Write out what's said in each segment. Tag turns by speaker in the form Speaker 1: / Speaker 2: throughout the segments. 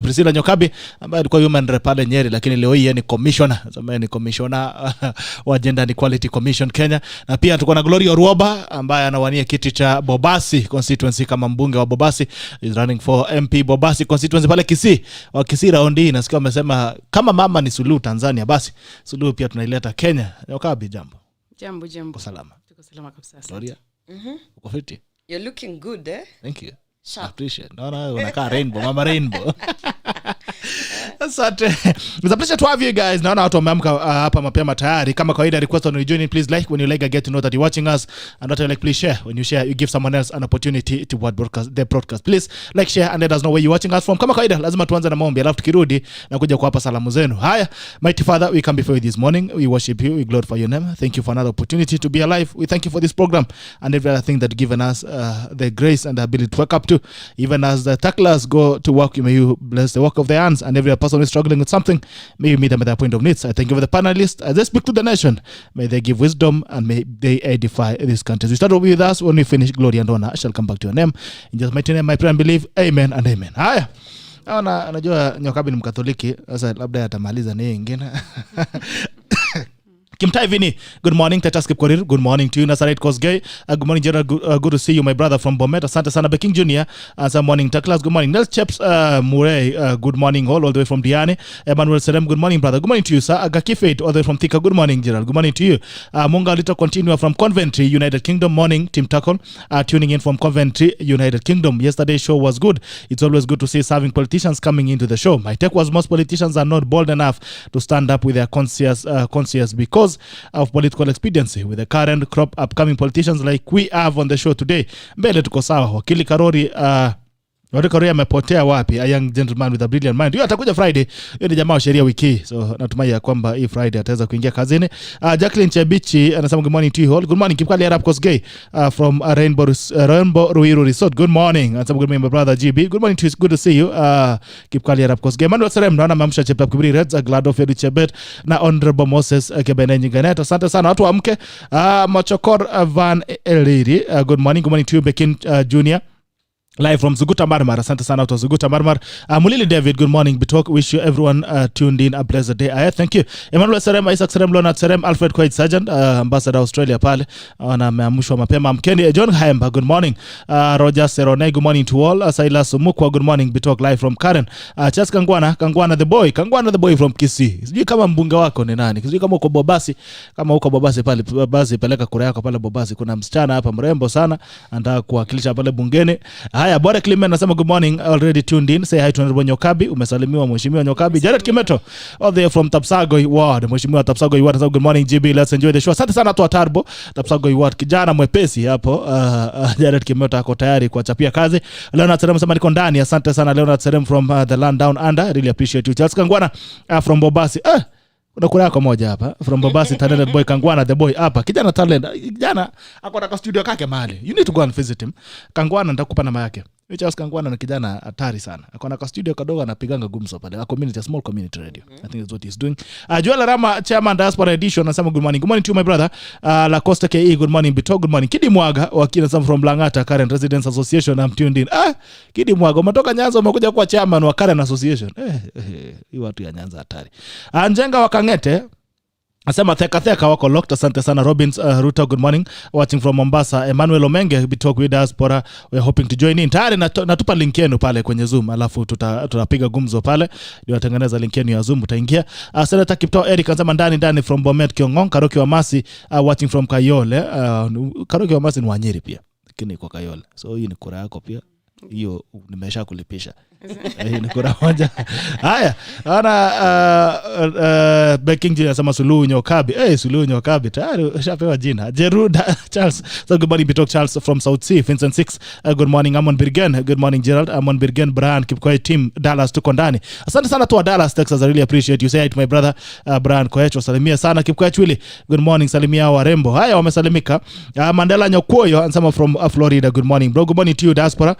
Speaker 1: PRISCILLA NYOKABI ambaye alikuwa human rep pale Nyeri, lakini leo hii ni commissioner. Sasa ni commissioner wa Gender and Equality Commission Kenya. Na pia tuko na GLORIA ORWOBA ambaye anawania kiti cha Bobasi constituency kama mbunge wa Bobasi. Is running for MP Bobasi constituency pale Kisii. Wa Kisii round hii nasikia wamesema kama mama ni Suluhu Tanzania, basi Suluhu pia tunaileta Kenya. NYOKABI, jambo.
Speaker 2: Jambo.
Speaker 1: Salama.
Speaker 2: Tuko salama kabisa.
Speaker 1: GLORIA. Uko fiti?
Speaker 2: You're looking good, eh?
Speaker 1: Thank you. Sharp. I appreciate. No, unakaa rainbow, mama rainbow. Asante. It's a pleasure to have you guys. Naona watu wameamka hapa mapema tayari. Kama kawaida, request on joining, please like. When you like, I get to know that you're watching us. And what you like, please share. When you share, you give someone else an opportunity to broadcast the broadcast. Please like, share, and let us know where you're watching us from. Kama kawaida, lazima tuanze na maombi, alafu tukirudi na kuja kuwapa salamu zenu. Haya, mighty Father, we come before you this morning. We worship you. We glorify your name. Thank you for another opportunity to be alive. We thank you for this program and every other thing that given us the grace and the ability to wake up to. Even as the tacklers go to work, may you bless the work of their hands, and every person who is struggling with something, may you meet them at their point of needs. I thank you for the panelists as they speak to the nation. May they give wisdom and may they edify this country. You start with us. When we finish, glory and honor shall come back to your name. In Jesus' mighty name I pray and believe. Amen and amen. Haya. Anajua NYOKABI ni Mkatoliki, sasa labda yatamaliza na nyingine. Kimtai Vini, good morning. Tetas Kipkorir, good morning to you. Nasaret Kosgei, good morning Gerald, good to see you, my brother from Bomet. Asante sana Beking Junior, some morning. Taklas, good morning. Nels Cheps Murray, good morning all the way from Diane. Emmanuel Serem, good morning brother. Good morning to you sir. Agakifate all the way from Thika, good morning Gerald. Good morning to you. Munga Little Continua from Coventry, United Kingdom. Morning Tim Tackle, tuning in from Coventry, United Kingdom. Yesterday's show was good. It's always good to see serving politicians coming into the show. My take was most politicians are not bold enough to stand up with their conscience because of political expediency. With the current crop upcoming politicians like we have on the show today, mbele tuko sawa. Wakili Karori Karori amepotea wapi? A young gentleman with a brilliant mind. Yeye atakuja Friday. Yeye ni jamaa wa sheria wiki. So natumai ya kwamba hii Friday ataweza kuingia kazini. Jacqueline Chebichi anasema good morning to you all. Good morning Kipkali Arab Kosgei from Rainbow Ruiru Resort. Good morning. Anasema good morning my brother GB. Good morning to you. Good to see you. Kipkali Arab Kosgei. Manuel Serem naona mamsha Cheptap Kibri Reds, glad of you Chebet na Honorable Moses Kebenenyi Ganet. Asante sana watu amke. Machokor Van Eliri. Good morning to you Bekin Junior. Live from Zuguta Marmar. Asante sana to Zuguta Marmar. Mulili David, good morning. Bitok, wish you everyone tuned in a blessed day ahead. Thank you. Emmanuel Serem, Isaac Serem, Leonard Serem, Alfred Quaid Sergeant, Ambassador Australia pale. Na meamushwa mapema. Mkeni John Haemba, good morning. Roger Serone, good morning to all. Silas Mukwa, good morning. Bitok live from Karen. Charles Kangwana the boy from Kisii. Sijui kama mbunge wako ni nani. Sijui kama uko Bobasi, pale Bobasi, peleka kura yako pale Bobasi. Kuna msichana hapa mrembo sana anataka kuwakilisha pale bungeni. Haya, Bora Clement nasema good morning, already tuned in. Say hi to Honorable NYOKABI. Umesalimiwa mheshimiwa NYOKABI. Jared Kimeto all the way from Tapsagoi Ward. Mheshimiwa Tapsagoi Ward nasema good morning GB, let's enjoy the show. Asante sana tu Atarbo Tapsagoi Ward, kijana mwepesi hapo. Jared Kimeto ako tayari kuachapia kazi. Leonard Serem sema niko ndani. Asante sana Leonard Serem from the land down under. Really appreciate you. Charles Kangwana from Bobasi. Kuna kura yako moja hapa from Bobasi, talented boy Kangwana the boy hapa. Kijana talent. Kijana ako na studio kake mahali. You need to go and visit him. Kangwana nitakupa namba yake. Charles Kangwana ni kijana hatari sana. Ako na studio kadogo anapiganga gumzo pale. A community, a small community radio. I think that's what he's doing. Joel Rama, Chairman Diaspora Edition, anasema good morning. Good morning to you my brother. La Costa KE, good morning. Bito, good morning. Kidi Mwaga, wakina some from Langata Current Residents Association, I'm tuned in. Kidi Mwaga, umetoka Nyanza umekuja kuwa chairman wa Current Association. Hii watu ya Nyanza hatari. Njenga Wakangete asema theka wako locked. Asante sana Robins Ruta, good morning. Watching from Mombasa. Emmanuel Omenge, Bitok with Diaspora, we're hoping to join in. Tayari natupa link yenu pale kwenye Zoom, alafu tutapiga gumzo pale. Ndio atengeneza link yenu ya Zoom utaingia. Senator Kipto Eric anasema ndani from Bomet Kiongong. Karoki wa Masi watching from Kayole. Karoki wa Masi ni Wanyeri pia, lakini kwa Kayole. So hii ni kura yako pia. Hiyo nimesha kulipisha. Hii ni kura moja. Haya, ana Beking Junior sama Suluhu NYOKABI. Suluhu NYOKABI tayari ushapewa jina. Jeruda Charles. So good morning Bitok Charles from South Sea. Vincent 6. Good morning Amon Birgen. Good morning Gerald. Amon Birgen, Brian Kipkoech team Dallas tuko ndani. Asante sana tu Dallas Texas. I really appreciate you. Say hi to my brother Brian Koech. Wasalimia sana Kipkoech Willy. Good morning, salimia warembo. Haya wamesalimika. Mandela Nyokoyo anasema from Florida. Good morning bro. Good morning to you Diaspora.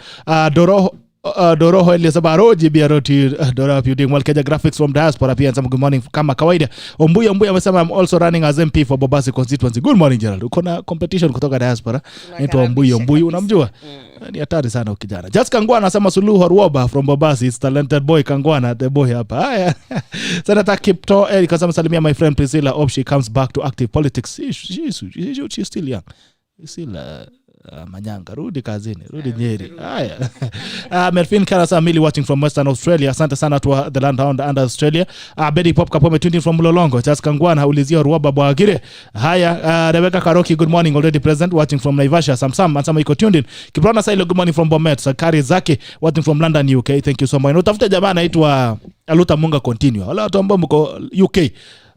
Speaker 1: Doro Hoeli Sabaroji Biaroti Dora Pudding Walkeja Graphics from Diaspora pia anasema good morning kama kawaida. Ombuya amesema I'm also running as MP for Bobasi constituency. Good morning Gerald. Uko na competition kutoka Diaspora. Naitwa Ombuya unamjua? Ni hatari sana ukijana. Just Kangwana anasema Suluhu ORWOBA from Bobasi. It's talented boy Kangwana, the boy hapa. Haya. Senator Kipto Eric anasema salimia my friend Priscilla. Hope she comes back to active politics. She's still young. Still manyanga, rudi kazini, rudi Nyeri. Haya. Merfin Karasa Mili watching from Western Australia. Asante sana to the land under Australia. Betty Pop Kapome tuning from Mulolongo. Just Kangwana ulizia ORWOBA Bwagire. Haya. Rebecca Karoki, good morning, already present, watching from Naivasha. Samsam Ansama iko tuned in. Kiprona Sailo, good morning from Bomet. Sakari Zaki watching from London, UK. Thank you so much. Utafuta jamaa anaitwa Aluta Munga continue. Wala watu ambao mko UK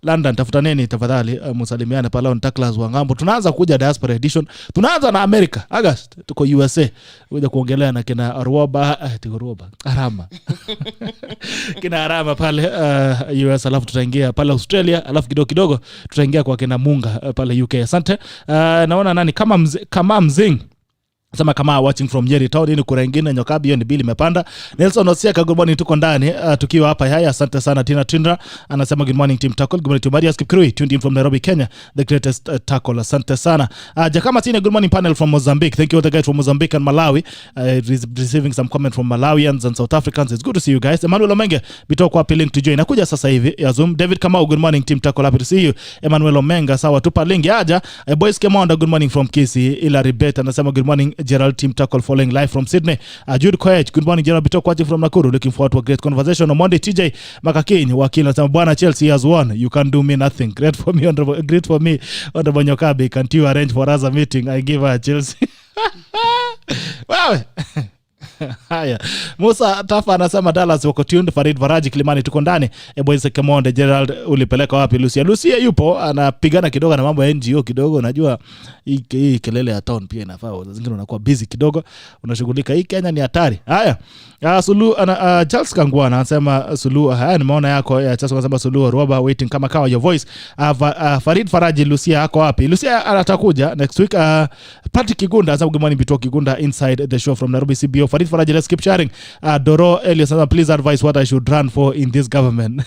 Speaker 1: London, tafuta neni tafadhali, msalimiane pale on Taklas wa ngambo. Tunaanza kuja Diaspora Edition. Tunaanza na America. August tuko USA. Kuja kuongelea na kina ORWOBA, Arama. Kina Arama pale US, alafu tutaingia pale Australia, alafu kidogo tutaingia kwa kina Munga pale UK. Asante. Naona nani kama mzing Sama kama watching from Nyeri town ni kura nyingine NYOKABI hiyo ni bili imepanda. Nelson Osiaka, good morning, tuko ndani tukiwa hapa. Haya, asante sana. Tina Tindra anasema good morning team tackle. Good morning to Maria Skipkirui tuned in from Nairobi, Kenya, the greatest tackle. Asante sana. Jakama Tine, good morning panel from Mozambique. Thank you all the guys from Mozambique and Malawi. Receiving some comment from Malawians and South Africans. It's good to see you guys. Emmanuel Omenge bitoko happy link to join. Nakuja sasa hivi ya Zoom. David Kamau, good morning team tackle, happy to see you. Emmanuel Omenga, sawa, tupa link aja. Boys Kemonda, good morning from Kisii. Ilari Bet anasema good morning Gerald team tackle following live from Sydney. Jude Koech, good morning Gerald Bitoko watching from Nakuru. Looking forward to a great conversation on Monday. TJ Makakini wakili anasema bwana Chelsea has won, you can do me nothing. Great for me honorable NYOKABI, can't you arrange for us a meeting? I give her Chelsea. Wawe. Haya. Musa Tafa anasema Dallas wako tuned. Farid Varaji Kilimani tuko ndani. Boys Kemonde Gerald ulipeleka wapi Lucia yupo anapigana kidogo na mambo ya NGO kidogo. Unajua hii kelele ya town pia inafaa zingine unakuwa busy kidogo unashughulika. Hii Kenya ni hatari. Haya. Sulu Charles Kangwana anasema Sulu haya nimeona yako ya Charles anasema Sulu ORWOBA waiting kama kawa your voice. Farid Faraji Lucia yako wapi? Lucia atakuja next week. Patrick Kigunda anasema good morning Bitoki Kigunda inside the show from Nairobi CBO. Farid Faraji, let's keep sharing. Doro Elias anasema please advise what I should run for in this government.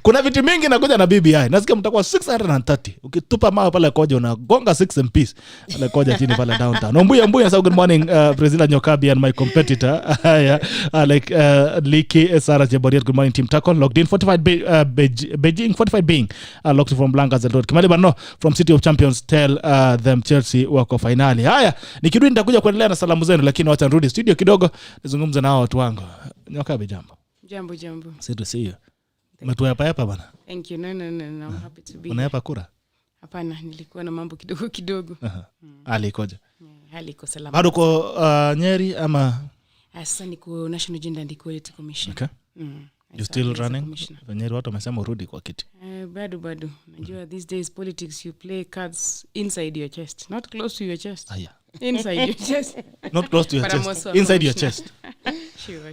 Speaker 1: Kuna vitu mingi nakuja na BBI. Nasikia mtakuwa 630. Ukitupa mawe pale koja unagonga 6 MPs. Pale koja chini pale downtown. Ombuya so good morning President NYOKABI and my competitor. Liki Sarah Jeboriet, good morning team tackle. Logged in Fortified Beijing Fortified being locked from Blancas and Road. Kimali Bano from City of Champions tell them Chelsea wako finali. Haya, nikirudi nitakuja kuendelea na salamu zenu, lakini wacha nirudi studio kidogo nizungumze na watu wangu. NYOKABI jambo.
Speaker 2: Jambo.
Speaker 1: Good to see you. Umetua hapa bana?
Speaker 2: Thank you. No, I'm happy to be.
Speaker 1: Unaapa kura?
Speaker 2: Hapana, nilikuwa na mambo kidogo.
Speaker 1: Hali ikoje?
Speaker 2: Hali iko salama.
Speaker 1: Bado uko Nyeri ama?
Speaker 2: Sasa niko National Gender and Equality Commission.
Speaker 1: Okay. You still running? Nyeri watu wamesema urudi kwa kiti.
Speaker 2: Bado. Najua these days politics you play cards inside your chest, not close to your chest.
Speaker 1: Yeah.
Speaker 2: Inside your chest.
Speaker 1: Not close to your chest. Inside your chest.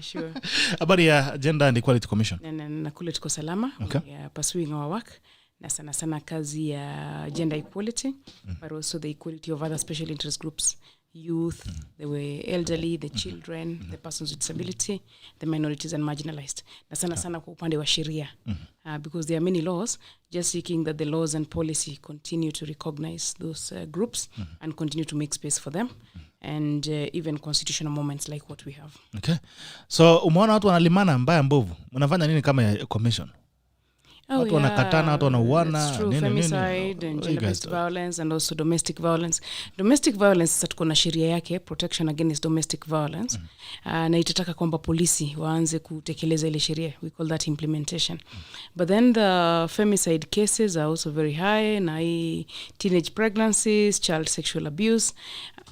Speaker 2: Sure.
Speaker 1: Habari ya Gender and Equality Commission.
Speaker 2: Na kule tuko salama.
Speaker 1: Okay.
Speaker 2: We are pursuing our work. Na sana kazi ya gender equality, but also the equality of other special interest groups, youth, the elderly, the children, the persons with disability, the minorities and marginalized. Na sana kwa upande wa sheria. Because there are many laws, just seeking that the laws and policy continue to recognize those groups and continue to make space for them. And even constitutional moments like what we have.
Speaker 1: Okay. So umeona watu wanalimana mbaya mbovu. Mnafanya nini kama ya commission? Watu wanakatana, watu wanauana,
Speaker 2: femicide and gender-based violence and also domestic violence. Domestic violence sasa tuko na sheria yake, protection against domestic violence. Na itataka kwamba polisi waanze kutekeleza ile sheria. We call that implementation. But then the femicide cases are also very high, na teenage pregnancies, child sexual abuse.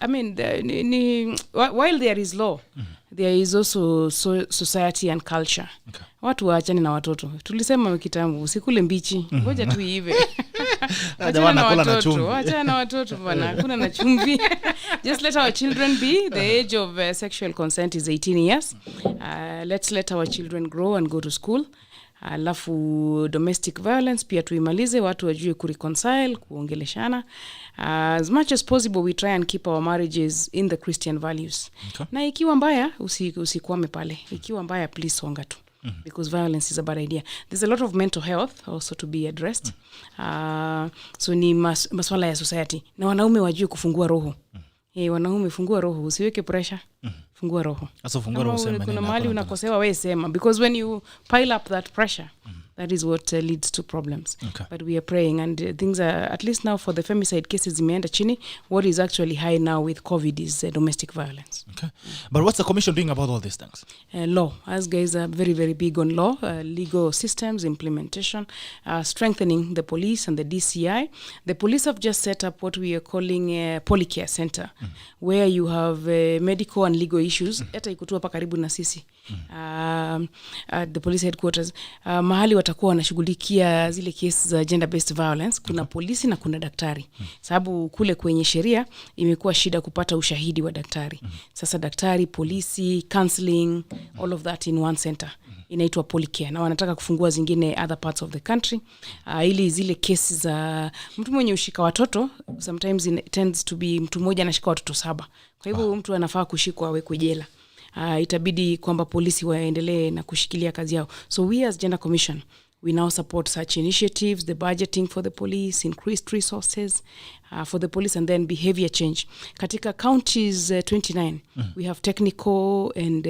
Speaker 2: I mean, while there is law, there is also society and culture. Okay. Watu waachane na watoto. Tulisema kitambo usikule mbichi. Ngoja tu ive. Achana na watoto bwana. Hakuna na chumvi. Just let our children be. The age of sexual consent is 18 years. Let's let our children grow and go to school. Alafu domestic violence pia tuimalize, watu wajue kureconcile, kuongeleshana. As much as possible we try and keep our marriages in the Christian values.
Speaker 1: Okay.
Speaker 2: Na ikiwa mbaya usikwame pale. Ikiwa mbaya please songa tu. Because violence is a bad idea. There's a lot of mental health also to be addressed. So ni maswala ya society. Na wanaume wajue kufungua roho. Wanaume fungua roho, usiweke pressure. Fungua roho.
Speaker 1: Asa fungua roho sema.
Speaker 2: Kuna mahali unakosewa wewe sema, because when you pile up that pressure, that is what leads to problems.
Speaker 1: Okay.
Speaker 2: But we are praying, and things are, at least now for the femicide cases zimeenda chini. What is actually high now with COVID is domestic violence.
Speaker 1: Okay. But what's the commission doing about all these things?
Speaker 2: Law. Us guys are very, very big on law, legal systems, implementation, strengthening the police and the DCI. The police have just set up what we are calling a polycare center, where you have medical and legal issues. Eta ikutua pa karibu na sisi. At the police headquarters. Mahali watakuwa wanashughulikia zile kesi za gender based violence, kuna polisi na kuna daktari. Sababu kule kwenye sheria imekuwa shida kupata ushahidi wa daktari. Sasa daktari, polisi, counseling, all of that in one center. Inaitwa polycare, na wanataka kufungua zingine other parts of the country. Ili zile kesi za mtu mwenye ushika watoto, sometimes it tends to be mtu mmoja anashika watoto 7. Kwa hivyo mtu anafaa kushikwa awekwe jela. Itabidi kwamba polisi waendelee na kushikilia kazi yao. So we as Gender Commission, we now support such initiatives, the budgeting for the police, increased resources for the police, and then behavior change. Katika counties 29, we have technical and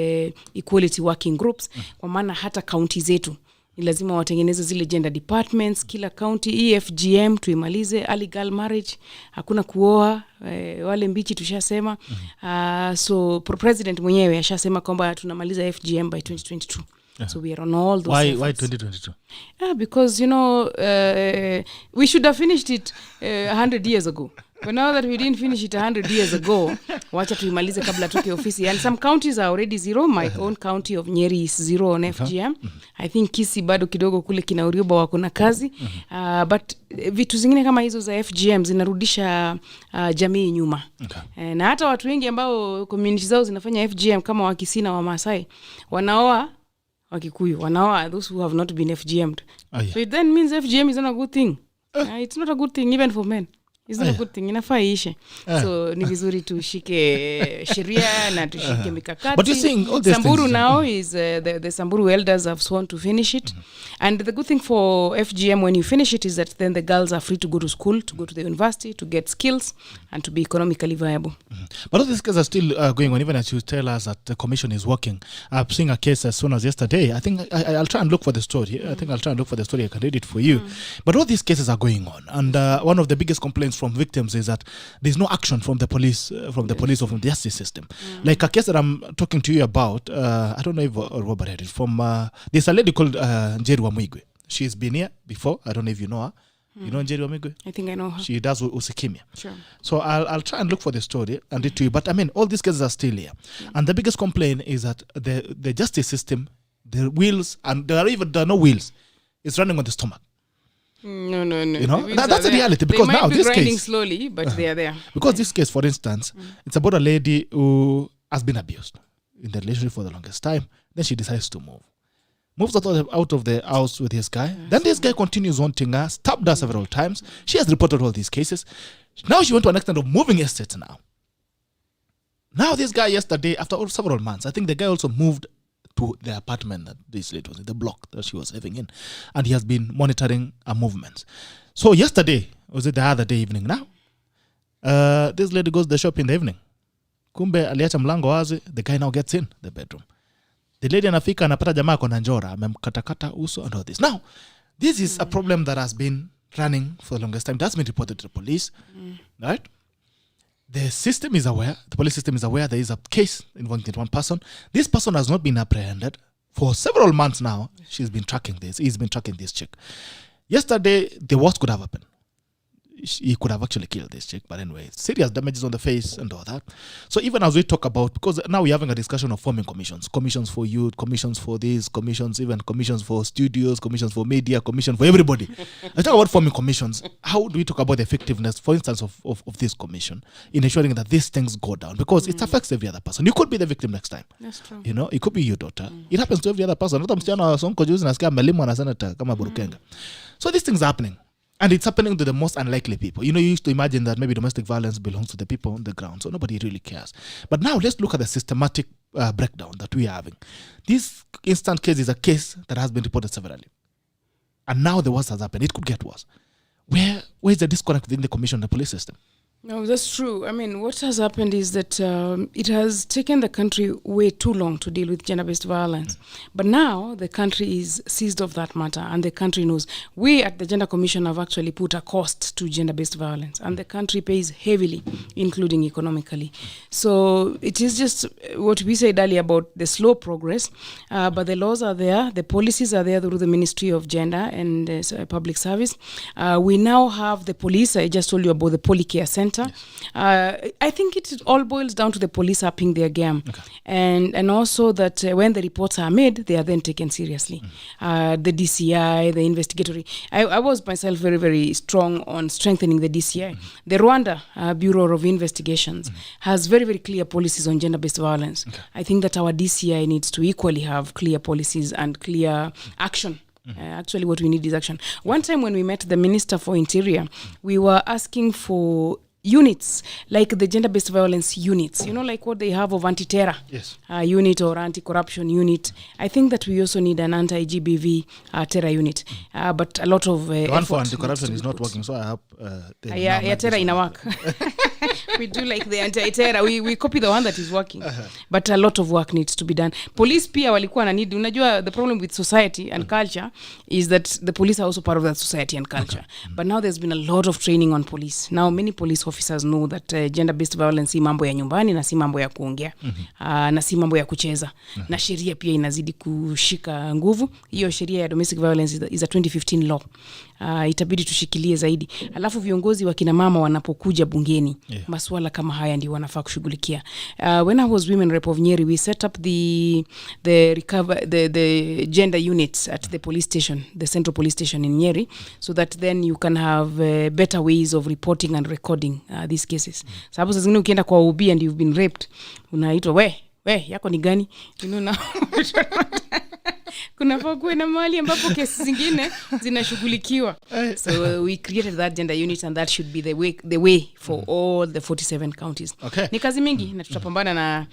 Speaker 2: equality working groups. Kwa maana hata counties zetu ni lazima watengeneze zile gender departments, kila county, EFGM tuimalize, early girl marriage, hakuna kuoa, wale mbichi tushasema. So president mwenyewe ashasema kwamba tunamaliza FGM by 2022. Yeah. So we are on all those
Speaker 1: efforts. Why 2022?
Speaker 2: Because, we should have finished it 100 years ago. But now that we didn't finish it 100 years ago, wacha tuimalize kabla tuke ofisi. And some counties are already zero. My own county of Nyeri is zero on FGM. I think Kisii bado kidogo kule kina Orwoba wako na kazi. But vitu zingine kama hizo za FGM zinarudisha jamii nyuma. Okay. Na hata watu wengi ambao community zao zinafanya FGM kama Wakisii na Wamasai, wanaoa Wakikuyu, wanaoa those who have not been FGM'd. Yeah. So it then means FGM is not a good thing. It's not a good thing even for men. It's not a good thing. Inafaa ishe. So ni vizuri tushike sheria na tushike mikakati.
Speaker 1: But you're saying all these
Speaker 2: Samburu
Speaker 1: things
Speaker 2: now is the Samburu elders have sworn to finish it. And the good thing for FGM when you finish it is that then the girls are free to go to school, to go to the university, to get skills and to be economically viable.
Speaker 1: But all these cases are still going on, even as you tell us that the commission is working. I've seen a case as soon as yesterday. I think I'll try and look for the story. I think I'll try and look for the story. I can read it for you. But all these cases are going on. And one of the biggest complaints from victims is that there's no action from the police, or from the justice system. Like a case that I'm talking to you about, I don't know if ORWOBA read it, from there's a lady called Njeri Wamwigwe. She's been here before. I don't know if you know her. You know Njeri Wamwigwe?
Speaker 2: I think I know her.
Speaker 1: She does usikimia.
Speaker 2: Sure.
Speaker 1: So I'll try and look for the story and read to you. But I mean, all these cases are still here. Yeah. And the biggest complaint is that the justice system, the wheels, and there are no wheels, it's running on the stomach.
Speaker 2: No.
Speaker 1: You know, that's the reality. Because
Speaker 2: they might
Speaker 1: now
Speaker 2: be
Speaker 1: this
Speaker 2: grinding
Speaker 1: case,
Speaker 2: slowly, but they are there.
Speaker 1: Because this case, for instance, it's about a lady who has been abused in the relationship for the longest time. Then she decides to move. Moves out of the house with his guy. Yes. Then this guy continues wanting her, stabbed her several times. She has reported all these cases. Now she went to an extent of moving estates now. Now this guy yesterday, after several months, I think the guy also moved to the apartment that this lady was in, the block that she was living in. And he has been monitoring her movements. So yesterday, was it the other day evening now? This lady goes to the shop in the evening. Kumbe aliacha mlango wazi, the guy now gets in the bedroom. The lady anafika anapata jamaa kona njora, amemkatakata uso and all this. Now, this is a problem that has been running for the longest time. That's been reported to the police, right? The system is aware, the police system is aware there is a case involving one person. This person has not been apprehended for several months now. She's been tracking this. He's been tracking this chick. Yesterday, the worst could have happened. he could have actually killed this chick. But anyway, serious damages on the face and all that. So even as we talk about, because now we're having a discussion of forming commissions for youth, commissions for this, commissions, even commissions for studios, commissions for media, commission for everybody. I talk about forming commissions. How do we talk about the effectiveness, for instance, of this commission in ensuring that these things go down? Because it affects every other person. You could be the victim next time.
Speaker 2: That's true.
Speaker 1: You know, it could be your daughter. It happens to every other person. So these things are happening. And it's happening to the most unlikely people. You know, you used to imagine that maybe domestic violence belongs to the people on the ground, so nobody really cares. But now let's look at the systematic breakdown that we are having. This instant case is a case that has been reported severally. And now the worst has happened. It could get worse. Where is the disconnect within the commission and the police system?
Speaker 2: No, that's true. I mean, what has happened is that it has taken the country way too long to deal with gender-based violence. But now the country is seized of that matter, and the country knows. We at the Gender Commission have actually put a cost to gender-based violence, and the country pays heavily, including economically. So it is just what we said earlier about the slow progress, but the laws are there, the policies are there through the Ministry of Gender and Public Service. We now have the police. I just told you about the Polycare Center. Yes. I think it all boils down to the police upping their game. Okay. And also that when the reports are made, they are then taken seriously. The DCI, the investigatory. I was myself very, very strong on strengthening the DCI. The Rwanda Bureau of Investigations has very, very clear policies on gender-based violence. Okay. I think that our DCI needs to equally have clear policies and clear action. Actually, what we need is action. One time when we met the Minister for Interior, we were asking for units, like the gender-based violence units, you know, like what they have of anti-terror unit or anti-corruption unit. I think that we also need an anti-GBV terror unit. But a lot of
Speaker 1: the one for anti-corruption is not working, so I hope
Speaker 2: terror in a work. We do like the anti-terror. We copy the one that is working. But a lot of work needs to be done. Police pia walikuwa na need. Unajua, the problem with society and culture is that the police are also part of that society and culture. But now there's been a lot of training on police. Now many police officers know that gender-based violence si mambo ya nyumbani na si mambo ya kuongea. Na si mambo ya kucheza. Na sheria pia inazidi kushika nguvu. Hiyo sheria ya domestic violence is a 2015 law. Itabidi tushikilie zaidi. Alafu viongozi wa kina mama wanapokuja bungeni, masuala kama haya ndio wanafaa kushughulikia. When I was women rep of Nyeri, we set up the gender units at the police station, the central police station in Nyeri, so that then you can have better ways of reporting and recording these cases. Sababu sasa zingine ukienda kwa OB and you've been raped, unaitwa we yako ni gani? You know now. Kuna kuwe na mahali ambapo kesi zingine zinashughulikiwa. So we created that gender unit, and that should be the way for all the 47 counties.
Speaker 1: Okay.
Speaker 2: Ni kazi mingi na tutapambana na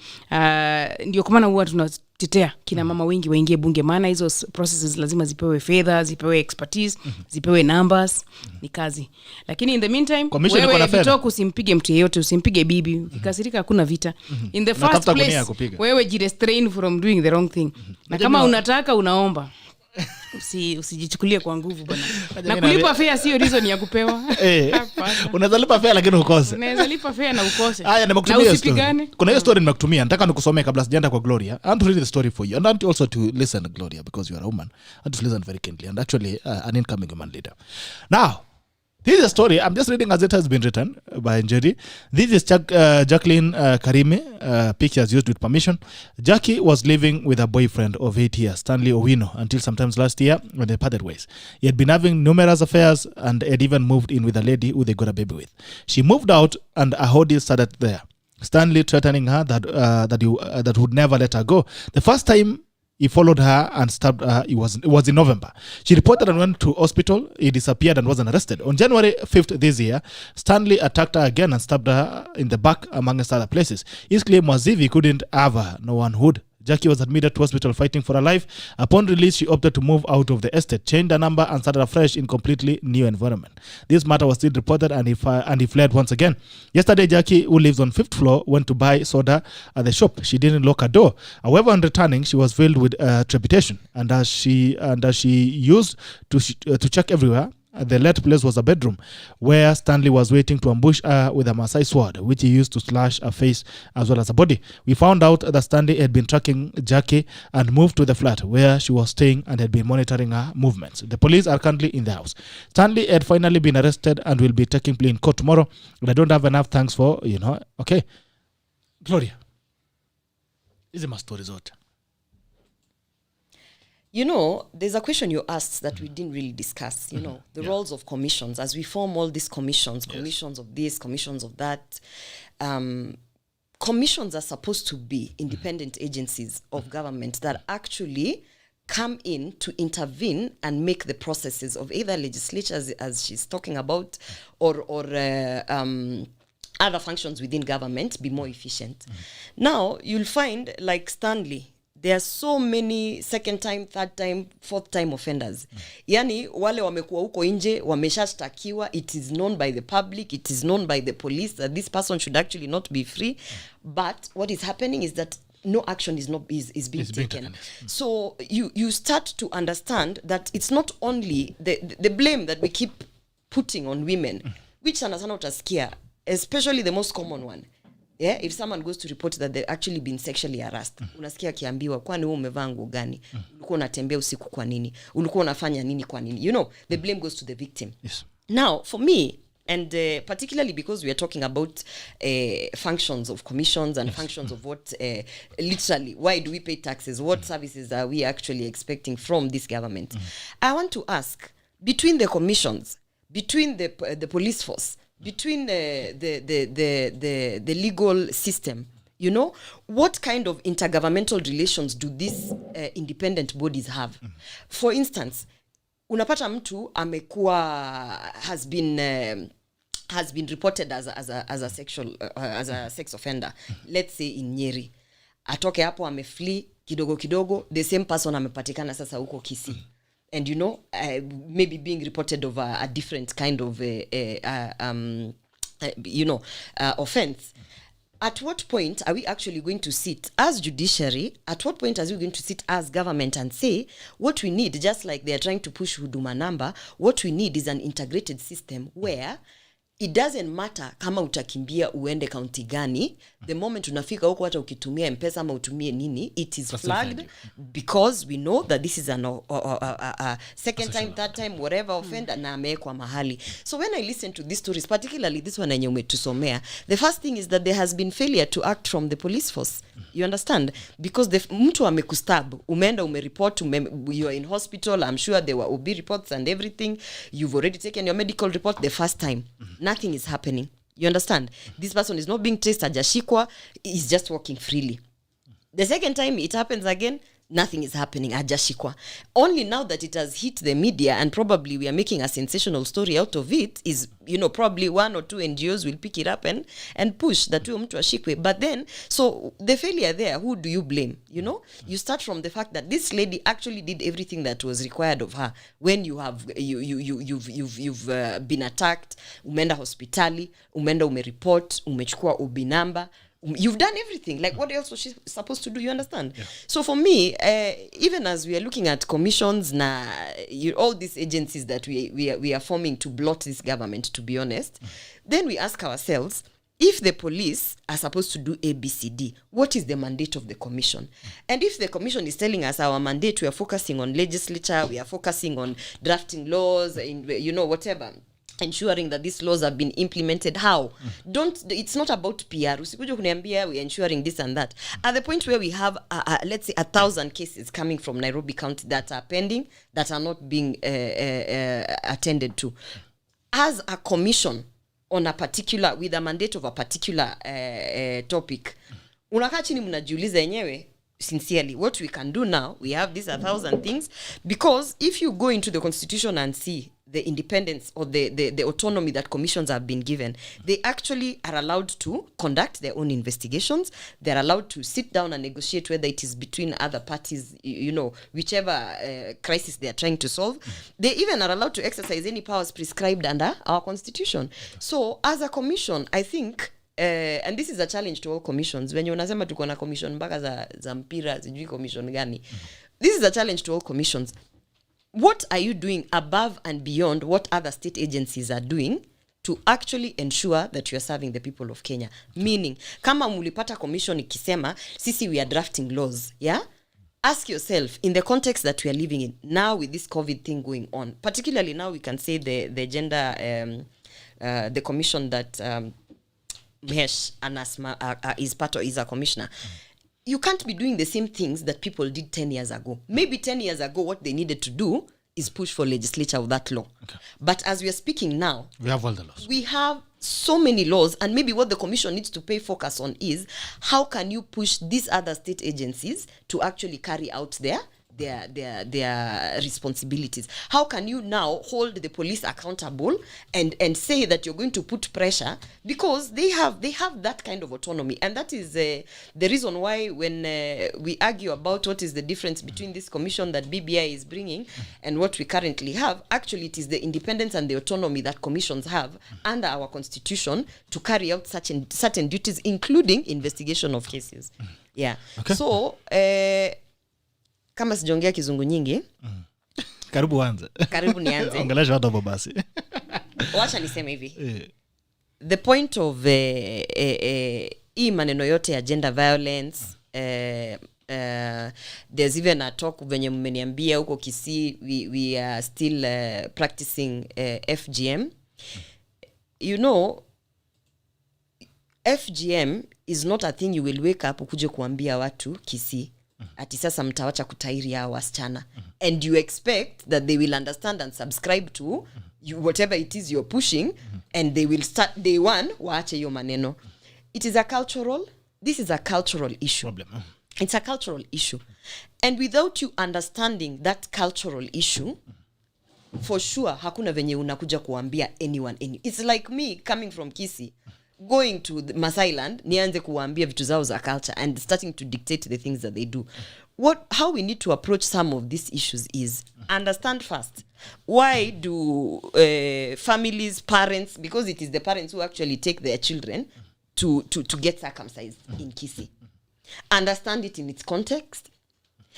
Speaker 2: ndio kwa maana huwa tunatetea kina mama wengi waingie bunge, maana hizo processes lazima zipewe fedha, zipewe expertise, zipewe numbers. Ni kazi. Lakini in the meantime, wewe bitoku usimpige mtu yeyote, usimpige bibi. Ukikasirika hakuna vita. In the first place, wewe jirestrain from doing the wrong thing. Na kama unataka unaomba. Usijichukulie kwa nguvu bwana. Na kulipa fare sio reason ya kupewa.
Speaker 1: Unaweza lipa fare lakini ukose.
Speaker 2: Unaweza lipa fare na ukose.
Speaker 1: Haya, nimekutumia story. Kuna hiyo story nimekutumia. Nataka nikusomee kabla sijaenda kwa Gloria. I want to read the story for you. And I want also to listen, Gloria, because you are a woman. I want to listen very kindly. And actually, an incoming woman leader. Now, this is a story. I'm just reading as it has been written by Njeri. This is Jacqueline Karime, pictures used with permission. Jackie was living with a boyfriend of 8 years, Stanley Owino, until sometimes last year when they parted ways. He had been having numerous affairs and had even moved in with a lady who they got a baby with. She moved out and a ordeal started there. Stanley threatening her that would never let her go. The first time he followed her and stabbed her. It was in November. She reported and went to hospital. He disappeared and wasn't arrested. On January 5th this year, Stanley attacked her again and stabbed her in the back, amongst other places. His claim was if he couldn't have her, no one would. Jackie was admitted to hospital fighting for her life. Upon release, she opted to move out of the estate, changed her number, and started afresh in completely new environment. This matter was still reported, and he fled once again. Yesterday, Jackie, who lives on 5th floor, went to buy soda at the shop. She didn't lock her door. However, on returning, she was filled with trepidation, and as she used to check everywhere, The let place was a bedroom where Stanley was waiting to ambush her with a Maasai sword, which he used to slash her face as well as her body. We found out that Stanley had been tracking Jackie and moved to the flat where she was staying and had been monitoring her movements. The police are currently in the house. Stanley had finally been arrested and will be taking plea in court tomorrow. But I don't have enough thanks for, okay. Gloria. Hizi mastori zote.
Speaker 3: There's a question you asked that we didn't really discuss, the roles of commissions. As we form all these commissions of this, commissions of that, commissions are supposed to be independent agencies of government that actually come in to intervene and make the processes of either legislature, as she's talking about, or other functions within government be more efficient. Now, you'll find, like Stanley, there are so many second time, third time, fourth time offenders. Yani, wale wamekuwa huko nje, wameshashtakiwa, it is known by the public, it is known by the police that this person should actually not be free. But what is happening is that no action is being taken. So you start to understand that it's not only the blame that we keep putting on women, which sana utasikia, especially the most common one. Yeah, if someone goes to report that they've actually been sexually harassed, unasikia kiambiwa kwani wewe umevaa nguo gani? Ulikuwa unatembea usiku kwa nini? Ulikuwa unafanya nini kwa nini? The blame goes to the victim.
Speaker 1: Yes.
Speaker 3: Now, for me, and particularly because we are talking about functions of commissions and functions of what, literally, why do we pay taxes? What services are we actually expecting from this government? I want to ask, between the commissions, between the police force, between the legal system, what kind of intergovernmental relations do these independent bodies have? For instance, unapata mtu amekuwa has been reported as a sexual as a sex offender, let's say in Nyeri. Atoke hapo ameflee kidogo, the same person amepatikana sasa huko Kisii. And maybe being reported of a different kind of offense. At what point are we actually going to sit as judiciary? At what point are we going to sit as government and say what we need, just like they are trying to push Huduma number, what we need is an integrated system where it doesn't matter kama utakimbia uende county gani, the moment unafika huko hata ukitumia M-Pesa ama utumie nini, it is flagged because we know that this is a second time, third time, whatever offender na amewekwa mahali. So when I listen to these stories, particularly this one yenye umetusomea, the first thing is that there has been failure to act from the police force. You understand? Because mtu amekustab, umeenda umereport, you are in hospital, I'm sure there were OB reports and everything, you've already taken your medical report the first time. Nothing is happening. You understand? This person is not being traced, ajashikwa, is just walking freely. The second time it happens again, nothing is happening, ajashikwa. Only now that it has hit the media and probably we are making a sensational story out of it is, probably one or two NGOs will pick it up and push that huyo mtu ashikwe. But then, so the failure there, who do you blame? You start from the fact that this lady actually did everything that was required of her. When you've been attacked, umeenda hospitali, umeenda umereport, umechukua OB number, you've done everything. Like, what else was she supposed to do? You understand? Yeah. So for me, even as we are looking at commissions, all these agencies that we are forming to blot this government, to be honest, then we ask ourselves, if the police are supposed to do ABCD, what is the mandate of the commission? And if the commission is telling us our mandate, we are focusing on legislature, we are focusing on drafting laws, whatever, ensuring that these laws have been implemented. How? It's not about PR. Usikuja kuniambia we are ensuring this and that. At the point where we have, let's say, 1,000 cases coming from Nairobi County that are pending, that are not being attended to, as a commission on a particular, with a mandate of a particular topic, unakaa chini mnajiuliza yenyewe, sincerely, what we can do now, we have these 1,000 things, because if you go into the constitution and see the independence or the autonomy that commissions have been given, they actually are allowed to conduct their own investigations. They're allowed to sit down and negotiate, whether it is between other parties, whichever crisis they are trying to solve. They even are allowed to exercise any powers prescribed under our constitution. So as a commission, I think, and this is a challenge to all commissions, when unasema tuko na commission mpaka za mpira, sijui commission gani, this is a challenge to all commissions. what are you doing above and beyond what other state agencies are doing to actually ensure that you are serving the people of Kenya? Meaning, kama mulipata commission ikisema, sisi we are drafting laws, yeah? Ask yourself, in the context that we are living in, now with this COVID thing going on, particularly now we can say the gender, the commission that Mesh Anasma is part of, is a commissioner. You can't be doing the same things that people did 10 years ago. Maybe 10 years ago, what they needed to do is push for legislature of that law. Okay. But as we are speaking now,
Speaker 1: we have all the laws.
Speaker 3: We have so many laws, and maybe what the commission needs to pay focus on is how can you push these other state agencies to actually carry out their responsibilities. How can you now hold the police accountable and say that you're going to put pressure, because they have that kind of autonomy. And that is the reason why when we argue about what is the difference between this commission that BBI is bringing and what we currently have, actually it is the independence and the autonomy that commissions have under our constitution to carry out certain duties, including investigation of cases. Yeah. Okay. So kama sijaongea kizungu nyingi,
Speaker 1: karibu anze.
Speaker 3: Karibu nianze.
Speaker 1: Ongelesha watu hapo basi.
Speaker 3: Wacha niseme hivi. The point of hii maneno yote ya gender violence, there's even a talk venye mmeniambia huko Kisii, we are still practicing FGM. You know, FGM is not a thing you will wake up ukuje kuambia watu Kisii ati sasa mtawacha kutairi hao wasichana, and you expect that they will understand and subscribe to you, whatever it is you're pushing, and they will start day one waache hiyo maneno. This is a cultural issue. It's a cultural issue, and without you understanding that cultural issue, for sure hakuna venye unakuja kuambia anyone. It's like me coming from Kisii, going to the Masailand, nianze kuambia vitu zao za culture and starting to dictate the things that they do. How we need to approach some of these issues is understand first, why do families, parents, because it is the parents who actually take their children to get circumcised in Kisii. Understand it in its context.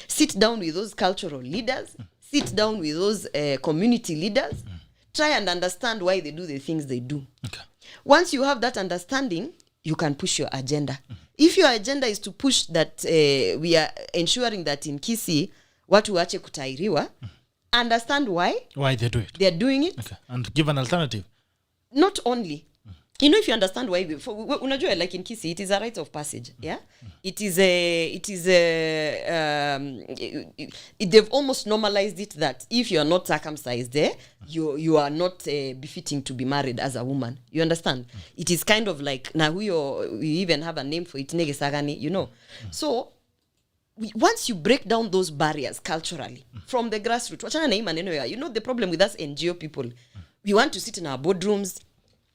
Speaker 3: Sit down with those cultural leaders. Sit down with those community leaders. Try and understand why they do the things they do. Okay. Once you have that understanding, you can push your agenda. If your agenda is to push that we are ensuring that in Kisii watu waache kutairiwa, understand why
Speaker 1: they do it.
Speaker 3: They are doing it.
Speaker 1: Okay. And give an alternative.
Speaker 3: Not only. You know, if you understand why, unajua, like in Kisii, it is a rite of passage. Yeah, they've almost normalized it that if you are not circumcised there, you are not befitting to be married as a woman. You understand? It is kind of like na huyo, we even have a name for it, negesagani, you know. So once you break down those barriers culturally from the grassroots, wachana na hii maneno ya, you know, the problem with us NGO people, we want to sit in our boardrooms.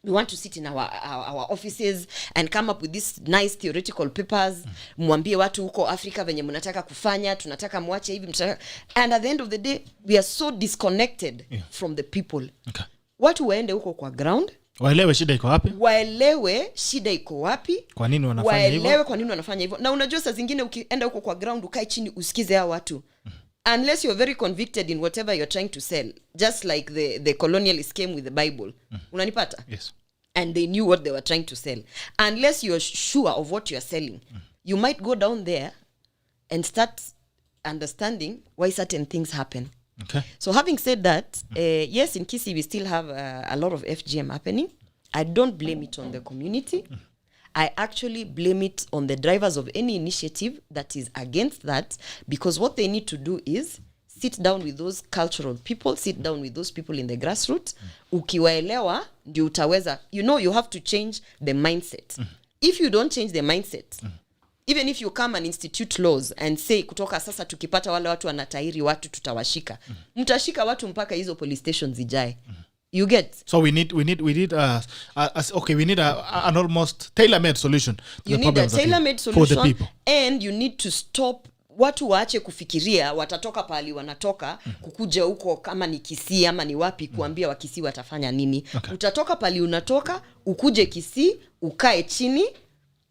Speaker 3: We want to sit in our offices and come up with these nice theoretical papers. Mwambie watu huko Afrika venye mnataka kufanya, tunataka mwache hivi, and at the end of the day, we are so disconnected from the people. Okay. Watu waende huko kwa ground.
Speaker 1: Waelewe shida iko wapi?
Speaker 3: Kwa nini wanafanya hivyo? Waelewe kwa nini wanafanya hivyo. Na unajua saa zingine ukienda huko kwa ground ukae chini usikize hao watu. Unless you're very convicted in whatever you're trying to sell, just like the colonialists came with the Bible. Unanipata?
Speaker 1: Yes.
Speaker 3: And they knew what they were trying to sell. Unless you're sure of what you're selling, you might go down there and start understanding why certain things happen.
Speaker 1: Okay.
Speaker 3: So having said that, yes, in Kisii we still have a lot of FGM happening. I don't blame it on the community. I actually blame it on the drivers of any initiative that is against that, because what they need to do is sit down with those cultural people, sit down with those people in the grassroots. Ukiwaelewa, ndio utaweza. You know, you have to change the mindset. If you don't change the mindset, even if you come and institute laws and say, kutoka sasa tukipata wale watu wanatairi watu tutawashika. Mtashika watu mpaka hizo police stations zijae. You get?
Speaker 1: So we need an almost tailor-made solution to
Speaker 3: you
Speaker 1: the
Speaker 3: need
Speaker 1: problems
Speaker 3: a tailor-made solution
Speaker 1: for the people.
Speaker 3: And you need to stop watu waache kufikiria watatoka pali wanatoka kukuja huko kama ni Kisii ama ni wapi kuambia wa Kisii watafanya nini. Okay. Utatoka pali unatoka ukuje Kisii ukae chini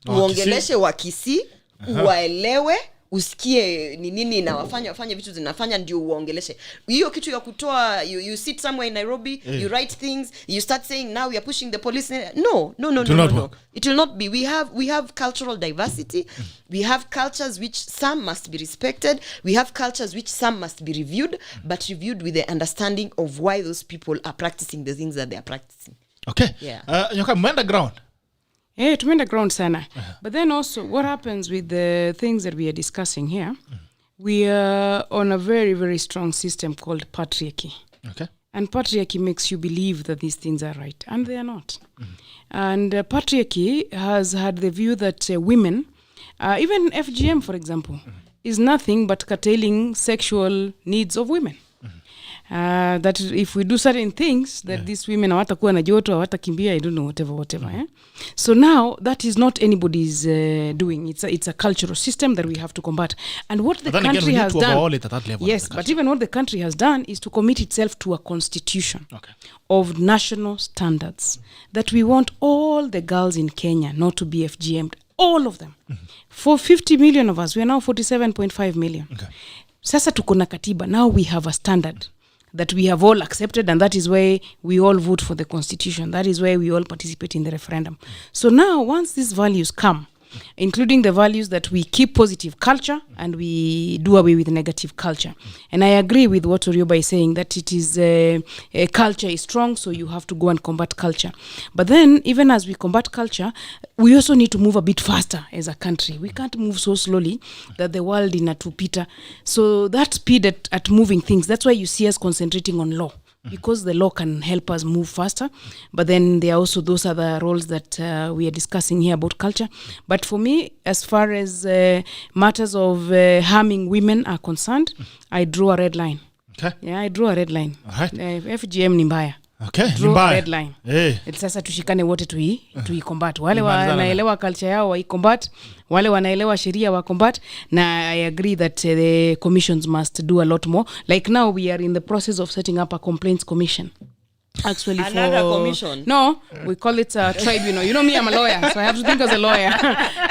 Speaker 3: uongeleshe wa Kisii uwaelewe usikie ni nini na wafanye vitu zinafanya ndio uongeleshe. Hiyo kitu ya kutoa you sit somewhere in Nairobi, you write things, you start saying now we are pushing the police. No. It will not be. We have cultural diversity. We have cultures which some must be respected. We have cultures which some must be reviewed, but reviewed with the understanding of why those people are practicing the things that they are practicing.
Speaker 1: Okay.
Speaker 3: Yeah.
Speaker 1: Mwenda ground.
Speaker 2: Yeah, tumeenda ground sana. But then also what happens with the things that we are discussing here, we are on a very, very strong system called patriarchy.
Speaker 1: Okay.
Speaker 2: And patriarchy makes you believe that these things are right, and they are not. And patriarchy has had the view that women, even FGM, for example, is nothing but curtailing sexual needs of women. That if we do certain things, that these women hawatakuwa na joto, hawatakimbia, I don't know, whatever. So now that is not anybody's doing. It's a cultural system that we have to combat. And what the country has done, yes, but even what the country has done is to commit itself to a constitution of national standards, that we want all the girls in Kenya not to be FGM'd, all of them. For 50 million of us, we are now 47.5 million. Sasa tuko na katiba. Now we have a standard that we have all accepted, and that is why we all vote for the constitution. That is why we all participate in the referendum. So now, once these values come, including the values that we keep positive culture and we do away with negative culture. And I agree with what ORWOBA is saying, that it is culture is strong, so you have to go and combat culture. But then, even as we combat culture, we also need to move a bit faster as a country. We can't move so slowly that the world inatupita. So that speed at moving things, that's why you see us concentrating on law. Because the law can help us move faster. But then there are also those other roles that we are discussing here about culture. But for me, as far as matters of harming women are concerned, I draw a red line.
Speaker 1: Okay.
Speaker 2: Yeah, I draw a red line.
Speaker 1: All right.
Speaker 2: FGM ni mbaya.
Speaker 1: Okay,
Speaker 2: draw a red line.
Speaker 1: Hey.
Speaker 2: Sasa tushikane wote tuikombat. Wale wanaelewa culture yao waikombat, wale wanaelewa sheria wa combat. Na I agree that the commissions must do a lot more. Like now we are in the process of setting up a complaints commission. Actually,
Speaker 3: another commission?
Speaker 2: No, we call it a tribunal. You know me, I'm a lawyer, so I have to think as a lawyer.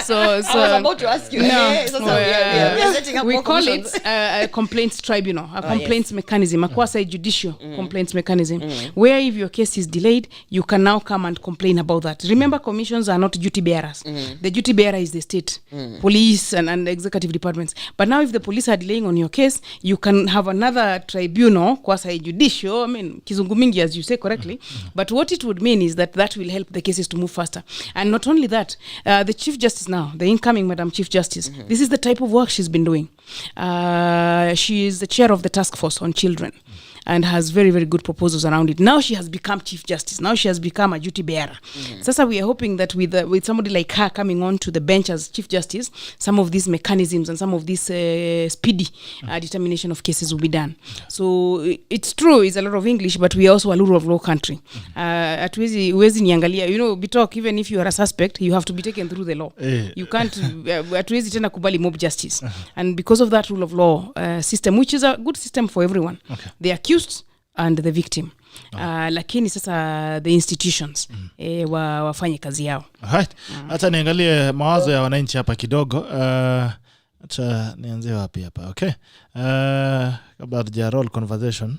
Speaker 2: so
Speaker 3: I was about to ask you.
Speaker 2: No,
Speaker 3: we are setting up
Speaker 2: we
Speaker 3: more
Speaker 2: call
Speaker 3: commissions.
Speaker 2: it a complaints tribunal, a complaints mechanism, a quasi-judicial complaints mechanism, where if your case is delayed, you can now come and complain about that. Remember, commissions are not duty bearers. The duty bearer is the state, police and executive departments. But now if the police are delaying on your case, you can have another tribunal, quasi-judicial, I mean, kizungu mingi as you say correctly, but what it would mean is that will help the cases to move faster. And not only that, the Chief Justice now, the incoming Madam Chief Justice, this is the type of work she's been doing. She is the chair of the task force on children and has very, very good proposals around it. Now she has become Chief Justice. Now she has become a duty bearer. Sasa we are hoping that with somebody like her coming on to the bench as Chief Justice, some of these mechanisms and some of this speedy determination of cases will be done. So it's true, it's a lot of English, but we are also a rule of law country. Atuwezi niangalia, Bitok, even if you are a suspect, you have to be taken through the law. You can't, atuwezi tena kubali mob justice. And because of that rule of law system, which is a good system for everyone, the accused and the victim. Lakini sasa the institutions wafanye kazi yao.
Speaker 1: Alright. Acha niangalie mawazo ya wananchi hapa kidogo. Acha nianze wapi hapa. Okay. Kabla ya roll conversation.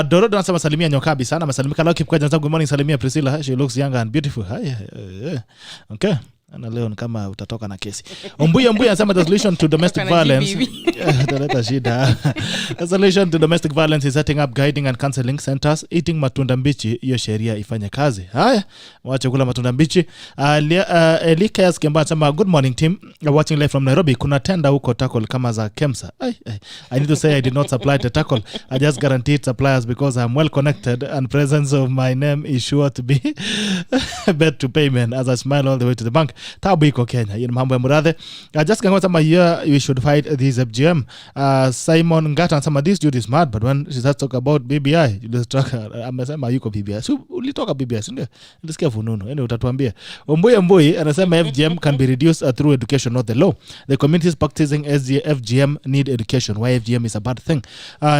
Speaker 1: Dorodo anasema salimia NYOKABI sana. Masalimika leo kipkwa janza. Good morning, salimia Priscilla. She looks young and beautiful. Okay. Na leo kama utatoka na kesi. Ombuya anasema the solution to domestic violence. The solution to domestic violence is setting up guiding and counseling centers. Eating matunda mbichi, hiyo sheria ifanye kazi. Haya, waache kula matunda mbichi. Elika Skemba anasema good morning team. Watching live from Nairobi. Kuna tenda huko tackle kama za KEMSA. I need to say I did not supply the tackle. I just guaranteed suppliers because I'm well connected and presence of my name is sure to be bet to payment as I smile all the way to the bank. Tabu iko Kenya. Yini mambo ya muradhe. Just kama sama here we should fight this FGM. Simon Ngata anasema this dude is mad, but when she starts talk about BBI, you just talk amesema yuko BBI. So ulitoka BBI ndio. Nilisikia fununu. Ende utatuambia. Omboy anasema FGM can be reduced through education, not the law. The communities practicing FGM need education. Why FGM is a bad thing.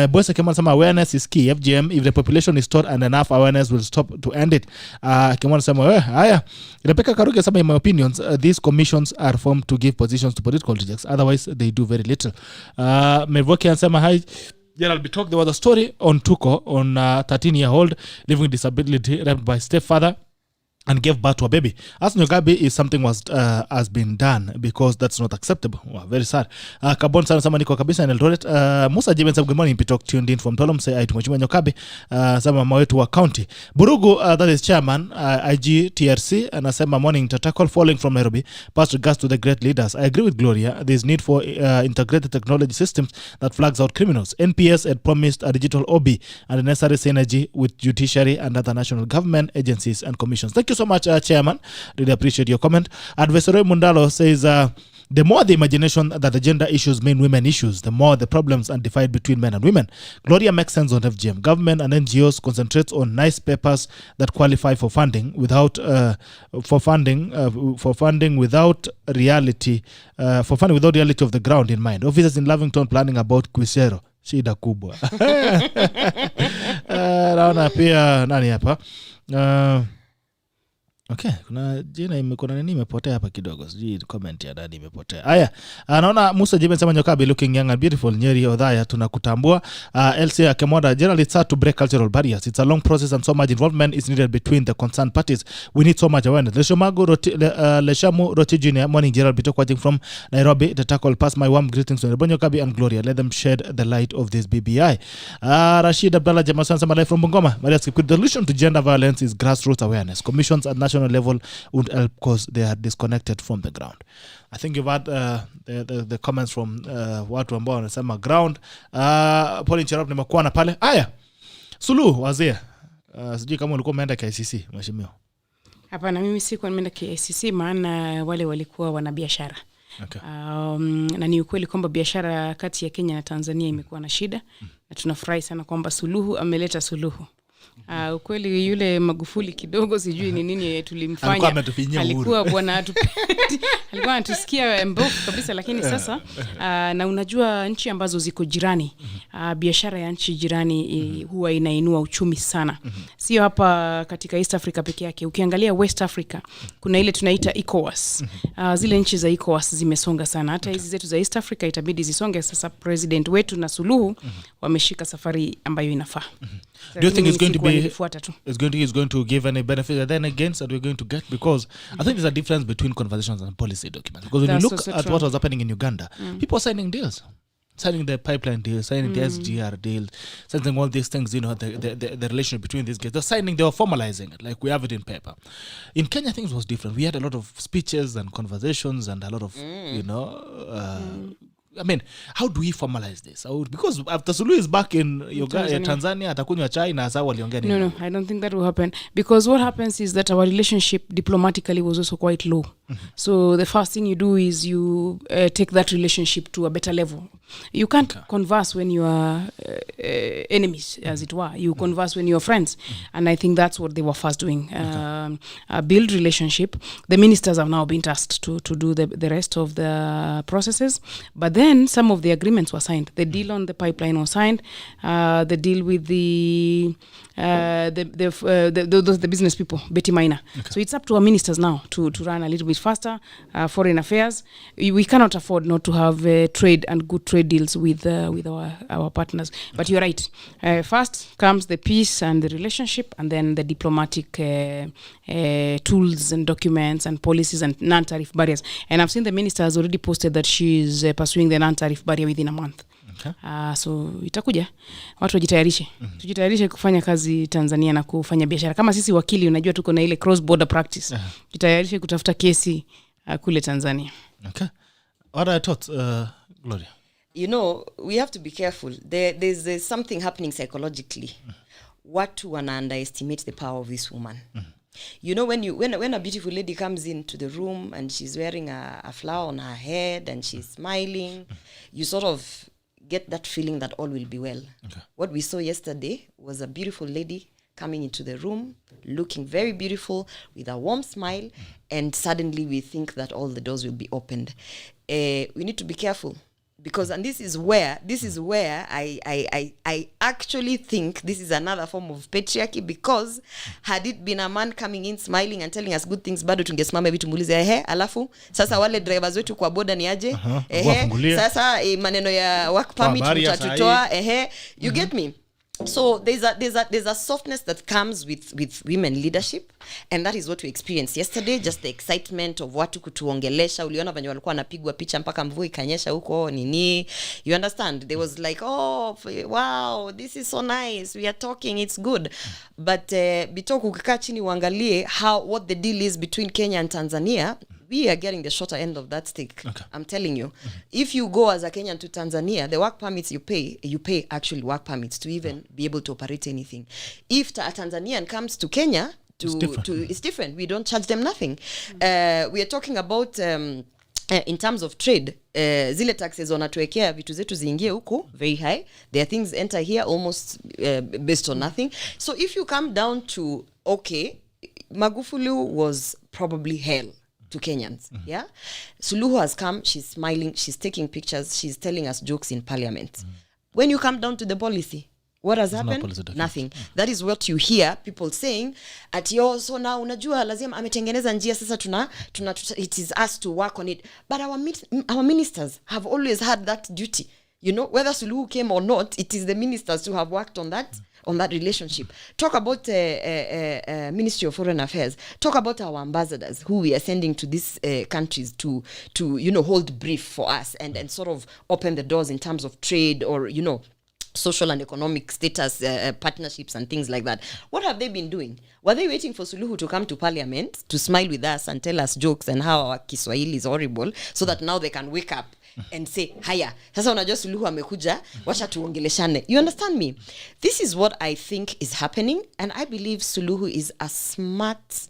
Speaker 1: Boys kama anasema awareness is key. FGM, if the population is taught and enough awareness will stop to end it. Kama anasema haya. Inapeka Karuki anasema in my opinion commissions. These commissions are formed to give positions to political rejects. Otherwise, they do very little. Mevoki anasema hai Gerald Bitok, there was a story on Tuko on 13-year-old living with disability raped by stepfather and gave birth to a baby. As NYOKABI is something has been done because that's not acceptable. Wow, very sad. Kabon sana sama niko kabisa in Eldoret. Musa Jiben said good morning. Pitok tuned in from Tolom. Say aitumachuma NYOKABI. Sama mawetu wa county. Burugu, that is chairman, IG TRC. Anasema morning tatakol following from Nairobi. Past regards to the great leaders. I agree with Gloria. There is need for integrated technology systems that flags out criminals. NPS had promised a digital OB and the necessary synergy with judiciary and other national government agencies and commissions. Thank you so much, Chairman. Really appreciate your comment. Adversary Mundalo says, the more the imagination that the gender issues mean women issues, the more the problems are divided between men and women. Gloria makes sense on FGM. Government and NGOs concentrate on nice papers that qualify for funding without funding without reality of the ground in mind. Officers in Lavington planning about Quisero. Shida kubwa. Naona pia nani hapa? Okay, kuna jina kuna nini imepotea hapa kidogo. Sijui comment ya dadi imepotea. Haya, naona Musa Jiben sema NYOKABI looking young and beautiful. Nyeri Odhaya tunakutambua. LC Akemoda, generally it's hard to break cultural barriers. It's a long process and so much involvement is needed between the concerned parties. We need so much awareness. Leshamu Roti Junior, morning Gerald Bitok watching from Nairobi. The tackle pass my warm greetings to NYOKABI and Gloria. Let them shed the light of this BBI. Rashid Abdallah Jamasan sama live from Bungoma. Maria Skip, the solution to gender violence is grassroots awareness. Commissions at national level would help because they are disconnected from the ground. I think you've had the comments from watu ambao wanasema ground. Paul Cherop nimekuwa na pale. Aya. Suluhu wazee. Sijui kama ulikuwa umeenda KICC mheshimiwa.
Speaker 2: Hapana, mimi sikuwa nimeenda KICC maana wale walikuwa wana biashara. Okay. Na ni ukweli kwamba biashara kati ya Kenya na Tanzania imekuwa na shida. Na tunafurahi sana kwamba Suluhu ameleta suluhu. Ukweli yule Magufuli kidogo sijui ni nini tulimfanya. Alikuwa bwana alikuwa anatusikia mbovu kabisa, lakini sasa na unajua nchi ambazo ziko jirani, biashara ya nchi jirani huwa inainua uchumi sana. Sio hapa katika East Africa peke yake. Ukiangalia West Africa kuna ile tunaita ECOWAS. Zile nchi za ECOWAS zimesonga sana. Hata hizi zetu za East Africa itabidi zisonge. Sasa president wetu na Suluhu wameshika safari ambayo inafaa.
Speaker 1: Do you think it's going to give any benefit and then against that we're going to get? Because I think there's a difference between conversations and policy documents. Because when you look at what was happening in Uganda, people are signing deals. Signing the pipeline deal, signing the SGR deal, signing all these things, the relationship between these guys. They're signing, they were formalizing it, like we have it in paper. In Kenya, things was different. We had a lot of speeches and conversations and a lot of, I mean, how do we formalize this? Because after Suluhu is back in Tanzania, atakunywa chai na asa waliongea nini?
Speaker 2: No, I don't think that will happen. Because what happens is that our relationship diplomatically was also quite low. So the first thing you do is you take that relationship to a better level. You can't converse when you are enemies, as it were. You converse when you are friends. And I think that's what they were first doing. Build relationship. The ministers have now been tasked to do the rest of the processes. But then some of the agreements were signed. The deal on the pipeline was signed. The deal with the business people, Betty Minor. Okay. So it's up to our ministers now to run a little bit faster. Foreign affairs, we cannot afford not to have trade and good trade deals with our partners. But you're right. First comes the peace and the relationship, and then the diplomatic tools and documents and policies and non-tariff barriers. And I've seen the minister has already posted that she's pursuing the non-tariff barrier within a month. Okay. So itakuja watu wajitayarishe. Tujitayarishe kufanya kazi Tanzania na kufanya biashara. Kama sisi wakili unajua tuko na ile cross border practice. Jitayarishe kutafuta kesi kule Tanzania.
Speaker 1: Okay. What are your thoughts, Gloria?
Speaker 3: We have to be careful. There's something happening psychologically. Watu wana underestimate the power of this woman. When a beautiful lady comes into the room and she's wearing a flower on her head and she's smiling, you sort of get that feeling that all will be well. Okay. What we saw yesterday was a beautiful lady coming into the room, looking very beautiful with a warm smile, and suddenly we think that all the doors will be opened. We need to be careful. because, and this is where I actually think this is another form of patriarchy, because had it been a man coming in smiling and telling us good things, bado tungesimama hivi tumuulize alafu sasa wale drivers wetu kwa boda ni aje, sasa maneno ya work permit mtatutoa, you get me. So there's a softness that comes with women leadership, and that is what we experienced yesterday. Just the excitement of watu kutuongelesha. Uliona venye walikuwa wanapigwa picha mpaka mvua ikanyesha huko nini. You understand? There was like, oh wow, this is so nice, we are talking, it's good. But bitoku ukikaa chini uangalie what the deal is between Kenya and Tanzania, we are getting the shorter end of that stick. Okay. I'm telling you. If you go as a Kenyan to Tanzania, the work permits you pay actually work permits to even be able to operate anything. If a Tanzanian comes to Kenya, it's different. We don't charge them nothing. We are talking about in terms of trade, zile taxes wanatuwekea vitu zetu ziingie huko very high. There are things enter here almost based on nothing. So if you come down to, okay, Magufuli was probably hell to Kenyans. Yeah, Suluhu has come, she's smiling, she's taking pictures, she's telling us jokes in parliament. When you come down to the policy, what has happened? Nothing. That is what you hear people saying at yo, so now unajua lazima ametengeneza njia sasa tuna it is us to work on it. But our ministers have always had that duty. You know, whether Suluhu came or not, it is the ministers who have worked on that relationship. Talk about Ministry of Foreign Affairs. Talk about our ambassadors who we are sending to these countries to hold brief for us and sort of open the doors in terms of trade or social and economic status partnerships and things like that. What have they been doing? Were they waiting for Suluhu to come to parliament to smile with us and tell us jokes and how our Kiswahili is horrible, so that now they can wake up and say, haya, sasa unajua Suluhu amekuja, wacha tuongeleshane. You understand me? This is what I think is happening, and I believe Suluhu is a smart,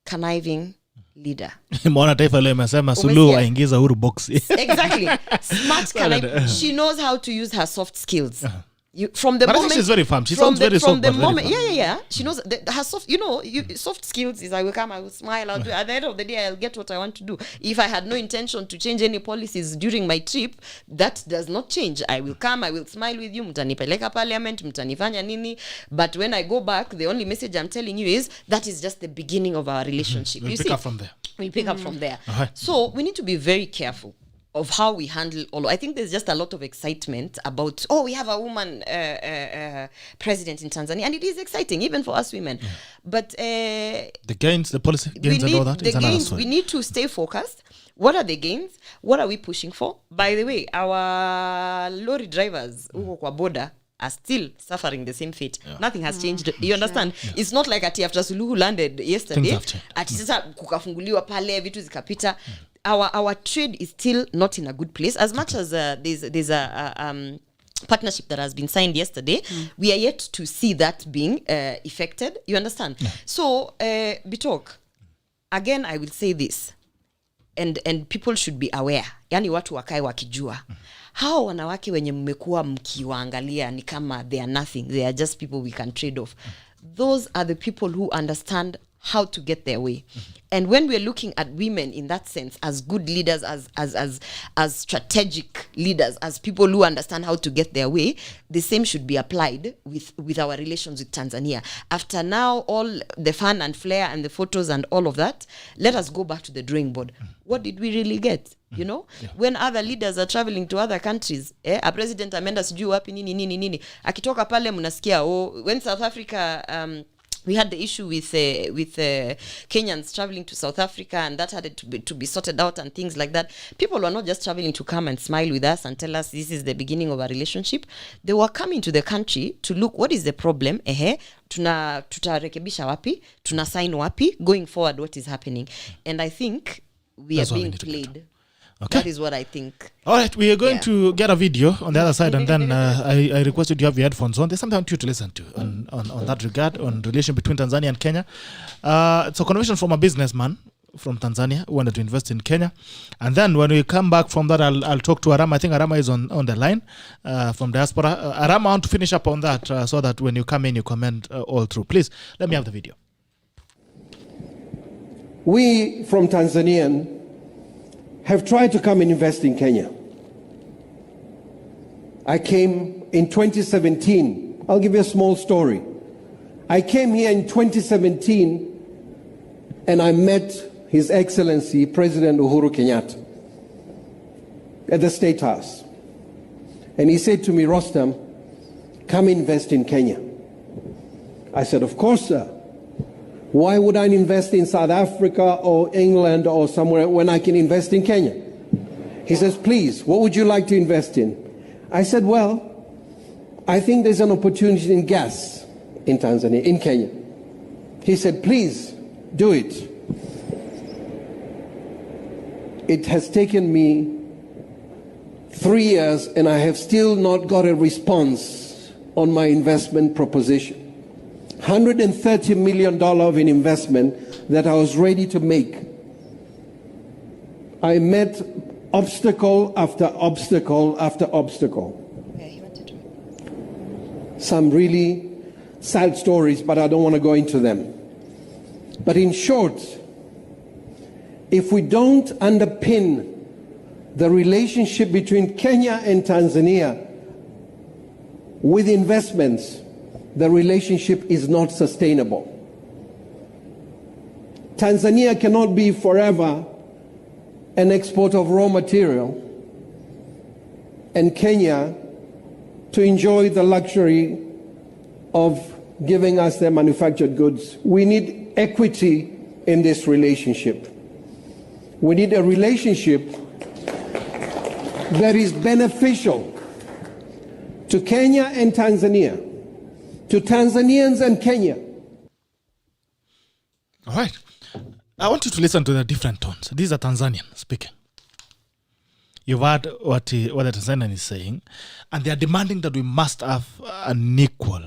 Speaker 3: conniving leader.
Speaker 1: Mwana taifa leo imesema Suluhu aingiza huru box.
Speaker 3: Exactly. Smart, conniving. She knows how to use her soft skills. From the moment
Speaker 1: she's very firm. She sounds very soft.
Speaker 3: From the moment, yeah. She knows her soft. Soft skills is I will come, I will smile, I'll do. At the end of the day, I'll get what I want to do. If I had no intention to change any policies during my trip, that does not change. I will come, I will smile with you. Mtanipeleka parliament, mtanifanya nini. But when I go back, the only message I'm telling you is that is just the beginning of our relationship.
Speaker 1: We'll pick up from there.
Speaker 3: We pick up from there. So we need to be very careful of how we handle all. I think there's just a lot of excitement about, we have a woman president in Tanzania, and it is exciting even for us women. But
Speaker 1: the gains, the policy gains and all that is another story.
Speaker 3: We need to stay focused. What are the gains? What are we pushing for? By the way, our lorry drivers huko kwa border are still suffering the same fate. Nothing has changed. You understand? It's not like after Suluhu landed yesterday, ati sasa kukafunguliwa pale vitu zikapita. Our trade is still not in a good place. As much as there's a partnership that has been signed yesterday, we are yet to see that being effected. You understand? So, Bitok, again, I will say this, and people should be aware. Yani watu wakae wakijua. Hao wanawake wenye mmekuwa mkiwaangalia ni kama they are nothing. They are just people we can trade off. Those are the people who understand how to get their way. And when we're looking at women in that sense as good leaders, as strategic leaders, as people who understand how to get their way, the same should be applied with our relations with Tanzania. After now all the fun and flair and the photos and all of that, let us go back to the drawing board. What did we really get? You know, when other leaders are traveling to other countries, a president amenda sijui wapi nini akitoka pale mnasikia when South Africa we had the issue with Kenyans traveling to South Africa, and that had to be sorted out and things like that. People were not just traveling to come and smile with us and tell us this is the beginning of a relationship. They were coming to the country to look, what is the problem? Tutarekebisha wapi? Tuna sign wapi? Going forward, what is happening? And I think we are being played. Okay. That is what I think.
Speaker 1: All right, we are going to get a video on the other side, and then I requested you have your headphones on. There's something I want you to listen to on that regard, on relation between Tanzania and Kenya. It's a conversation from a businessman from Tanzania who wanted to invest in Kenya. And then when we come back from that, I'll talk to Arama. I think Arama is on the line from diaspora. Arama, I want to finish up on that so that when you come in, you comment all through. Please, let me have the video.
Speaker 4: We from Tanzania have tried to come and invest in Kenya. I came in 2017. I'll give you a small story. I came here in 2017 and I met His Excellency President Uhuru Kenyatta at the State House. And he said to me, Rostam, come invest in Kenya. I said, of course, sir. Why would I invest in South Africa or England or somewhere when I can invest in Kenya? He says, please, what would you like to invest in? I said, well, I think there's an opportunity in gas in Tanzania, in Kenya. He said, please, do it. It has taken me 3 years and I have still not got a response on my investment proposition. $130 million of an investment that I was ready to make. I met obstacle after obstacle after obstacle. Some really sad stories, but I don't want to go into them. But in short, if we don't underpin the relationship between Kenya and Tanzania with investments, the relationship is not sustainable. Tanzania cannot be forever an export of raw material and Kenya to enjoy the luxury of giving us their manufactured goods. We need equity in this relationship. We need a relationship that is beneficial to Kenya and Tanzania, to Tanzanians and Kenya.
Speaker 1: All right. I want you to listen to the different tones. These are Tanzanian speaking. You've heard what the Tanzanian is saying, and they are demanding that we must have an equal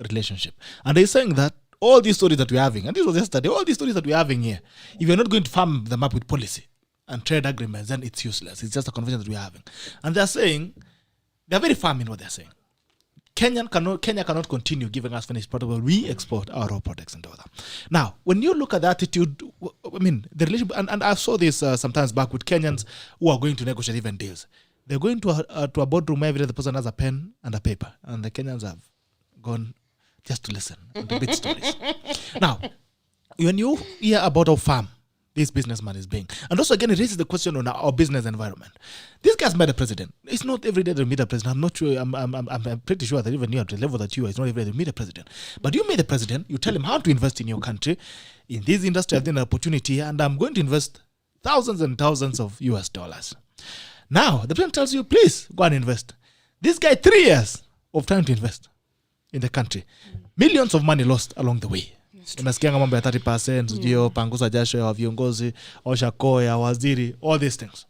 Speaker 1: relationship. And they're saying that all these stories that we're having, and this was yesterday, all these stories that we're having here, if you're not going to farm them up with policy and trade agreements, then it's useless. It's just a conversation that we're having. And they're saying, they're very firm in what they're saying. Kenya cannot continue giving us finished product while we export our raw products and all that. Now, when you look at the attitude, I mean, the relationship, and I saw this sometimes back with Kenyans who are going to negotiate even deals. They're going to a boardroom every day, the person has a pen and a paper, and the Kenyans have gone just to listen and to bit stories. Now, when you hear about how firm this businessman is being, and also again it raises the question on our business environment. This guy's met a president. It's not every day they meet a president. I'm not sure. I'm pretty sure that even you at the level that you are, it's not every day they meet a president. But you meet the president. You tell him how to invest in your country, in this industry. I've done an opportunity, and I'm going to invest thousands and thousands of US dollars. Now the president tells you, please go and invest. This guy 3 years of trying to invest in the country, millions of money lost along the way. Unasikianga mambo ya 30%, sijio panguza jasho ya viongozi, osha koo ya waziri, all these things.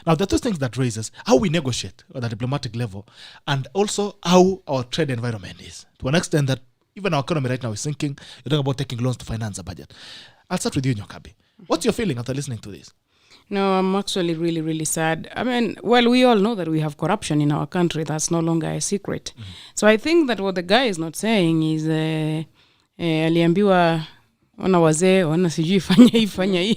Speaker 1: Now, there are those things that raises how we negotiate at the diplomatic level and also how our trade environment is. To an extent that even our economy right now is sinking. You're talking about taking loans to finance a budget. I'll start with you, NYOKABI. What's your feeling after listening to this?
Speaker 2: No, I'm actually really, really sad. I mean, well, we all know that we have corruption in our country. That's no longer a secret. Mm-hmm. So I think that what the guy is not saying is aliambiwa ona wazee ona sijui fanya hii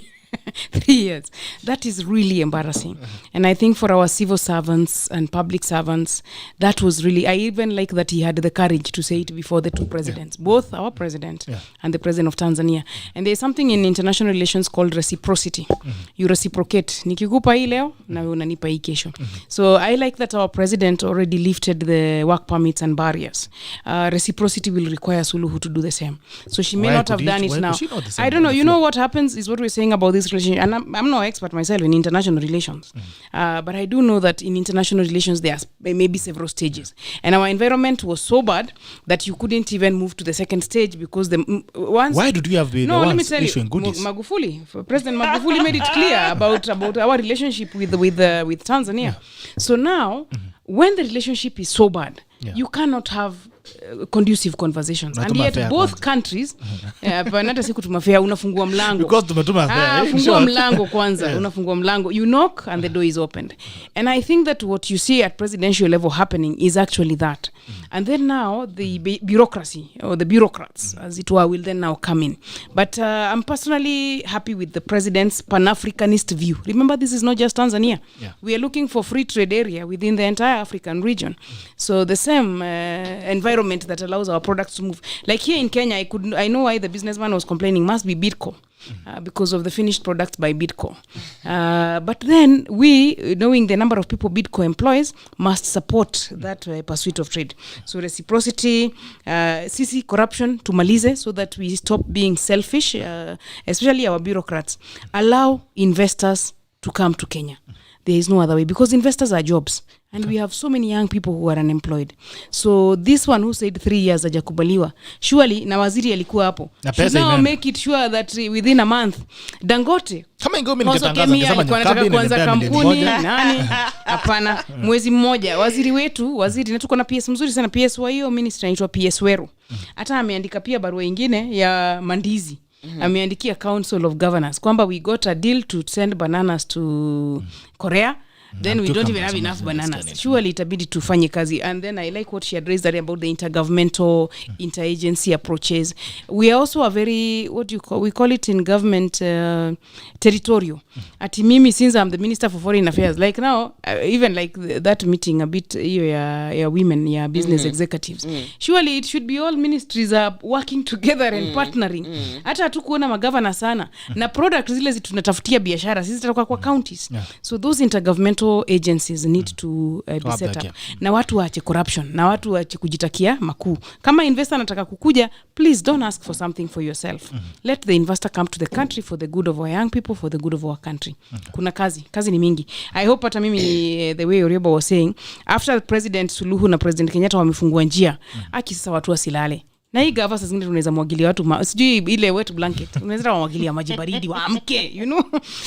Speaker 2: 3 years. That is really embarrassing. And I think for our civil servants and public servants, that was really, I even like that he had the courage to say it before the two presidents, both our president and the president of Tanzania. And there's something in international relations called reciprocity. You reciprocate. Nikikupa hii leo, na unanipa hii kesho. So I like that our president already lifted the work permits and barriers. Reciprocity will require Suluhu to do the same. So she may not have done it now. I don't know. You know what happens is what we're saying about this relationship, and I'm no expert myself in international relations, but I do know that in international relations there may be several stages, and our environment was so bad that you couldn't even move to the second stage because once. Why
Speaker 1: did you have the
Speaker 2: let me tell you, Magufuli, President Magufuli made it clear about our relationship with Tanzania. So now, when the relationship is so bad, you cannot have conducive conversations. And yet both countries hata siku tumafea unafungua mlango
Speaker 1: because tumetuma fare
Speaker 2: fungua mlango kwanza unafungua mlango, you knock and the door is opened. And I think that what you see at presidential level happening is actually that. And then now the bureaucracy or the bureaucrats as it were will then now come in. But I'm personally happy with the president's Pan-Africanist view. Remember, this is not just Tanzania. We are looking for free trade area within the entire African region. So the same environment that allows our products to move. Like here in Kenya, I know why the businessman was complaining, must be Bidco. Because of the finished products by Bidco. But then we, knowing the number of people Bidco employs, must support that pursuit of trade. So reciprocity, CC corruption, tumalize, so that we stop being selfish, especially our bureaucrats. Allow investors to come to Kenya. There is no other way, because investors are jobs. And we have so many young people who are unemployed. So this one who said 3 years hajakubaliwa, surely na waziri alikuwa hapo, should now make it sure that within a month Dangote
Speaker 1: kama ingome ningetangaza ningesema NYOKABI
Speaker 2: kuanza kampuni nani hapana mwezi mmoja waziri na tuko na PS mzuri sana, PS wa hiyo ministry inaitwa PS Weru. Hata ameandika pia barua nyingine ya mandizi. Ameandikia Council of Governors kwamba we got a deal to send bananas to Korea. Then we don't even have enough bananas. Surely itabidi tufanye kazi. And then I like what she had raised about the intergovernmental, interagency approaches. We are also a very, we call it in government, territorial. Ati mimi, since I'm the Minister for Foreign Affairs, like now, even like that meeting a bit, your women, your business executives. Surely it should be all ministries are working together and partnering. Hata hatukuona magavana sana. Na product zile zitunatafutia biashara, sisi tutakuwa kwa counties. So those intergovernmental agencies need to be set up. Na watu waache corruption, na watu waache kujitakia makuu. Kama investor anataka kukuja, please don't ask for something for yourself. Let the investor come to the country for the good of our young people, for the good of our country. Kuna kazi ni mingi. I hope hata mimi the way ORWOBA was saying, after President Suluhu na President Kenyatta wamefungua njia, aki sasa watu wasilale. Na hii gava sasa zingine tunaweza mwagilia watu sijui ile wet blanket unaweza mwagilia maji baridi waamke, you know.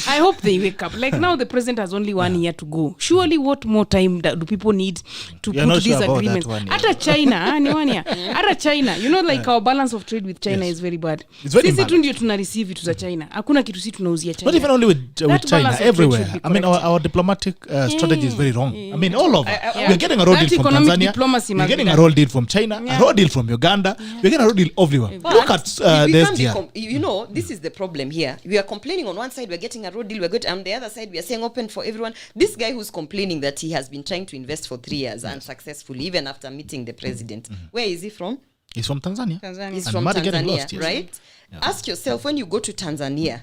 Speaker 2: I hope they wake up. Like now the president has only 1 year to go. Surely what more time do people need to put these agreements? Hata China ni 1 year. Hata China, you know, like our balance of trade with China is very bad. Sisi tu ndio tuna receive vitu za China. Hakuna kitu sisi tunauzia China.
Speaker 1: Not even only with China, everywhere. I mean our diplomatic strategy is very wrong. I mean all over. We're getting a raw deal from Tanzania. We're getting a raw deal from China, a raw deal from Uganda. We're getting a road deal everywhere. Look at this year.
Speaker 3: You know, this is the problem here. We are complaining on one side, we're getting a road deal, we're good. On the other side, we are saying open for everyone. This guy who's complaining that he has been trying to invest for 3 years unsuccessfully, even after meeting the president. Where is he from?
Speaker 1: He's from Tanzania.
Speaker 3: He's from Tanzania, lost, yes. Right? Yeah. Ask yourself, when you go to Tanzania,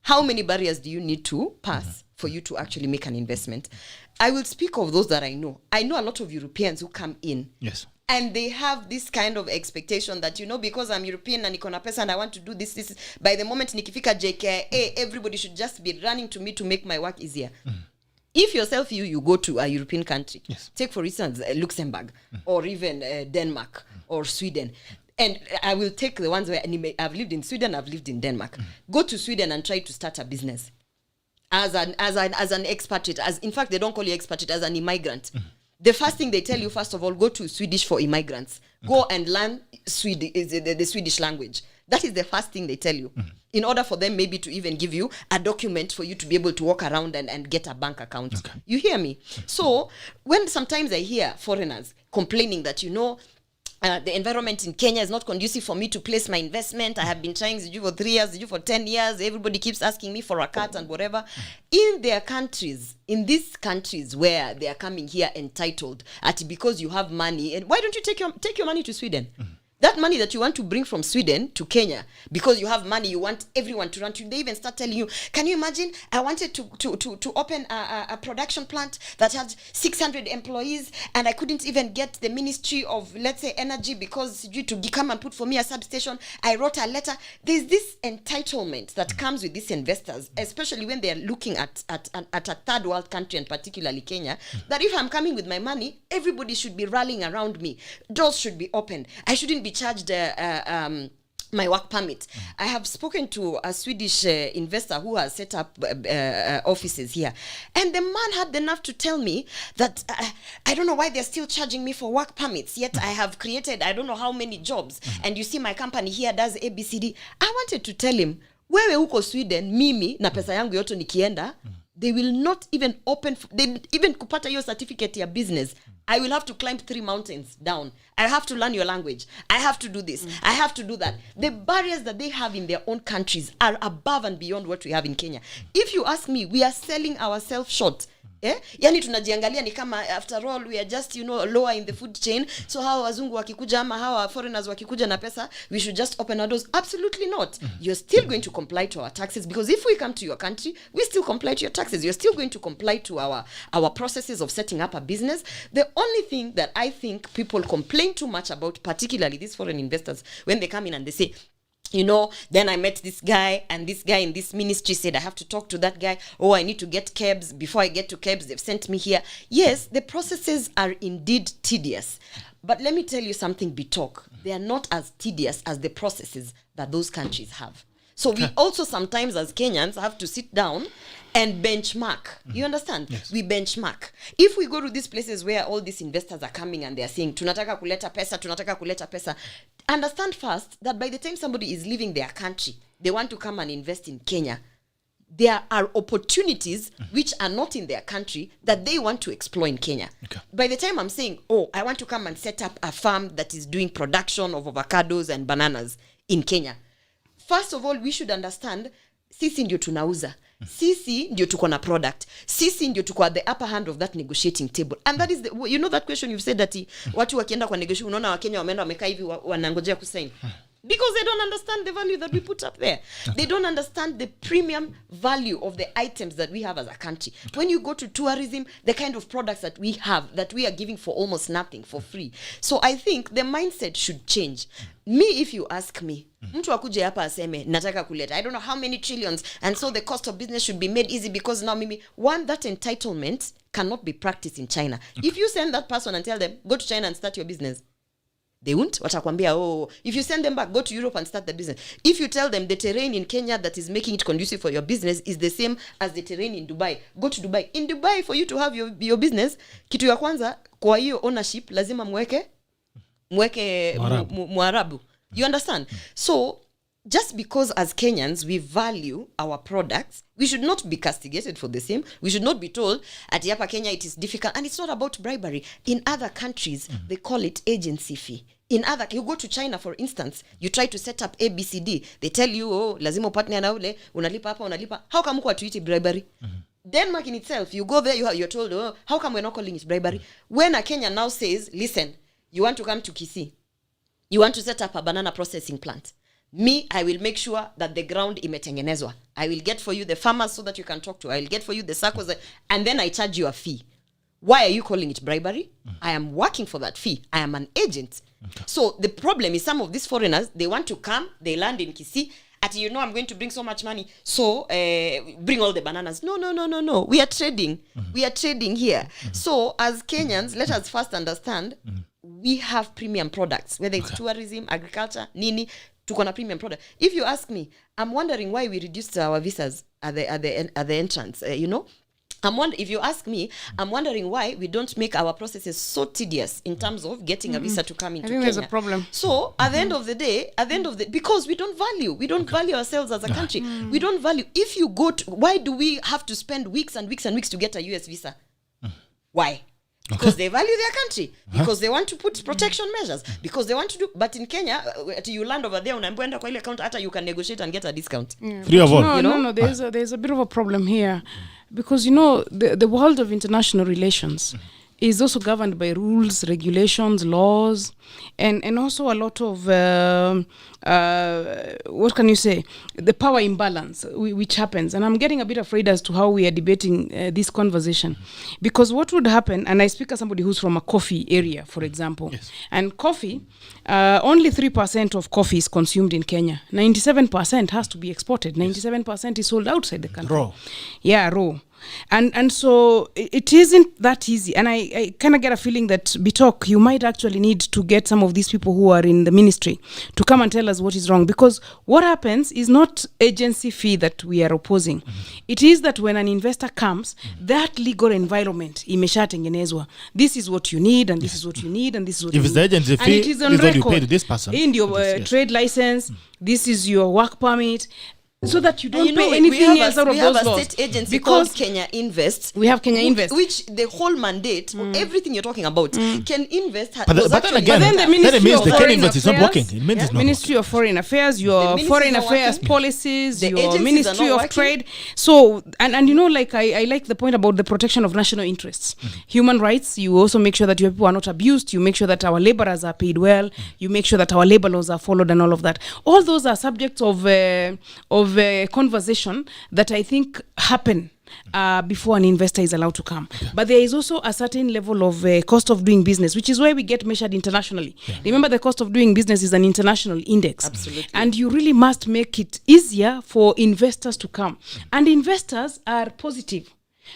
Speaker 3: how many barriers do you need to pass for you to actually make an investment? I will speak of those that I know. I know a lot of Europeans who come in.
Speaker 1: Yes.
Speaker 3: And they have this kind of expectation that, you know, because I'm European and niko na pesa and I want to do this, by the moment nikifika JKA, everybody should just be running to me to make my work easier. If yourself, you go to a European country, take for instance Luxembourg, or even Denmark or Sweden. And I will take the ones where I've lived in Sweden, I've lived in Denmark. Go to Sweden and try to start a business as an expatriate. In fact, they don't call you expatriate, as an immigrant. The first thing they tell you, first of all, go to Swedish for immigrants. Go and learn the Swedish language. That is the first thing they tell you. In order for them maybe to even give you a document for you to be able to walk around and get a bank account. You hear me? So when sometimes I hear foreigners complaining that, you know, the environment in Kenya is not conducive for me to place my investment. I have been trying to do for 3 years, to do for 10 years. Everybody keeps asking me for a cut and whatever. In their countries, in these countries where they are coming here entitled, because you have money, and why don't you take your money to Sweden? That money that you want to bring from Sweden to Kenya, because you have money, you want everyone to run to. They even start telling you, can you imagine? I wanted to open a production plant that had 600 employees, and I couldn't even get the Ministry of, let's say, Energy, because due to come and put for me a substation. I wrote a letter. There's this entitlement that comes with these investors, especially when they are looking at a third world country, and particularly Kenya, that if I'm coming with my money, everybody should be rallying around me. Doors should be opened. I shouldn't be charged my work permit. I have spoken to a Swedish investor who has set up offices here. And the man had the nerve to tell me that I don't know why they're still charging me for work permits, yet I have created I don't know how many jobs. And you see my company here does ABCD. I wanted to tell him, wewe huko Sweden, mimi na pesa yangu yote nikienda, they will not even even kupata your certificate ya business. I will have to climb 3 mountains down. I have to learn your language. I have to do this. I have to do that. The barriers that they have in their own countries are above and beyond what we have in Kenya. If you ask me, we are selling ourselves short. Yani tunajiangalia ni kama after all we are just lower in the food chain, so hawa wazungu wakikuja ama hawa foreigners wakikuja na pesa we should just open our doors. Absolutely not. You're still going to comply to our taxes, because if we come to your country we still comply to your taxes. You're still going to comply to our processes of setting up a business. The only thing that I think people complain too much about, particularly these foreign investors, when they come in and they say, then I met this guy, and this guy in this ministry said I have to talk to that guy. Oh, I need to get cabs. Before I get to cabs, they've sent me here. Yes, the processes are indeed tedious. But let me tell you something, Bitok. They are not as tedious as the processes that those countries have. So we also sometimes as Kenyans have to sit down and benchmark. You understand?
Speaker 1: Yes.
Speaker 3: We benchmark. If we go to these places where all these investors are coming and they are saying, tunataka kuleta pesa, understand first that by the time somebody is leaving their country, they want to come and invest in Kenya, there are opportunities which are not in their country that they want to explore in Kenya. Okay. By the time I'm saying, I want to come and set up a farm that is doing production of avocados and bananas in Kenya, first of all, we should understand, sisi ndio tunauza. Sisi ndio tuko na product. Sisi ndio tuko at the upper hand of that negotiating table. And that is that question you've said that watu wakienda kwa negotiation, unaona Wakenya wameenda wamekaa hivi wanangojea kusign. Because they don't understand the value that we put up there. They don't understand the premium value of the items that we have as a country. When you go to tourism, the kind of products that we have, that we are giving for almost nothing, for free. So I think the mindset should change. Me, if you ask me, mtu akuje hapa aseme, nataka kuleta, I don't know how many trillions, and so the cost of business should be made easy because now that entitlement cannot be practiced in China. If you send that person and tell them, go to China and start your business, they won't. Watakwambia, if you send them back, go to Europe and start the business. If you tell them the terrain in Kenya that is making it conducive for your business is the same as the terrain in Dubai, go to Dubai. In Dubai, for you to have your business, kitu ya kwanza, kwa hiyo ownership, lazima mweke Mwarabu. You understand? So, just because as Kenyans we value our products, we should not be castigated for the same. We should not be told, at Yapa Kenya it is difficult. And it's not about bribery. In other countries, they call it agency fee. You go to China, for instance, you try to set up ABCD. They tell you, lazima partner na ule, unalipa hapa, unalipa. How come kwa tuiti bribery? Denmark in itself, you go there, you're told, how come we're not calling it bribery? When a Kenyan now says, listen, you want to come to Kisii, you want to set up a banana processing plant, I will make sure that the ground imetengenezwa. I will get for you the farmers so that you can talk to. I will get for you the circles, and then I charge you a fee. Why are you calling it bribery? I am working for that fee. I am an agent. Okay. So the problem is some of these foreigners, they want to come, they land in Kisii, I'm going to bring so much money, so bring all the bananas. No. We are trading. We are trading here. So as Kenyans, let us first understand, we have premium products, whether it's tourism, agriculture, nini, tuko na premium product. If you ask me, I'm wondering why we reduced our visas at the entrance, if you ask me, I'm wondering why we don't make our processes so tedious in terms of getting a visa to come into Kenya.
Speaker 2: There's a problem.
Speaker 3: So at the end of the day, because we don't value ourselves as a country. We don't value. If you go to, why do we have to spend weeks and weeks and weeks to get a US visa? Why? Because they value their country, because they want to put protection measures, because they want to do. But in Kenya, you land over there, unaenda kwa ile account, hata you can negotiate and get a discount.
Speaker 1: Free of all.
Speaker 2: No. There's a bit of a problem here, because the world of international relations is also governed by rules, regulations, laws, and also a lot of what can you say, the power imbalance which happens. And I'm getting a bit afraid as to how we are debating this conversation, because what would happen, and I speak as somebody who's from a coffee area, for example, and coffee, only 3% of coffee is consumed in Kenya. 97% has to be exported. 97% is sold outside the country.
Speaker 1: Raw.
Speaker 2: Yeah, raw. And so it isn't that easy. And I kind of get a feeling that Bitok, you might actually need to get some of these people who are in the ministry to come and tell us what is wrong. Because what happens is not agency fee that we are opposing. It is that when an investor comes, that legal environment, imeshatengenezwa. This is what you need, and this is what you need, and this is what
Speaker 1: if
Speaker 2: you
Speaker 1: it's
Speaker 2: need.
Speaker 1: the agency fee, this is what you pay to this person.
Speaker 2: In your trade license, this is your work permit. So that you don't pay anything else out of those laws.
Speaker 3: We have a state agency called Kenya Invest.
Speaker 2: We have Kenya Invest.
Speaker 3: Which the whole mandate, for everything you're talking about, Can Invest
Speaker 1: but then again,
Speaker 2: the Ministry
Speaker 1: of Foreign
Speaker 2: Affairs,
Speaker 1: is not working. It means it's not
Speaker 2: Ministry of Foreign Affairs, your Foreign Affairs policies, your Ministry of Trade. So, and you know, like I like the point about the protection of national interests. Human rights, you also make sure that your people are not abused. You make sure that our laborers are paid well. You make sure that our labor laws are followed and all of that. All those are subjects of conversation that I think happen before an investor is allowed to come. But there is also a certain level of cost of doing business, which is where we get measured internationally. Remember, the cost of doing business is an international index.
Speaker 3: Absolutely.
Speaker 2: And you really must make it easier for investors to come. And investors are positive.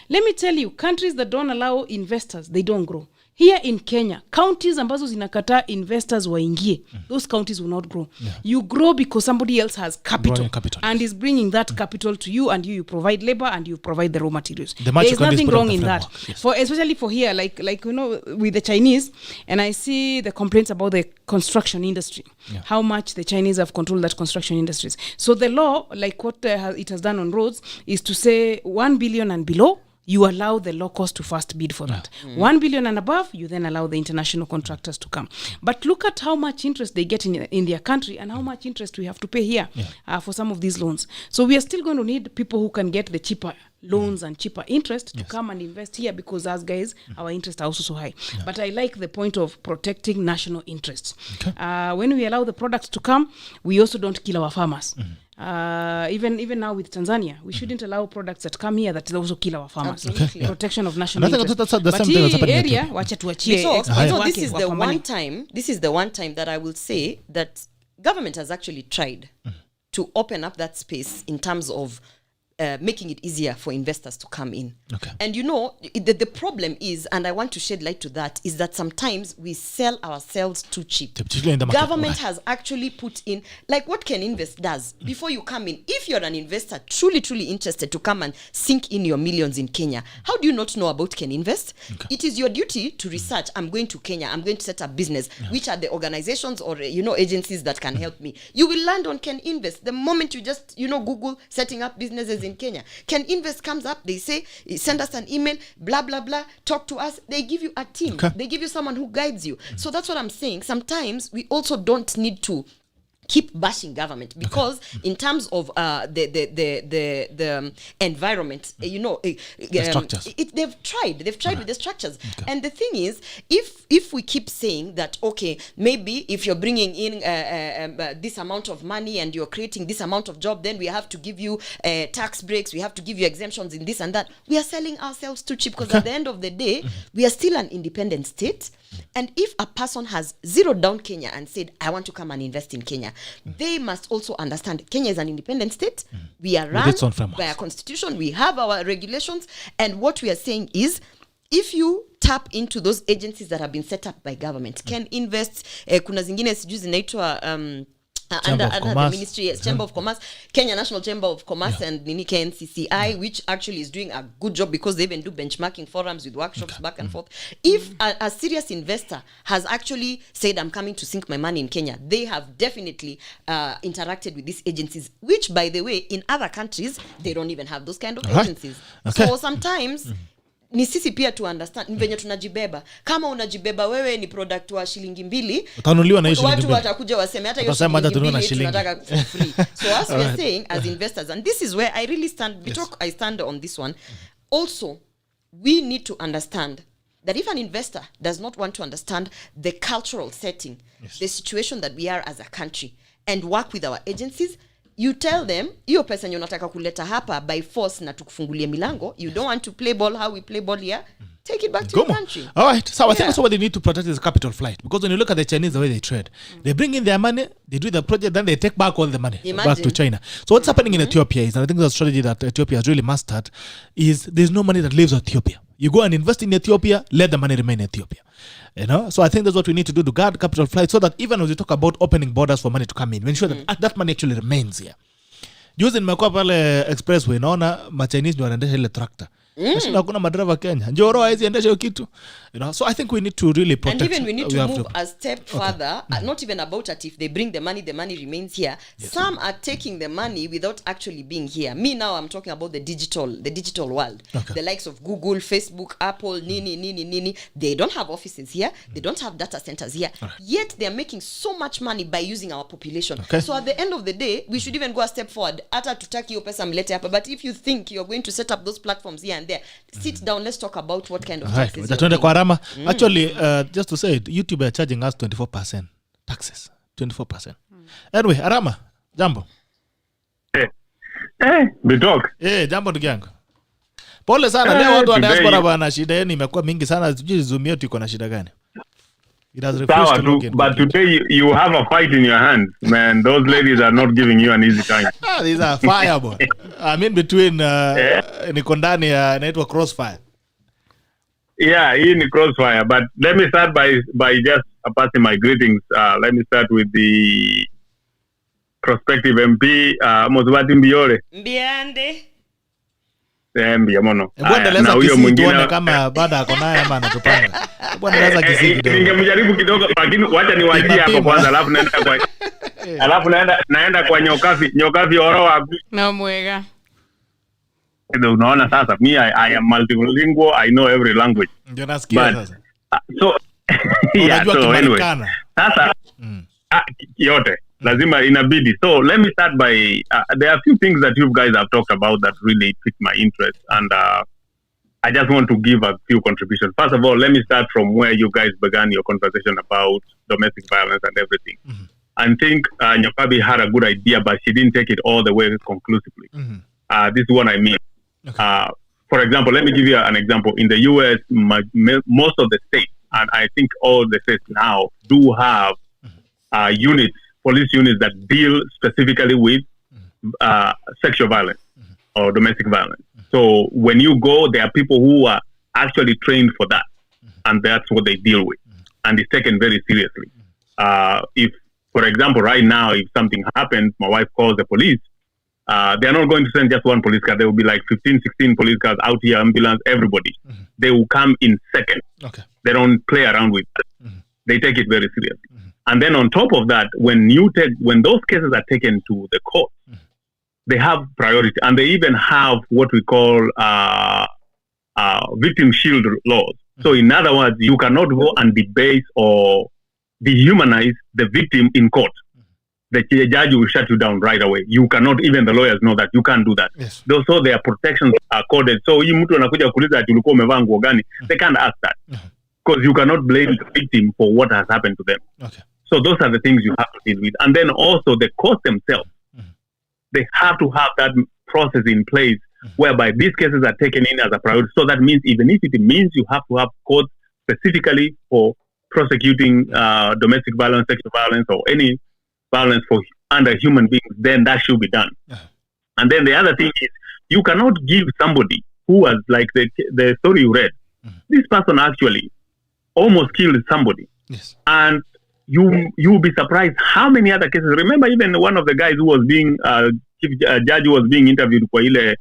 Speaker 2: Let me tell you, countries that don't allow investors, they don't grow. Here in Kenya, counties ambazo zinakataa investors waingie, those counties will not grow. You grow because somebody else has capital and is bringing that capital to you, and you provide labor and you provide the raw materials. There is nothing wrong in that. For especially for here, like you know, with the Chinese, and I see the complaints about the construction industry, how much the Chinese have controlled that construction industries. So the law, like what it has done on roads, is to say 1 billion and below, you allow the locals to first bid for that. 1 billion and above, you then allow the international contractors to come. But look at how much interest they get in their country and how much interest we have to pay here for some of these loans. So we are still going to need people who can get the cheaper loans and cheaper interest to come and invest here, because as guys, our interests are also so high. But I like the point of protecting national interests. When we allow the products to come, we also don't kill our farmers. Even now with Tanzania, we shouldn't allow products that come here that also kill our farmers. Protection of national interests.
Speaker 1: That's
Speaker 2: but
Speaker 1: something that's happening
Speaker 2: area, wacha tuachie.
Speaker 3: So this is the one time that I will say that government has actually tried to open up that space in terms of making it easier for investors to come in. And you know, the problem is, and I want to shed light to that, is that sometimes we sell ourselves too cheap.
Speaker 1: Particularly in the market.
Speaker 3: Government has actually put in, like what Can Invest does, before you come in, if you're an investor truly interested to come and sink in your millions in Kenya, how do you not know about Can Invest? It is your duty to research. I'm going to Kenya, I'm going to set up business. Which are the organizations or agencies that can help me? You will land on Can Invest the moment you just Google setting up businesses in Kenya. Can Invest comes up, they say, send us an email, blah blah blah, talk to us. They give you a team. They give you someone who guides you. So that's what I'm saying. Sometimes we also don't need to keep bashing government, because in terms of the environment,
Speaker 1: the structures.
Speaker 3: They've tried with the structures. And the thing is, if we keep saying that, okay, maybe if you're bringing in this amount of money and you're creating this amount of job, then we have to give you tax breaks, we have to give you exemptions in this and that, we are selling ourselves too cheap, because at the end of the day, we are still an independent state. And if a person has zeroed down Kenya and said, I want to come and invest in Kenya, they must also understand Kenya is an independent state. We are run by a constitution. We have our regulations. And what we are saying is, if you tap into those agencies that have been set up by government, Can Invest, kuna zingine sijui zinaitwa under the ministry, Chamber of Commerce, Kenya National Chamber of Commerce, and KNCCI, which actually is doing a good job, because they even do benchmarking forums with workshops back and forth. If a serious investor has actually said, I'm coming to sink my money in Kenya, they have definitely interacted with these agencies, which, by the way, in other countries, they don't even have those kind of agencies. So sometimes ni sisi pia to understand venye tunajibeba. Kama unajibeba wewe ni product wa shilingi 2,
Speaker 1: utanunuliwa na shilingi 2,
Speaker 3: watu watakuja waseme hata hiyo shilingi 2 tunataka for free. So as we are saying as investors, and this is where I really stand, I stand on this one. Also, we need to understand that if an investor does not want to understand the cultural setting, the situation that we are as a country, and work with our agencies, you tell them hiyo pesa yenye unataka kuleta hapa by force na tukufungulie milango, you don't want to play ball how we play ball here, take it back to your country.
Speaker 1: All right, so I think also what they need to protect is capital flight, because when you look at the Chinese, the way they trade, they bring in their money, they do the project, then they take back all the money back to China. So what's happening in Ethiopia is, and I think the strategy that Ethiopia has really mastered, is there's no money that leaves Ethiopia. You go and invest in Ethiopia, let the money remain in Ethiopia. You know, so I think that's what we need to do to guard capital flight, so that even as we talk about opening borders for money to come in, we ensure that that money actually remains here. Juzi nimekuwa pale expressway, naona Machinese ndio wanaendesha ile tractor. Sasa hakuna madereva Kenya. Njoro haizi endesha kitu. You know, so I think we need to really protect.
Speaker 3: And even we need to move a step further, not even about that if they bring the money remains here. Yes. Some are taking the money without actually being here. Me now, I'm talking about the digital world. Okay. The likes of Google, Facebook, Apple, nini. They don't have offices here. They don't have data centers here. Right. Yet they are making so much money by using our population. Okay. So at the end of the day, we should even go a step forward. Ata tutaki yo pesa mlete hapa. But if you think you're going to set up those platforms here and there, sit down, let's talk about what kind of taxes.
Speaker 1: Actually, just to say it, YouTube are charging us 24% taxes. 24%. Anyway, Arama, jambo.
Speaker 5: Bitok.
Speaker 1: Jambo ndugu yangu. Pole sana, leo watu wa diaspora bana, shida yenu imekuwa mingi sana. Sijui Zoom yetu iko na shida gani. It has refused to log in.
Speaker 5: But today you have a fight in your hands, man. Those ladies are not giving you an easy time.
Speaker 1: These are fireball. I mean between niko ndani inaitwa crossfire.
Speaker 5: Yeah, in crossfire. But let me start by just passing my greetings. Let me start with the prospective MP, Mozubati Mbiore.
Speaker 3: Mbiande.
Speaker 1: Mbiamono. Na huyo mwingine kama baada ako naye ama anatupanga. Bwana lazima kisiki kidogo.
Speaker 5: Ningemjaribu kidogo, lakini wacha niwaachie hapo kwanza, alafu naenda kwa nyokavi oroa.
Speaker 2: Na mwega.
Speaker 5: Unaona sasa, me I am multilingual, I know every language.
Speaker 1: Ndio nasikia sasa.
Speaker 5: So yeah, so anyway. Sasa yote lazima inabidi. So let me start by there are a few things that you guys have talked about that really piqued my interest, and I just want to give a few contributions. First of all, let me start from where you guys began your conversation about domestic violence and everything. Mm-hmm. I think NYOKABI had a good idea, but she didn't take it all the way conclusively. Mm-hmm. This is what I mean. Okay. For example, let me give you an example. In the U.S., most of the states, and I think all the states now, do have units, police units that deal specifically with sexual violence or domestic violence. So when you go, there are people who are actually trained for that, and that's what they deal with, and it's taken very seriously. If, for example, right now, if something happens, my wife calls the police, they're not going to send just one police car. There will be like 15, 16 police cars out here, ambulance, everybody. Mm-hmm. They will come in seconds. Okay. They don't play around with that. Mm-hmm. They take it very seriously. Mm-hmm. And then on top of that, when those cases are taken to the court, they have priority, and they even have what we call victim shield laws. So in other words, you cannot go and debase or dehumanize the victim in court. The judge will shut you down right away. You cannot, even the lawyers know that. You can't do that. Yes. So their protections are coded. So hii mtu anakuja kuuliza ati ulikuwa umevaa nguo gani, they can't ask that. Because you cannot blame the victim for what has happened to them. Okay. So those are the things you have to deal with. And then also the courts themselves, they have to have that process in place whereby these cases are taken in as a priority. So that means even if it means you have to have courts specifically for prosecuting domestic violence, sexual violence, or any violence under human beings, then that should be done. And then the other thing is, you cannot give somebody who was like the story you read, this person actually almost killed somebody. Yes. And you will be surprised how many other cases. Remember, even one of the guys who was being judge who was being interviewed kwa ile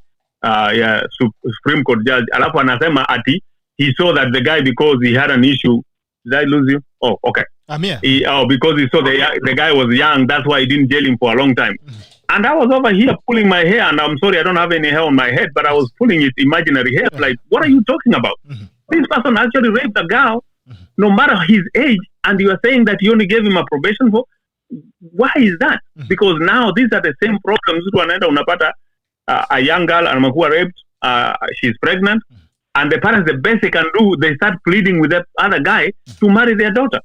Speaker 5: Supreme Court judge, alafu anasema ati he saw that the guy, because he had an issue. Did I lose you? Oh, okay. I'm here. Because he saw the guy was young, that's why he didn't jail him for a long time. And I was over here pulling my hair, and I'm sorry, I don't have any hair on my head, but I was pulling his imaginary hair. Like, what are you talking about? This person actually raped a girl, no matter his age, and you are saying that you only gave him a probation for? Why is that? Because now these are the same problems. Unapata a young girl anakuwa raped, she's pregnant, and the parents, the best they can do, they start pleading with that other guy to marry their daughter.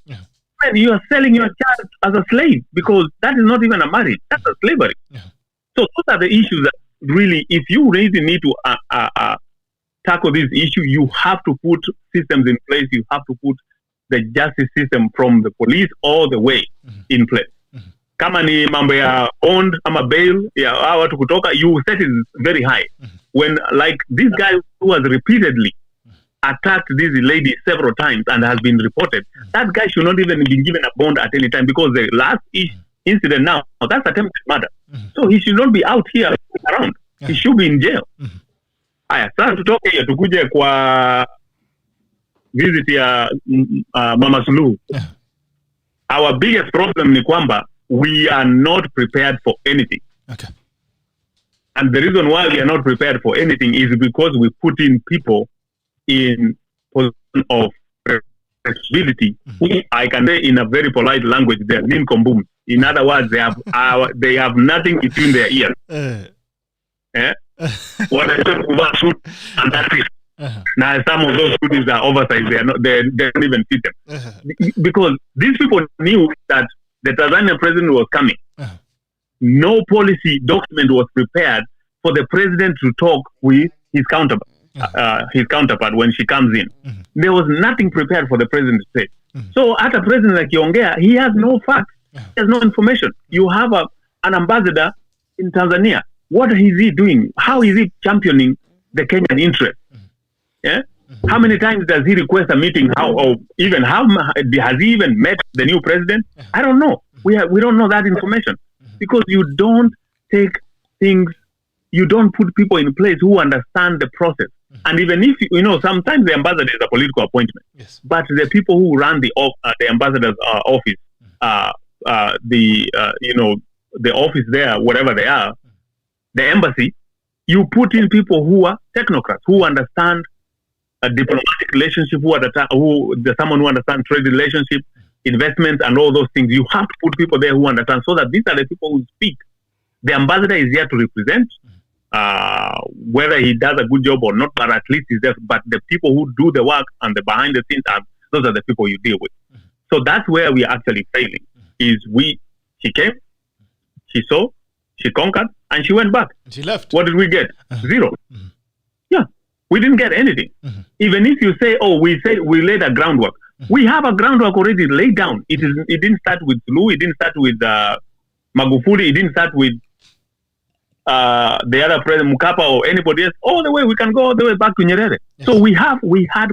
Speaker 5: And you are selling your child as a slave, because that is not even a marriage, that's a slavery. So those are the issues that really, if you really need to tackle this issue, you have to put systems in place. You have to put the justice system from the police all the way in place. Kama ni mambo ya bond ama bail ya watu kutoka, you set it very high. When like this guy who has repeatedly attacked this lady several times and has been reported, that guy should not even be given a bond at any time, because the last incident now, that's attempted murder. So he should not be out here around. He should be in jail. Aya, sasa tutoke hiyo tukuje kwa visit ya Mama Suluhu. Our biggest problem ni kwamba we are not prepared for anything.
Speaker 1: Okay.
Speaker 5: And the reason why we are not prepared for anything is because we put in people in position of responsibility. I can say in a very polite language, they are ninkombum. In other words, they have nothing between their ears. What I said over suit, and that's it. Now some of those suits are oversized. They don't even fit them. Because these people knew that the Tanzanian president was coming. No policy document was prepared for the president to talk with his counterpart. When she comes in, there was nothing prepared for the president to say. So, at a president like Yongea, he has no facts, he has no information. You have an ambassador in Tanzania. What is he doing? How is he championing the Kenyan interest? How many times does he request a meeting? Has he even met the new president? I don't know. We don't know that information, because you don't take things. You don't put people in place who understand the process. And even if, sometimes the ambassador is a political appointment.
Speaker 1: Yes.
Speaker 5: But the people who run the ambassador's office, the office there, whatever they are, the embassy, you put in people who are technocrats, who understand a diplomatic relationship, someone who understands trade relationship, investments, and all those things. You have to put people there who understand, so that these are the people who speak. The ambassador is here to represent, whether he does a good job or not, but at least he's there. But the people who do the work and the behind the scenes, those are the people you deal with. So that's where we are actually failing. She came, she saw, she conquered, and she went back.
Speaker 1: She left.
Speaker 5: What did we get? Zero. Yeah, we didn't get anything. Even if you say, we laid a groundwork. We have a groundwork already laid down. It didn't start with Suluhu. It didn't start with Magufuli. It didn't start with the other president, Mkapa, or anybody else. All the way, we can go all the way back to Nyerere. Yes. So we had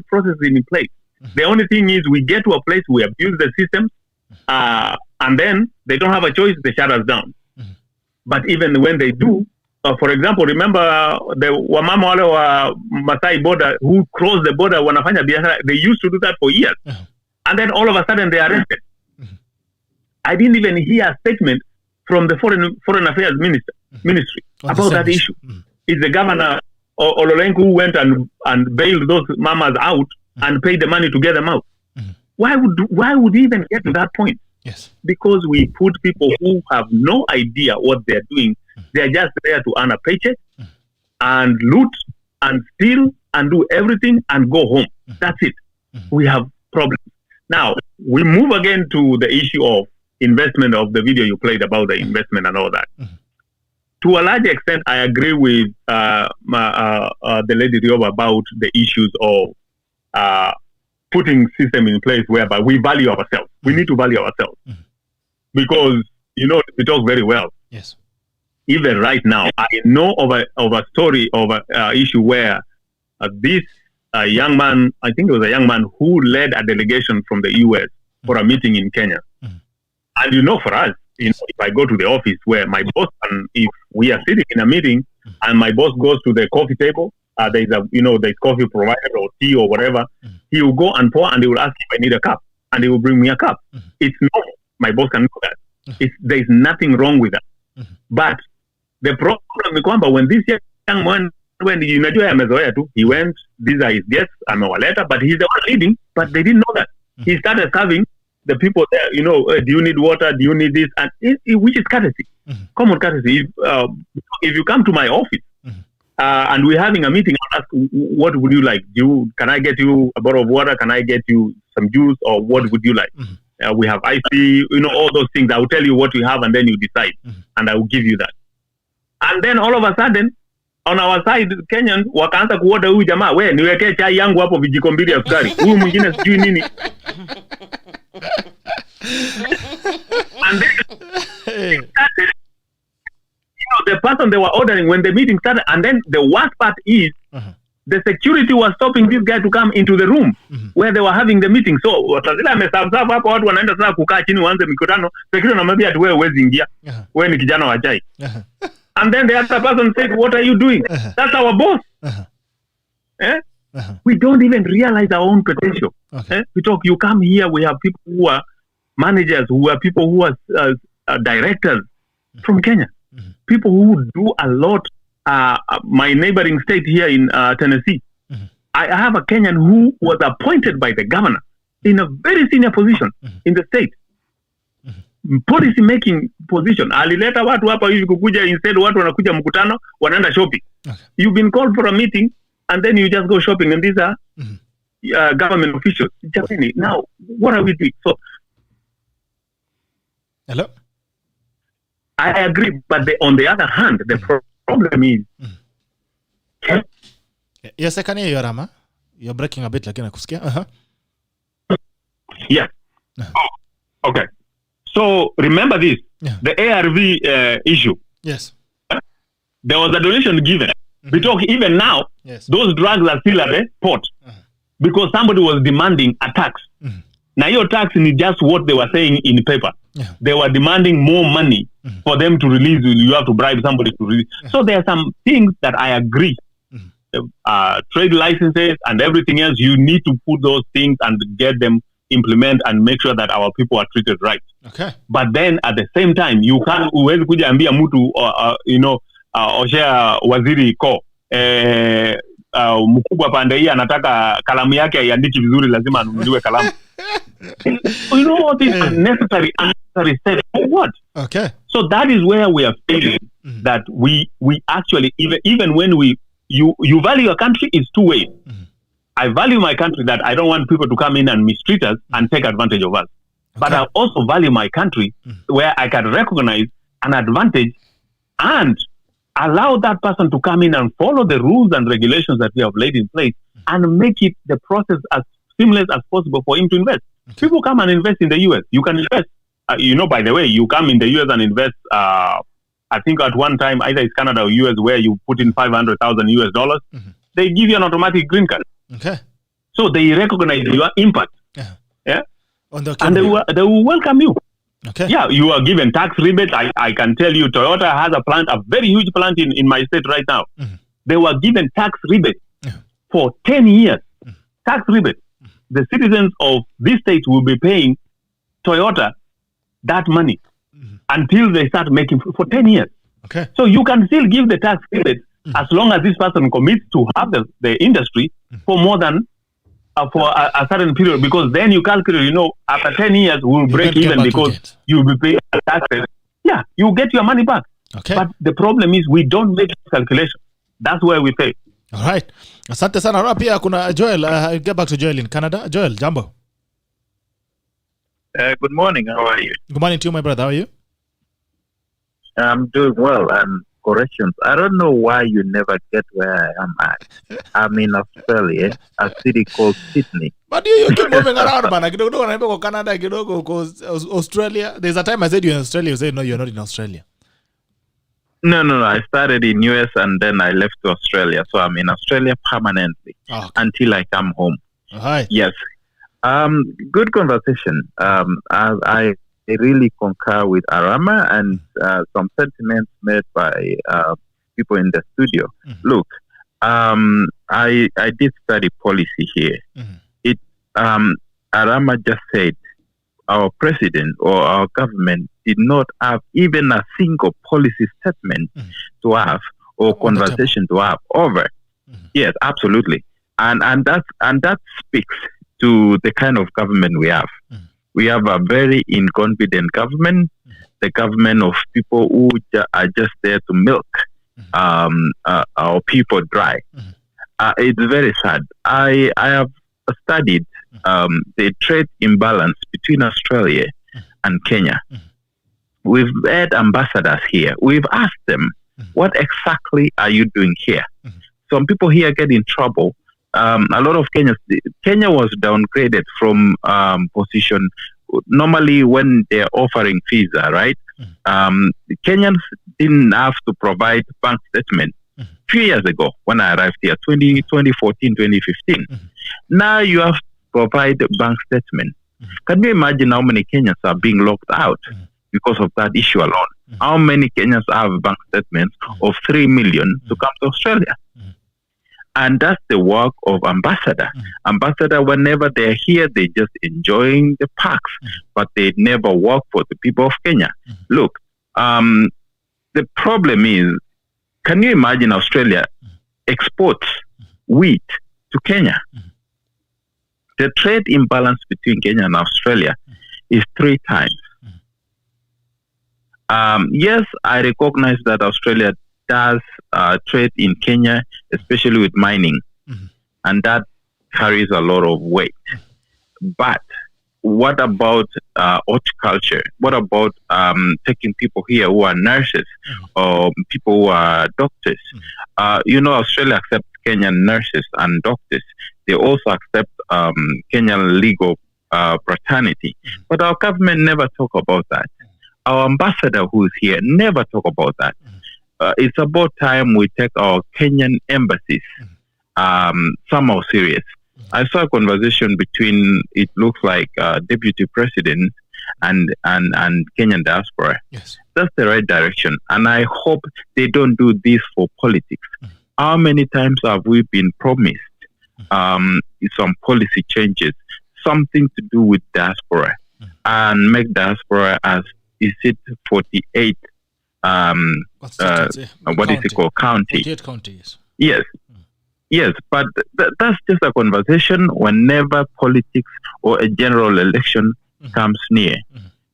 Speaker 5: processes in place. The only thing is, we get to a place, we abuse the systems, and then they don't have a choice, they shut us down. But even when they do, for example, remember the wamama wale wa Masai border who crossed the border wanafanya biashara, they used to do that for years. And then all of a sudden they are arrested. I didn't even hear a statement from the foreign affairs ministry about that issue. It's the governor Ololenku who went and bailed those mamas out and paid the money to get them out. Why would he even get to that point?
Speaker 1: Yes.
Speaker 5: Because we put people who have no idea what they're doing. They're just there to earn a paycheck and loot and steal and do everything and go home. That's it. We have problems. Now, we move again to the issue of investment, of the video you played about the investment and all that. To a large extent, I agree with the lady Rioba about the issues of putting system in place whereby we value ourselves. We need to value ourselves. Because, we talk very well.
Speaker 1: Yes.
Speaker 5: Even right now, I know of a story of an issue where this young man, I think it was a young man who led a delegation from the US for a meeting in Kenya. And for us, if I go to the office where my boss, and if we are sitting in a meeting and my boss goes to the coffee table, there's coffee provided or tea or whatever, he will go and pour and he will ask if I need a cup and he will bring me a cup. It's normal. My boss can do that. There's nothing wrong with that. But the problem is kwamba when this young man, he went, these are his guests, amewaleta, but he's the one leading, but they didn't know that. He started serving the people there, do you need water? Do you need this? And which is courtesy, common courtesy. If you come to my office and we're having a meeting, I'll ask, what would you like? Can I get you a bottle of water? Can I get you some juice? Or what would you like? We have iced tea, all those things. I will tell you what you have and then you decide. And I will give you that. And then all of a sudden, on our side, Kenyans wakaanza kuoda huyu jamaa, we niwekee chai yangu hapo vijiko mbili ya sukari. Huyu mwingine sijui nini. And then started, the person they were ordering when the meeting started, and then the worst part is the security was stopping this guy to come into the room where they were having the meeting. So watazila amesabu hapo, watu wanaenda sasa kukaa chini waanze mikutano. Security anamwambia ati wewe huwezi ingia. Wewe ni kijana wa chai. And then the other person said, what are you doing? That's our boss. We don't even realize our own potential. We talk, you come here, we have people who are managers, who are people who are directors from Kenya. People who do a lot. My neighboring state here in Tennessee, I have a Kenyan who was appointed by the governor in a very senior position in the state. Policy making position. Alileta watu hapa hivi kukuja, instead watu wanakuja mkutano, wanaenda shopping. You've been called for a meeting and then you just go shopping, and these are government officials. Now, what are we doing? So,
Speaker 1: hello?
Speaker 5: I agree, but on the other hand, the problem is
Speaker 1: yes, I can hear you, Rama. You're breaking a bit, like nakusikia.
Speaker 5: Yeah. Okay. So remember this, the ARV issue.
Speaker 1: Yes.
Speaker 5: There was a donation given. We talk even now, those drugs are still at the port because somebody was demanding a tax. Now your tax is just what they were saying in paper. They were demanding more money for them to release. You have to bribe somebody to release. So there are some things that I agree. Trade licenses and everything else, you need to put those things and get them implement and make sure that our people are treated right.
Speaker 1: Okay.
Speaker 5: But then at the same time, you can't uwezi kuja ambia mtu oshea waziri ko mkubwa pande hii anataka kalamu yake aiandiki vizuri, lazima anunuliwe kalamu. You know what is unnecessary steps for what?
Speaker 1: Okay.
Speaker 5: So that is where we are failing. That we actually even when you value your country is two ways. I value my country that I don't want people to come in and mistreat us and take advantage of us. Okay. But I also value my country where I can recognize an advantage and allow that person to come in and follow the rules and regulations that we have laid in place and make it the process as seamless as possible for him to invest. Okay. People come and invest in the US. You can invest. By the way, you come in the US and invest, I think at one time, either it's Canada or US, where you put in $500,000 US. They give you an automatic green card.
Speaker 1: Okay.
Speaker 5: So they recognize your impact. Yeah. And they will welcome you.
Speaker 1: Okay.
Speaker 5: Yeah, you are given tax rebate. I can tell you, Toyota has a very huge plant in my state right now. They were given tax rebate for 10 years. Tax rebate. The citizens of this state will be paying Toyota that money until they start making for 10 years.
Speaker 1: Okay.
Speaker 5: So you can still give the tax rebate as long as this person commits to have the industry for more than for a certain period, because then you calculate, after 10 years we'll break even because you'll be paying taxes. Yeah, you get your money back.
Speaker 1: Okay.
Speaker 5: But the problem is we don't make calculation. That's where we fail.
Speaker 1: All right. Asante sana. Na pia kuna Joel. I'll get back to Joel in Canada. Joel, jambo.
Speaker 6: Good morning. How are you?
Speaker 1: Good morning to you, my brother. How are you?
Speaker 6: I'm doing well. Corrections. I don't know why you never get where I am at. I'm in Australia, a city called Sydney.
Speaker 1: But you keep moving around, man. Kidogo wanaambia kwa Canada, kidogo kwa Australia. There's a time I said you're in Australia. You said no, you're not in Australia.
Speaker 6: No. I started in US and then I left to Australia. So I'm in Australia permanently until I come home.
Speaker 1: All right.
Speaker 6: Yes. Good conversation. I really concur with Arama and some sentiments made by people in the studio. Look, I did study policy here. Arama just said our president or our government did not have even a single policy statement to have or conversation to have over. Yes, absolutely. And that speaks to the kind of government we have. We have a very incompetent government, the government of people who are just there to milk our people dry. It's very sad. I have studied the trade imbalance between Australia and Kenya. We've had ambassadors here. We've asked them, What exactly are you doing here? Some people here get in trouble. A lot of Kenya was downgraded from position. Normally, when they're offering visa, right? Kenyans didn't have to provide bank statement. Few years ago, when I arrived here, 2014, 2015. Now you have to provide bank statement. Can you imagine how many Kenyans are being locked out because of that issue alone? How many Kenyans have bank statements of 3 million to come to Australia? And that's the work of ambassador. Ambassador, whenever they're here, they just enjoying the parks, but they never work for the people of Kenya. Look, the problem is, can you imagine Australia exports wheat to Kenya? The trade imbalance between Kenya and Australia is 3 times. Yes, I recognize that Australia does trade in Kenya, especially with mining, and that carries a lot of weight. But what about horticulture? What about taking people here who are nurses or people who are doctors? Australia accepts Kenyan nurses and doctors. They also accept Kenyan legal fraternity. But our government never talk about that. Our ambassador who is here never talk about that. It's about time we take our Kenyan embassies somehow serious. I saw a conversation between, it looks like Deputy President and Kenyan diaspora. Yes. That's the right direction. And I hope they don't do this for politics. How many times have we been promised some policy changes, something to do with diaspora, and make diaspora as, is it 48 what is it called? County.
Speaker 1: 48 counties.
Speaker 6: Yes. Yes, but that's just a conversation whenever politics or a general election comes near.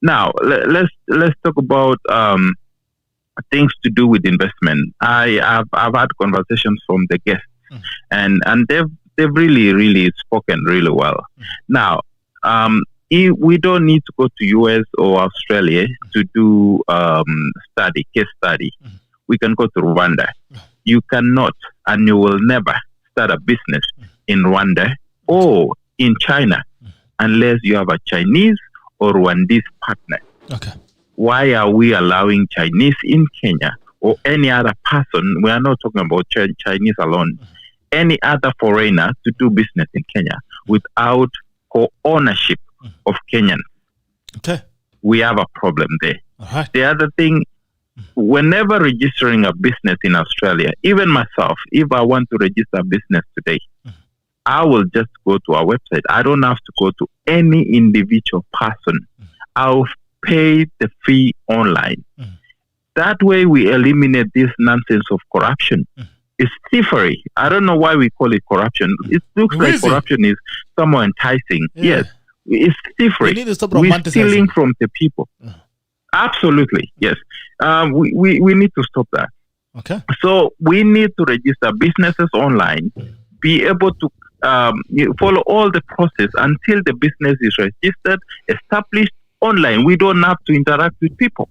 Speaker 6: Now, let's talk about things to do with investment. I've had conversations from the guests, and they've really spoken really well. Now, we don't need to go to US or Australia to do case study. We can go to Rwanda. You cannot and you will never start a business in Rwanda or in China unless you have a Chinese or Rwandese partner.
Speaker 1: Okay.
Speaker 6: Why are we allowing Chinese in Kenya or any other person? We are not talking about Chinese alone. Any other foreigner to do business in Kenya without co-ownership of Kenyans.
Speaker 1: Okay.
Speaker 6: We have a problem there.
Speaker 1: Right.
Speaker 6: The other thing, whenever registering a business in Australia, even myself, if I want to register a business today, I will just go to our website. I don't have to go to any individual person. I'll pay the fee online. That way we eliminate this nonsense of corruption. It's thievery. I don't know why we call it corruption. It looks like corruption is somewhat enticing. Yeah. Yes. It's thievery. We're stealing from the people. Absolutely, yes. We need to stop that.
Speaker 1: Okay.
Speaker 6: So we need to register businesses online, be able to follow all the process until the business is registered, established online. We don't have to interact with people.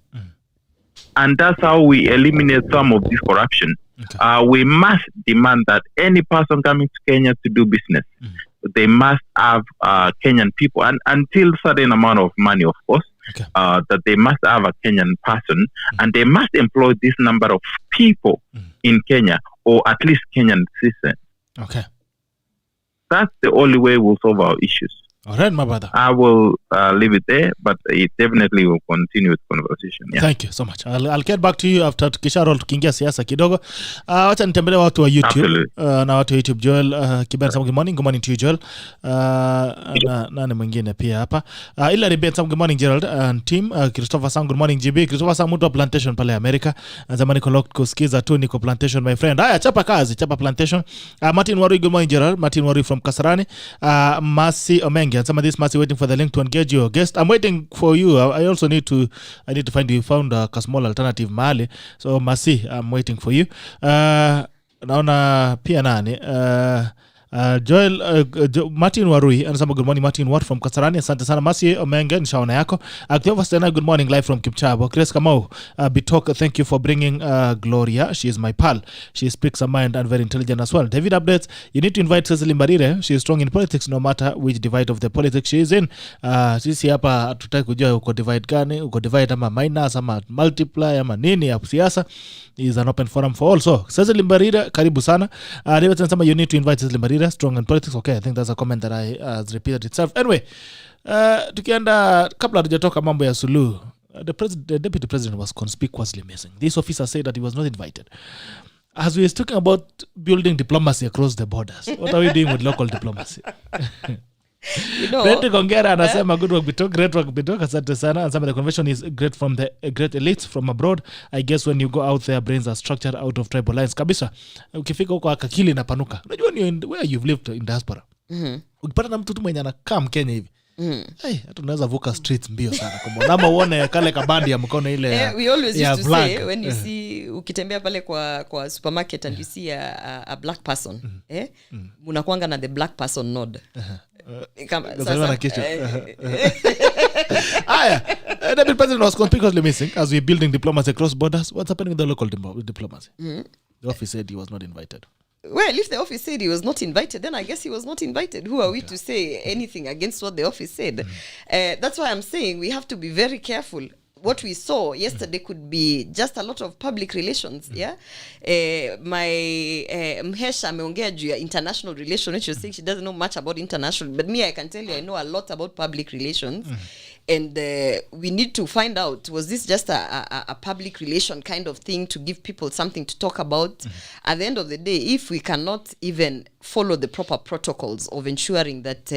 Speaker 6: And that's how we eliminate some of this corruption. Okay. We must demand that any person coming to Kenya to do business, they must have Kenyan people, and until certain amount of money, of course, that they must have a Kenyan person, and they must employ this number of people in Kenya, or at least Kenyan citizens.
Speaker 1: Okay.
Speaker 6: That's the only way we'll solve our issues.
Speaker 1: All right, my brother.
Speaker 6: I will leave it there, but it definitely will continue with conversation. Yeah.
Speaker 1: Thank you so much. I'll get back to you after tukisharol tukiingia siasa kidogo. Wacha nitembelee watu wa YouTube. Na watu wa YouTube, Joel Kibensa, good morning to you, Joel. Nani mwingine pia hapa. Ila Bensa, good morning Gerald and team. Christopher Sam, good morning GB. Christopher Sam, mtu wa plantation pale America. Zamani kusikiza tu niko plantation my friend. Haya, chapa plantation. Martin Warui, good morning Gerald. Martin Warui from Kasarani. Masi Omenge. And some of this must be waiting for the link to engage your guest. I'm waiting for you. I also need to find you found a small alternative mahali. So Masi, I'm waiting for you. Naona pia nani Joel Martin Warui anasema good morning Martin Watt from Kasarani. Asante sana Masi Omenge nishaona yako. Active Stena good morning live from Kipchabo. Chris Kamau Bitok, thank you for bringing Gloria. She is my pal. She speaks her mind and very intelligent as well. David updates, you need to invite Cecily Mbarire. She is strong in politics no matter which divide of the politics she is in. Sisi hapa tutaki kujua uko divide gani, uko divide ama minus ama multiply ama nini ya siasa. Is an open forum for all. So Cecily Mbarire karibu sana. David anasema you need to invite Cecily Mbarire, strong in politics. Okay, I think that's a comment that has repeated itself. Anyway, tukienda kabla hatujatoka mambo ya Suluhu, the deputy president was conspicuously missing. This officer said that he was not invited. As we are talking about building diplomacy across the borders, what are we doing with local diplomacy?
Speaker 3: You know,
Speaker 1: Brent Kongera anasema good work Bitok, great work Bitok, asante sana. And some of the convention is great from the great elites from abroad. I guess when you go out there, brains are structured out of tribal lines. Kabisa, ukifika huko akili inapanuka. Unajua ni where you've lived in diaspora. Ukipata na mtu tu mwenye anakaa Mkenya hivi. Hey, hata unaweza vuka streets mbio sana kwa nama uone kale kabandi ya mkono ile
Speaker 3: we always used to say when you see ukitembea pale kwa supermarket and you see a black person munakuanga na the black person nod kama sasa
Speaker 1: the president was conspicuously missing as we building diplomacy across borders. What's happening with the local diplomacy? The office said he was not invited.
Speaker 3: Well, if the office said he was not invited, then I guess he was not invited. Who are we to say anything against what the office said? That's why I'm saying we have to be very careful. What we saw yesterday could be just a lot of public relations. Yeah, my Mhesha ameongea juu ya international relations, which you're saying she doesn't know much about international, but me, I can tell you I know a lot about public relations. And we need to find out, was this just a public relation kind of thing to give people something to talk about? At the end of the day, if we cannot even follow the proper protocols of ensuring that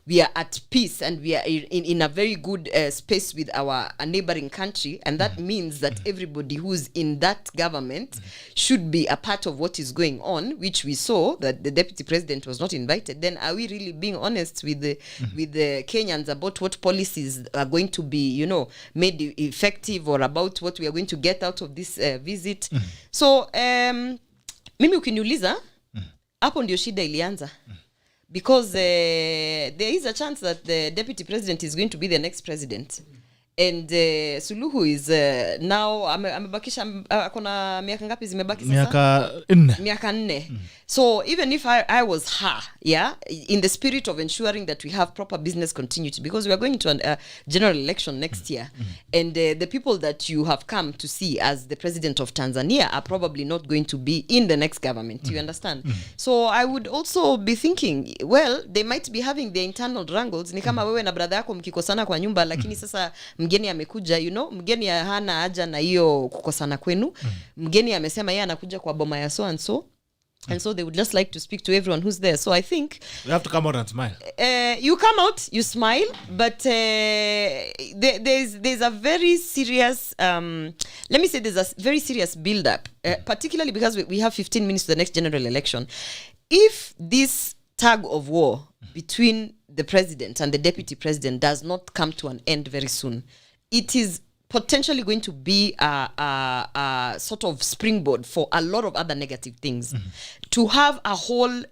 Speaker 3: we are at peace and we are in a very good space with our neighboring country, and that means that everybody who's in that government should be a part of what is going on, which we saw that the deputy president was not invited, then are we really being honest with the Kenyans about what policies are going to be, made effective, or about what we are going to get out of this visit? So mimi ukiniuliza hapo ndio shida ilianza. Because there is a chance that the deputy president is going to be the next president. And Suluhu is now amebakisha akona miaka ngapi zimebaki sasa? Miaka 4. So even if I was her, in the spirit of ensuring that we have proper business continuity, because we are going to a general election next year, and the people that you have come to see as the president of Tanzania are probably not going to be in the next government. You understand? So I would also be thinking, well, they might be having their internal wrangles. Ni kama wewe na brother yako mkikosana kwa nyumba, lakini sasa mgeni amekuja, mgeni hana haja na hiyo kukosana kwenu. Mgeni amesema yeye anakuja kwa boma ya so and so. And so they would just like to speak to everyone who's there. So I think
Speaker 1: you have to come out and smile.
Speaker 3: You come out, you smile, but there's a very serious let me say there's a very serious build up, particularly because we have 15 minutes to the next general election. If this tug of war between the president and the deputy president does not come to an end very soon, it is potentially going to be a sort of springboard for a lot of other negative things. To have a whole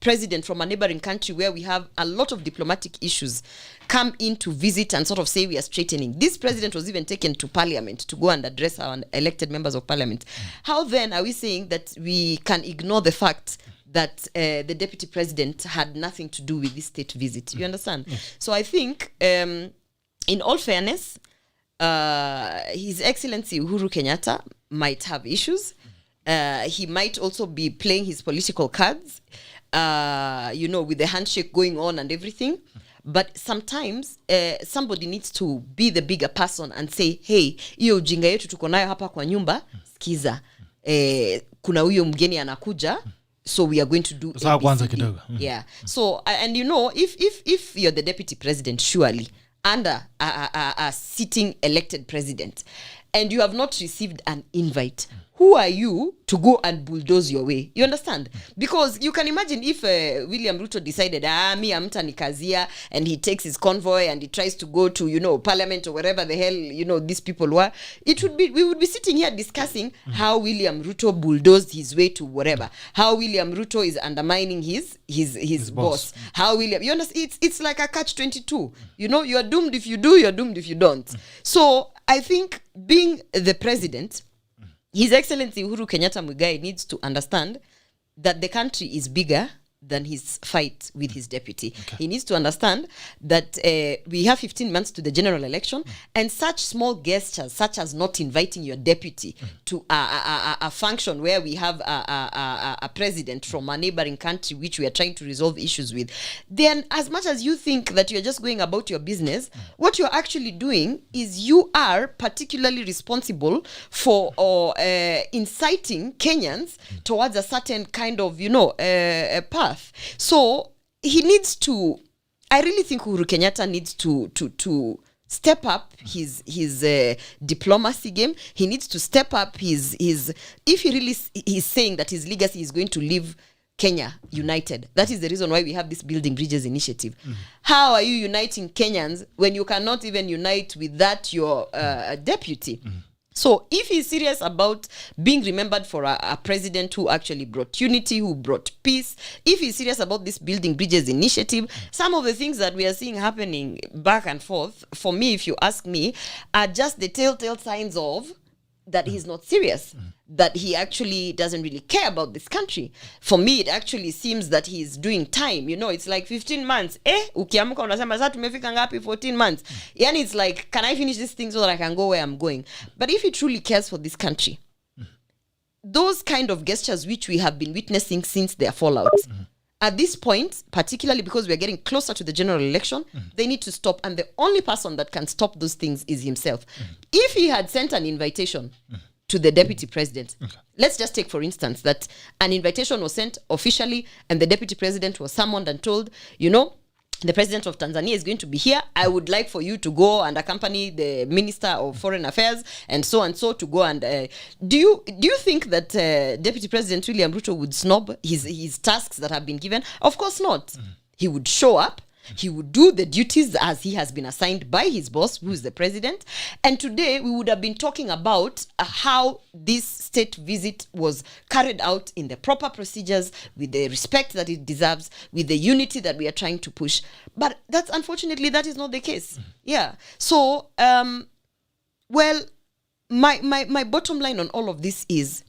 Speaker 3: president from a neighboring country where we have a lot of diplomatic issues come in to visit and sort of say we are straightening. This president was even taken to parliament to go and address our elected members of parliament. How then are we saying that we can ignore the fact that the deputy president had nothing to do with this state visit? You understand? So I think, in all fairness, His Excellency Uhuru Kenyatta might have issues. He might also be playing his political cards, with the handshake going on and everything. But sometimes somebody needs to be the bigger person and say, hey, hiyo ujinga yetu tuko nayo hapa kwa nyumba, skiza. Kuna huyo mgeni anakuja, so we are going to do
Speaker 1: ABCD.
Speaker 3: Yeah. So, and if you're the deputy president, surely, under a sitting elected president and you have not received an invite, who are you to go and bulldoze your way? You understand? Because you can imagine if William Ruto decided, me amta nikazia, and he takes his convoy and he tries to go to, parliament or wherever the hell, these people were, we would be sitting here discussing how William Ruto bulldozed his way to whatever, how William Ruto is undermining his boss, how William, you understand? It's like a catch-22. You are doomed if you do, you're doomed if you don't. So I think being the president, His Excellency Uhuru Kenyatta Muigai needs to understand that the country is bigger than his fight with his deputy. Okay. He needs to understand that we have 15 months to the general election, and such small gestures, such as not inviting your deputy to a function where we have a president from a neighboring country which we are trying to resolve issues with, then as much as you think that you're just going about your business, what you're actually doing is you are particularly responsible for inciting Kenyans towards a certain kind of, path. So he needs to, I really think Uhuru Kenyatta needs to step up his diplomacy game. He needs to step up his if he really is saying that his legacy is going to leave Kenya united. That is the reason why we have this Building Bridges initiative. How are you uniting Kenyans when you cannot even unite with that your deputy? So if he's serious about being remembered for a president who actually brought unity, who brought peace, if he's serious about this Building Bridges initiative, some of the things that we are seeing happening back and forth, for me, if you ask me, are just the telltale signs of that he's not serious, that he actually doesn't really care about this country. For me, it actually seems that he's doing time. It's like 15 months. Ukiamuka unasema sasa tumefika ngapi 14 months. Yani it's like, can I finish this thing so that I can go where I'm going? But if he truly cares for this country, those kind of gestures which we have been witnessing since their fallout, at this point, particularly because we are getting closer to the general election, they need to stop. And the only person that can stop those things is himself. If he had sent an invitation to the deputy president, let's just take, for instance, that an invitation was sent officially and the deputy president was summoned and told, the president of Tanzania is going to be here. I would like for you to go and accompany the Minister of Foreign Affairs and so to go and do you think that Deputy President William Ruto would snob his tasks that have been given? Of course not. He would show up. He would do the duties as he has been assigned by his boss, who is the president. And today we would have been talking about how this state visit was carried out in the proper procedures, with the respect that it deserves, with the unity that we are trying to push. But unfortunately, that is not the case. Yeah. So, my bottom line on all of this is,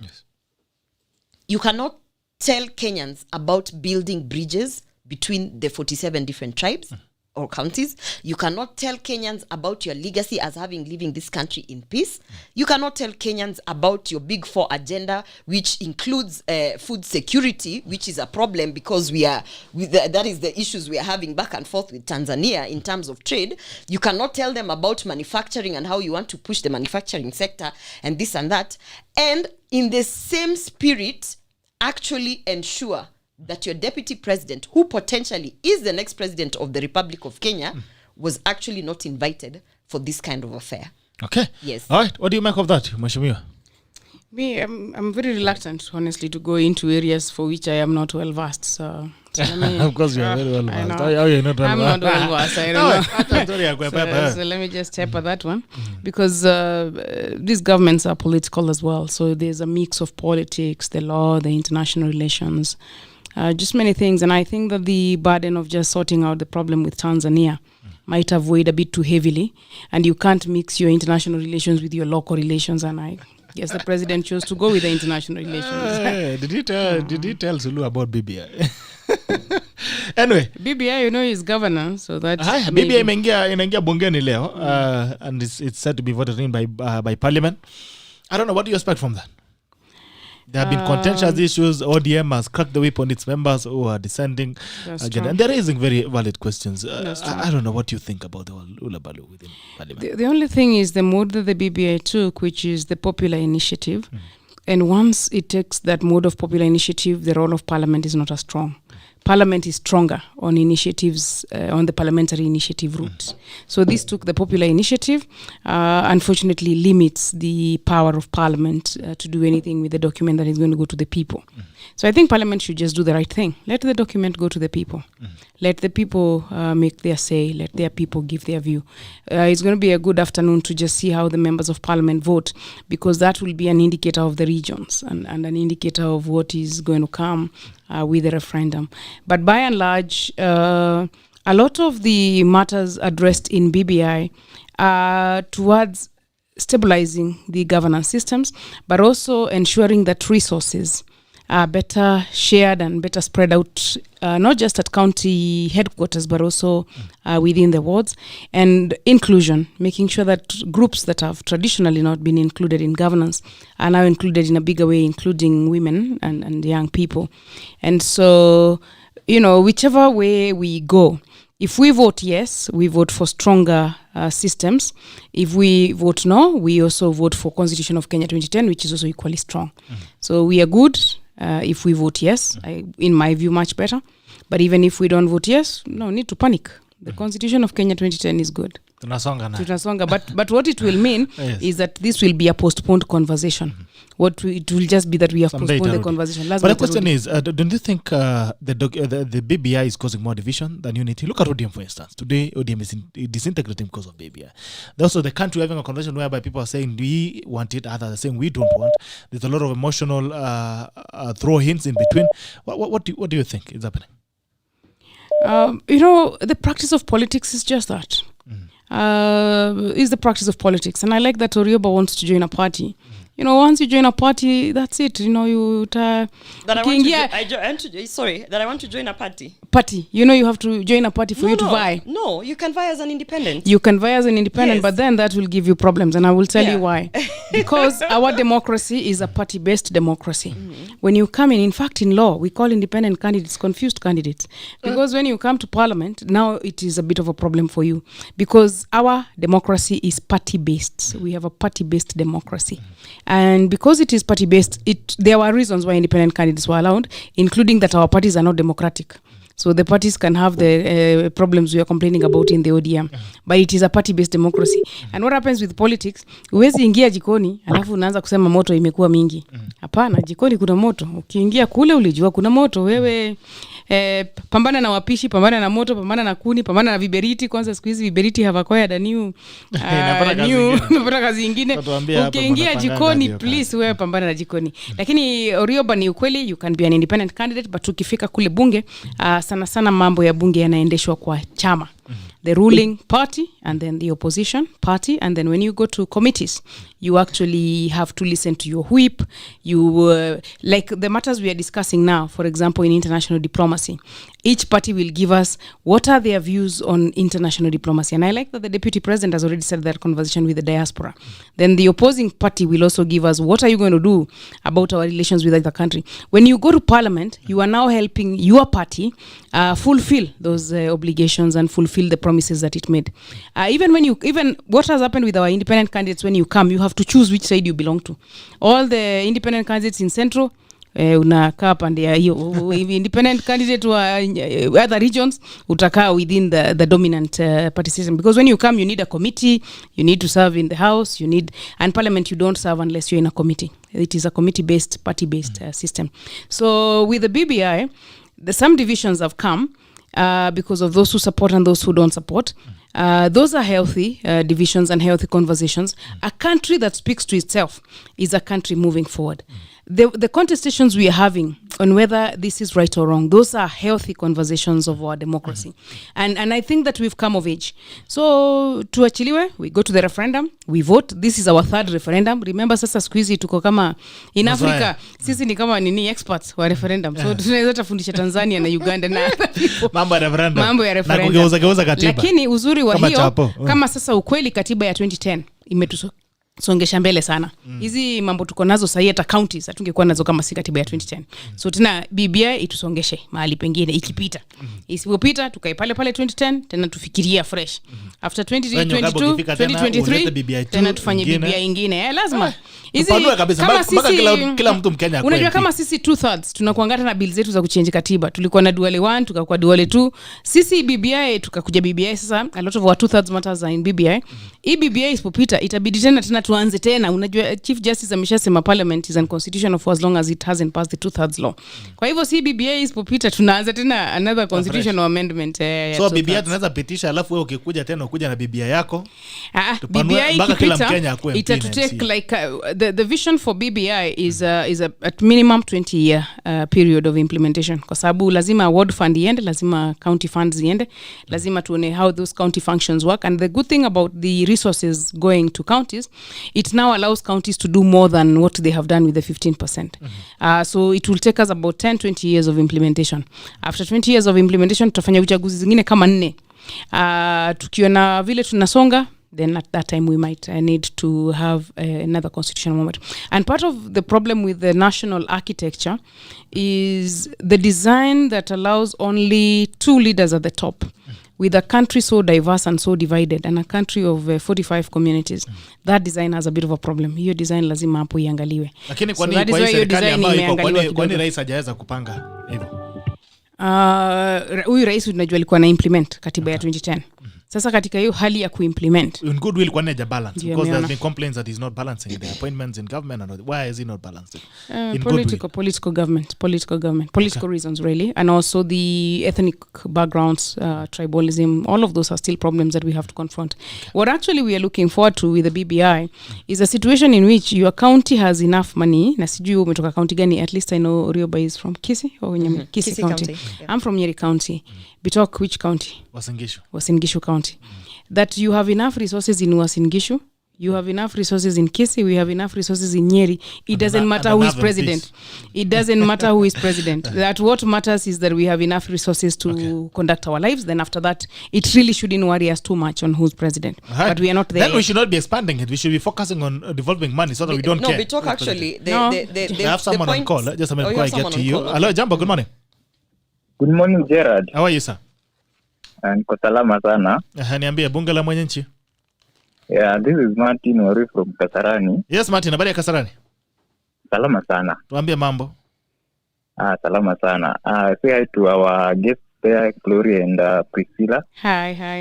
Speaker 3: you cannot tell Kenyans about building bridges between the 47 different tribes or counties. You cannot tell Kenyans about your legacy as living this country in peace. You cannot tell Kenyans about your Big Four agenda, which includes food security, which is a problem because that is the issues we are having back and forth with Tanzania in terms of trade. You cannot tell them about manufacturing and how you want to push the manufacturing sector and this and that. And in the same spirit, actually ensure that your deputy president, who potentially is the next president of the Republic of Kenya, was actually not invited for this kind of affair. Okay. Yes.
Speaker 1: All right. What do you make of that, Mheshimiwa?
Speaker 2: Me, I'm very reluctant, honestly, to go into areas for which I am not well versed. So let me,
Speaker 1: of course, you are very well versed.
Speaker 2: I'm not well versed. I don't know. So let me just tap at that one, because these governments are political as well. So there's a mix of politics, the law, the international relations. Just many things, and I think that the burden of just sorting out the problem with Tanzania might have weighed a bit too heavily, and you can't mix your international relations with your local relations, and I guess the president chose to go with the international relations.
Speaker 1: Did he tell Zulu about BBI? Anyway,
Speaker 2: BBI, is governor, so that
Speaker 1: BBI inaingia bungeni leo, and it's said to be voted in by parliament. I don't know, what do you expect from that? There have been contentious issues. ODM has cracked the whip on its members who are dissenting again. And they're raising very valid questions. I don't know what you think about the Ulabalu within Parliament.
Speaker 2: The only thing is the mode that the BBI took, which is the popular initiative. And once it takes that mode of popular initiative, the role of Parliament is not as strong. Parliament is stronger on initiatives, on the parliamentary initiative route. So this took the popular initiative, unfortunately limits the power of Parliament to do anything with the document that is going to go to the people. So I think Parliament should just do the right thing. Let the document go to the people. Let the people make their say. Let their people give their view. It's going to be a good afternoon to just see how the members of Parliament vote, because that will be an indicator of the regions and an indicator of what is going to come with the referendum. But by and large, a lot of the matters addressed in BBI are towards stabilizing the governance systems, but also ensuring that resources are better shared and better spread out, not just at county headquarters, but also within the wards. And inclusion, making sure that groups that have traditionally not been included in governance are now included in a bigger way, including women and young people. And so, whichever way we go, if we vote yes, we vote for stronger systems. If we vote no, we also vote for Constitution of Kenya 2010, which is also equally strong. So we are good if we vote yes, in my view, much better. But even if we don't vote yes, no need to panic. The Constitution of Kenya 2010 is good. Tunasonga. But what it will mean is that this will be a postponed conversation. It will just be that we have postponed the conversation.
Speaker 1: But the question is, don't you think the BBI is causing more division than unity? Look at ODM, for instance. Today, ODM is disintegrating because of BBI. Also, the country having a conversation whereby people are saying we want it, others are saying we don't want. There's a lot of emotional throw hints in between. What do you think is happening?
Speaker 2: The practice of politics is just that. Is the practice of politics. And I like that ORWOBA wants to join a party. Once you join a party, that's it. I want to join a party. You have to join a party for you to vie.
Speaker 3: No, you can vie as an independent.
Speaker 2: Yes. But then that will give you problems, and I will tell you why. Because our democracy is a party-based democracy. When you come in fact, in law, we call independent candidates confused candidates. Because when you come to Parliament, now it is a bit of a problem for you. Because our democracy is party-based. We have a party-based democracy. And because it is party-based, there were reasons why independent candidates were allowed, including that our parties are not democratic. So the parties can have the problems we are complaining about in the ODM. But it is a party-based democracy. And what happens with politics, huwezi ingia jikoni, alafu unaanza kusema moto imekuwa mingi. Hapana, jikoni kuna moto. Ukiingia kule ulijua kuna moto. Wewe pambana na wapishi, pambana na moto, pambana na kuni, pambana na viberiti. Kwanza siku hizi viberiti have acquired a new kazi ingine. Ukiingia jikoni, please wewe pambana na jikoni. Lakini ORWOBA ni ukweli, you can be an independent candidate, but ukifika kule bunge, sana mambo ya bunge yanaendeshwa kwa chama. The ruling party and then the opposition party, and then when you go to committees, you actually have to listen to your whip. Like the matters we are discussing now, for example, in international diplomacy, each party will give us what are their views on international diplomacy. And I like that the deputy president has already said that conversation with the diaspora. Then the opposing party will also give us what are you going to do about our relations with other country. When you go to Parliament, you are now helping your party fulfill those obligations and fulfill the promises that it made. Even what has happened with our independent candidates, when you come, you have to choose which side you belong to. All the independent candidates in Central, unakaa pande ya hiyo. Independent candidate wa other regions, utakaa within the dominant party system. Because when you come, you need a committee, you need to serve in the house, and Parliament you don't serve unless you're in a committee. It is a committee-based, party-based system. So with the BBI, some divisions have come because of those who support and those who don't support. Those are healthy divisions and healthy conversations. A country that speaks to itself is a country moving forward. The contestations we are having on whether this is right or wrong, those are healthy conversations of our democracy. And I think that we've come of age. So tuachiliwe, we go to the referendum, we vote. This is our third referendum. Remember sasa siku hizi tuko kama in Africa, sisi ni kama experts wa referendum. So tunaweza tafundisha Tanzania na Uganda na
Speaker 1: mambo ya referendum.
Speaker 2: Na
Speaker 1: kugeuza katiba.
Speaker 2: Lakini uzuri wa hiyo kama sasa ukweli katiba ya 2010 songesha mbele sana. Hizi mambo tuko nazo sasa hata counties hatungekuwa nazo kama si katiba ya 2010. So tena BBI itusongeshe mahali pengine ikipita. Isipopita tukae pale 2010 tena tufikiria fresh. After 2022 2023 tena tufanye BBI ingine. Lazima. Hizi kama sisi
Speaker 1: kila mtu Mkenya
Speaker 2: unajua kama sisi 2/3 tunakuangata na bill zetu za kuchange katiba. Tulikuwa na duale 1 tukakuwa duale 2. Sisi BBI tukakuja BBI sasa a lot of our 2/3 matters are in BBI. BBI isipopita itabidi tena tuanze tena. Unajua Chief Justice ameshasema parliament is unconstitutional for as long as it hasn't passed the 2/3 law. Kwa hivyo si BBI isipopita tunaanza tena another constitutional amendment.
Speaker 1: So BBI tunaweza pitisha alafu wewe ukikuja tena ukuja na BBI yako.
Speaker 2: BBI
Speaker 1: mpaka kila Mkenya akue
Speaker 2: ita to take like the vision for BBI is at minimum 20 year period of implementation. Kwa sababu lazima ward fund iende, lazima county funds iende, lazima tuone how those county functions work. And the good thing about the resources going to counties, it now allows counties to do more than what they have done with the 15%. So it will take us about 10-20 years of implementation. After 20 years of implementation tutafanya uchaguzi zingine kama 4. Tukiona vile tunasonga, then at that time we might need to have another constitutional moment. And part of the problem with the national architecture is the design that allows only 2 leaders at the top. With a country so diverse and so divided and a country of 45 communities, that design has a bit of a problem. Hiyo design lazima hapo iangaliwe.
Speaker 1: Lakini kwa nini kwa hii serikali ambayo kwa nini rais hajaweza kupanga hivyo?
Speaker 2: Huyu rais unajua alikuwa na implement katiba ya 2010. Sasa katika hiyo hali ya kuimplement
Speaker 1: in goodwill kwa nini balance, because there's been complaints that he's not balancing the appointments in government, and why is he not balancing in political reasons really, and also the ethnic backgrounds, tribalism, all of those are still problems that we have to confront. What actually we are looking forward to with the BBI is a situation in which your county has enough money. Na sijui umetoka county gani? At least I know ORWOBA is from Kisii or Kisii County. I'm from Nyeri County. Bitok, which county? Uasin Gishu County. That you have enough resources in Uasin Gishu, you have enough resources in Kisii, we have enough resources in Nyeri. It doesn't matter who is president. It doesn't matter who is president. That what matters is that we have enough resources to conduct our lives. Then after that, it really shouldn't worry us too much on who's president. But we are not there. Then we should not be expanding it. We should be focusing on developing money so that we don't care.
Speaker 3: No, we talk actually.
Speaker 1: I have someone on call. Just a minute before I get to you. Hello, Jambo, good morning.
Speaker 7: Good morning, Gerard.
Speaker 1: How are you, sir?
Speaker 7: Niko salama sana.
Speaker 1: Niambie bunge la mwenye nchi.
Speaker 7: Yeah, this is Martin Wari from Kasarani.
Speaker 1: Yes, Martin, habari ya Kasarani?
Speaker 7: Salama sana.
Speaker 1: Tuambie mambo.
Speaker 7: Salama sana. Say hi to our guests there, Gloria and Priscilla.
Speaker 2: Hi.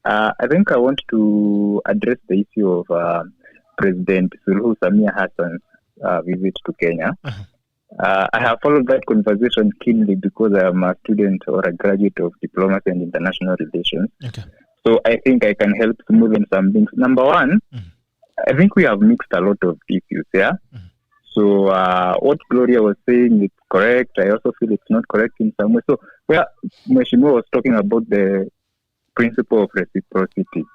Speaker 7: I think I want to address the issue of President Suluhu Samia Hassan's visit to Kenya. I have followed that conversation keenly because I am a student or a graduate of diplomacy and international relations. Okay. So I think I can help smooth some things. Number one, I think we have mixed a lot of issues, yeah? So what Gloria was saying is correct. I also feel it's not correct in some way. So where Mheshimiwa was talking about the principle of reciprocity,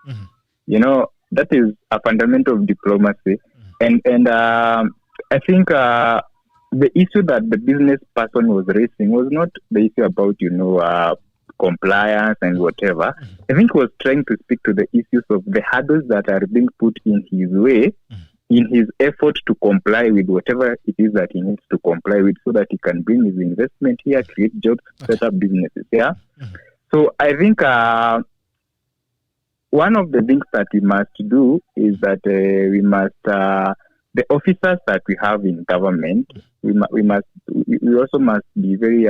Speaker 7: you know, that is a fundamental of diplomacy. And I think the issue that the business person was raising was not the issue about, you know, compliance and whatever. I think he was trying to speak to the issues of the hurdles that are being put in his way in his effort to comply with whatever it is that he needs to comply with so that he can bring his investment here, create jobs, set up businesses, yeah? So I think one of the things that we must do is that we must... the officers that we have in government, we also must be very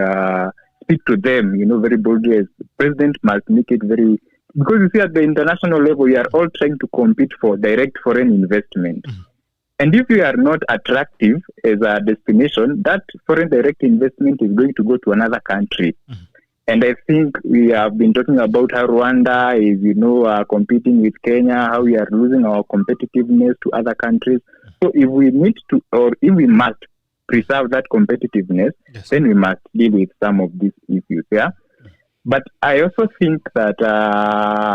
Speaker 7: speak to them, you know, very boldly. As the president must make it very, because you see at the international level, we are all trying to compete for direct foreign investment, and if we are not attractive as a destination, that foreign direct investment is going to go to another country. And I think we have been talking about how Rwanda is, you know, competing with Kenya, how we are losing our competitiveness to other countries. So if we need to, or if we must preserve that competitiveness, then we must deal with some of these issues, yeah? But I also think that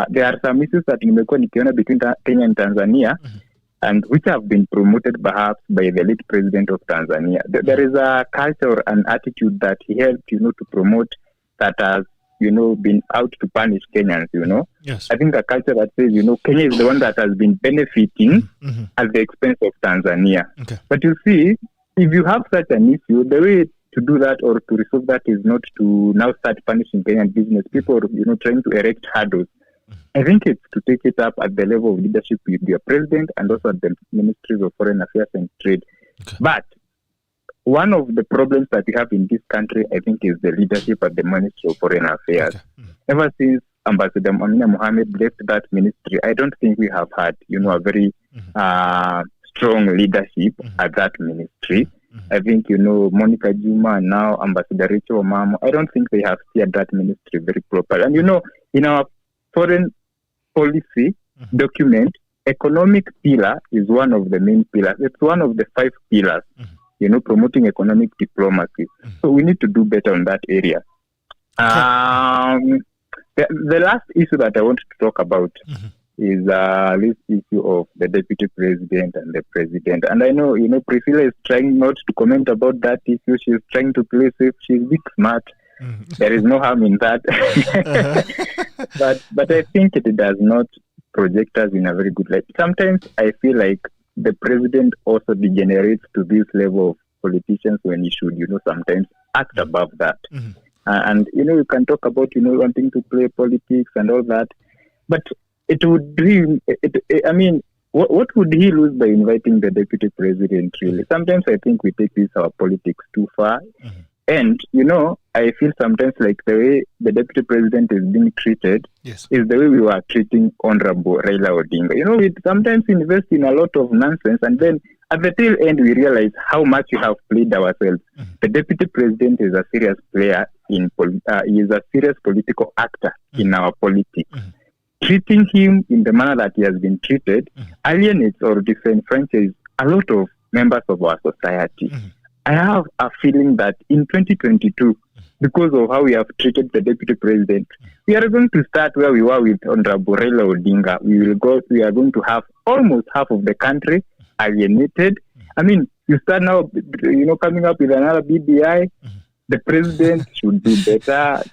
Speaker 7: there are some issues that nimekuwa nikiona between Kenya and Tanzania, and which have been promoted perhaps by the late president of Tanzania. There is a culture and attitude that he helped, you know, to promote that has been out to punish Kenyans,
Speaker 1: Yes.
Speaker 7: I think a culture that says, Kenya is the one that has been benefiting at the expense of Tanzania.
Speaker 1: Okay.
Speaker 7: But you see, if you have such an issue, the way to do that or to resolve that is not to now start punishing Kenyan business people, trying to erect hurdles. I think it's to take it up at the level of leadership with your president and also at the Ministries of Foreign Affairs and Trade.
Speaker 1: Okay.
Speaker 7: But one of the problems that we have in this country, I think, is the leadership at the Ministry of Foreign Affairs.
Speaker 1: Okay.
Speaker 7: Ever since Ambassador Amina Mohammed left that ministry, I don't think we have had, a very strong leadership at that ministry. I think, Monica Juma and now Ambassador Rachel Omamo, I don't think they have steered that ministry very properly. And, in our foreign policy document, economic pillar is one of the main pillars. It's one of the 5 pillars, promoting economic diplomacy. So we need to do better on that area. The last issue that I want to talk about is this issue of the deputy president and the president. And I know, Priscilla is trying not to comment about that issue. She's trying to play safe. She's big smart. There is no harm in that. But I think it does not project us in a very good light. Sometimes I feel like the president also degenerates to this level of politicians when he should, sometimes act above that. And, you can talk about, wanting to play politics and all that. But it would be, what would he lose by inviting the deputy president, really? Sometimes I think we take our politics too far. And, I feel sometimes like the way the deputy president is being treated is the way we were treating Honorable Raila Odinga. We sometimes invest in a lot of nonsense, and then at the tail end we realize how much we have played ourselves. The deputy president is a serious player he is a serious political actor in our politics. Treating him in the manner that he has been treated alienates or disenfranchises a lot of members of our society. I have a feeling that in 2022, because of how we have treated the deputy president, we are going to start where we were with Honorable Raila Odinga. We are going to have almost half of the country alienated. You start now, coming up with another BBI. The president should do better.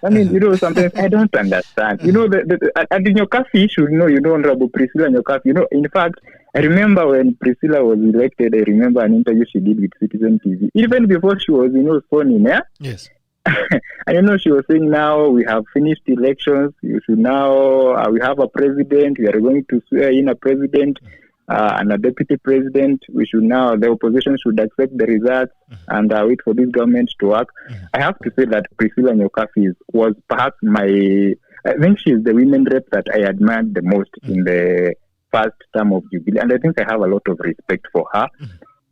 Speaker 7: Sometimes I don't understand. And NYOKABI should know, Honorable Priscilla NYOKABI. In fact, I remember when Priscilla was elected, I remember an interview she did with Citizen TV. Even before she was, sworn in,
Speaker 1: Yes.
Speaker 7: And she was saying, now we have finished elections. You should now, we have a president. We are going to swear in a president and a deputy president. We should now, the opposition should accept the results and wait for this government to work. I have to say that Priscilla NYOKABI was perhaps I think she's the women rep that I admired the most in the first term of Jubilee. And I think I have a lot of respect for her.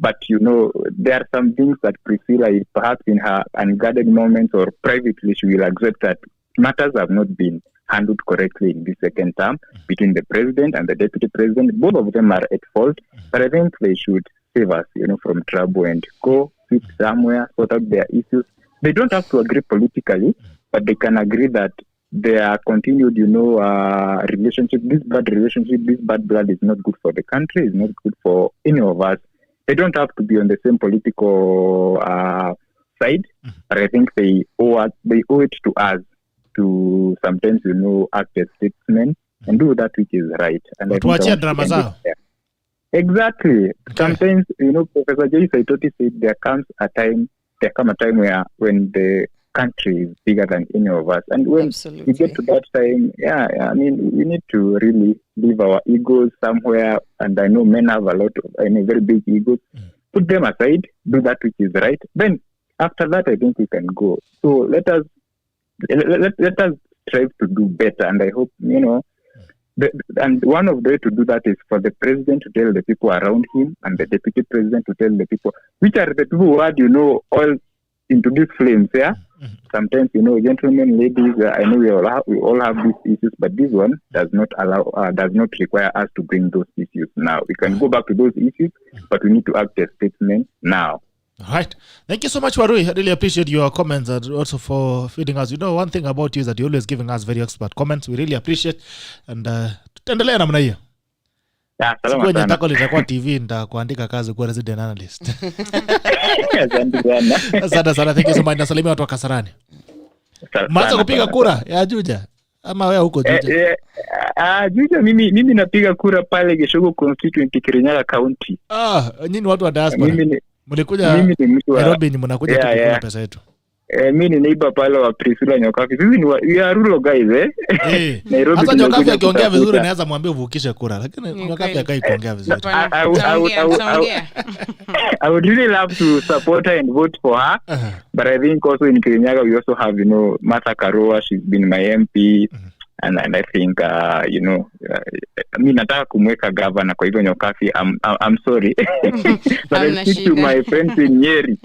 Speaker 7: But, there are some things that Priscilla, perhaps in her unguarded moments or privately, she will accept that matters have not been handled correctly in this second term between the president and the deputy president. Both of them are at fault, but I think they should save us, from trouble and go sit somewhere, sort out their issues. They don't have to agree politically, but they can agree that their continued, relationship, this bad blood is not good for the country, is not good for any of us. They don't have to be on the same political side, but I think they owe it to us to sometimes, act as statesmen and do that which is right. And I think exactly. Okay. Sometimes, Professor J. Saitoti said there come a time when the country is bigger than any of us. And when we get to that time, we need to really leave our egos somewhere. And I know men have a lot of, very big egos. Put them aside, do that which is right. Then after that, I think we can go. So let us strive to do better. And I hope, and one of the ways to do that is for the president to tell the people around him and the deputy president to tell the people, which are the people who had, all into these flames, Sometimes, gentlemen, ladies, I know we all have these issues, but this one does not require us to bring those issues now. We can go back to those issues, but we need to act as statesmen now.
Speaker 1: All right. Thank you so much, Warui. I really appreciate your comments and also for feeding us. One thing about you is that you're always giving us very expert comments. We really appreciate. And tutaendelea namna hiyo.
Speaker 7: Salama sana.
Speaker 1: Nitakuwa litakuwa TV nitakuandika kazi kuwa resident analyst. Asante sana. Thank you so much. Nasalimia watu wa Kasarani. Maanza kupiga kura ya Juja ama wewe huko Juja?
Speaker 7: Juja mimi napiga kura pale Geshogo constituency Kirinyaga County.
Speaker 1: Nyinyi watu wa diaspora. Mlikuja Nairobi, ni mnakuja tukukula pesa yetu.
Speaker 7: Mimi ni neighbor pale wa PRISCILLA Nyokabi. Sisi ni we are rural guys Nairobi.
Speaker 1: Sasa Nyokabi akiongea vizuri naweza mwambie uvukishe kura, lakini Nyokabi akai kuongea vizuri.
Speaker 7: I would really love to support her and vote for her. But I think also in Kirinyaga we also have Martha Karua. She's been my MP. And I think mimi nataka kumweka governor, kwa hivyo Nyokabi I'm sorry. But I speak to my friends in Nyeri.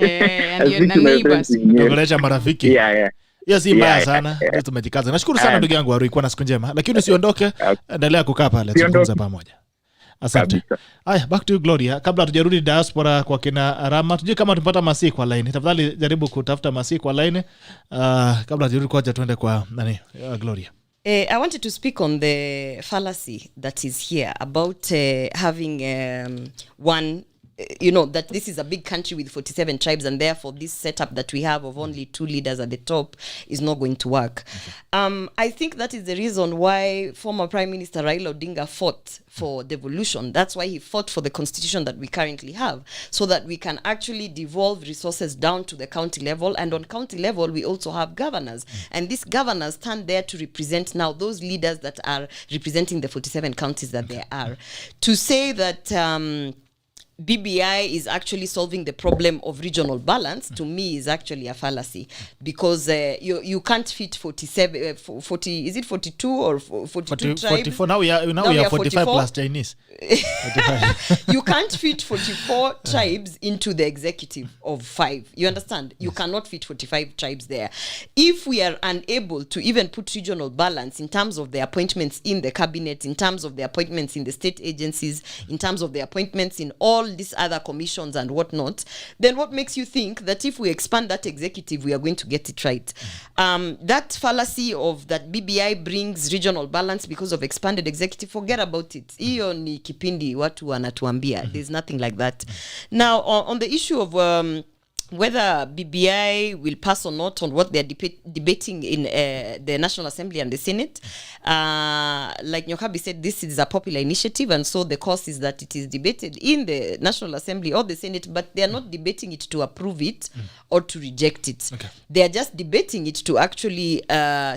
Speaker 1: Ndio marafiki. Hiyo si mbaya sana. Tumejikaza. Nashukuru sana ndugu yangu Arui, kwa na siku njema. Lakini usiondoke, endelea kukaa pale tuzungumze pamoja. Asante. Haya, back to Gloria. Kabla tujarudi diaspora kwa kina Rama, tujue kama tupata Masi kwa line. Tafadhali jaribu kutafuta Masi kwa line. Kabla tujarudi kwa tuende kwa Gloria.
Speaker 3: I wanted to speak on the fallacy that is here about having one, that this is a big country with 47 tribes, and therefore this setup that we have of only 2 leaders at the top is not going to work. I think that is the reason why former Prime Minister Raila Odinga fought for devolution. That's why he fought for the constitution that we currently have, so that we can actually devolve resources down to the county level. And on county level, we also have governors. And these governors stand there to represent now those leaders that are representing the 47 counties that there are. To say that BBI is actually solving the problem of regional balance, to me, is actually a fallacy, because you can't fit 47, 40, is it 42 or 42 tribes?
Speaker 1: 44, now we are 45 plus Chinese.
Speaker 3: You can't fit 44 tribes into the executive of 5. You understand? You cannot fit 45 tribes there. If we are unable to even put regional balance in terms of the appointments in the cabinet, in terms of the appointments in the state agencies, in terms of the appointments in all these other commissions and whatnot, then what makes you think that if we expand that executive, we are going to get it right? That fallacy of that BBI brings regional balance because of expanded executive, forget about it. Hiyo ni kipindi watu wanatuambia. There's nothing like that. Now, on the issue of whether BBI will pass or not, on what they're debating in the National Assembly and the Senate, like Nyokabi said, this is a popular initiative, and so the cause is that it is debated in the National Assembly or the Senate, but they are not debating it to approve it or to reject it. Okay. They are just debating it to actually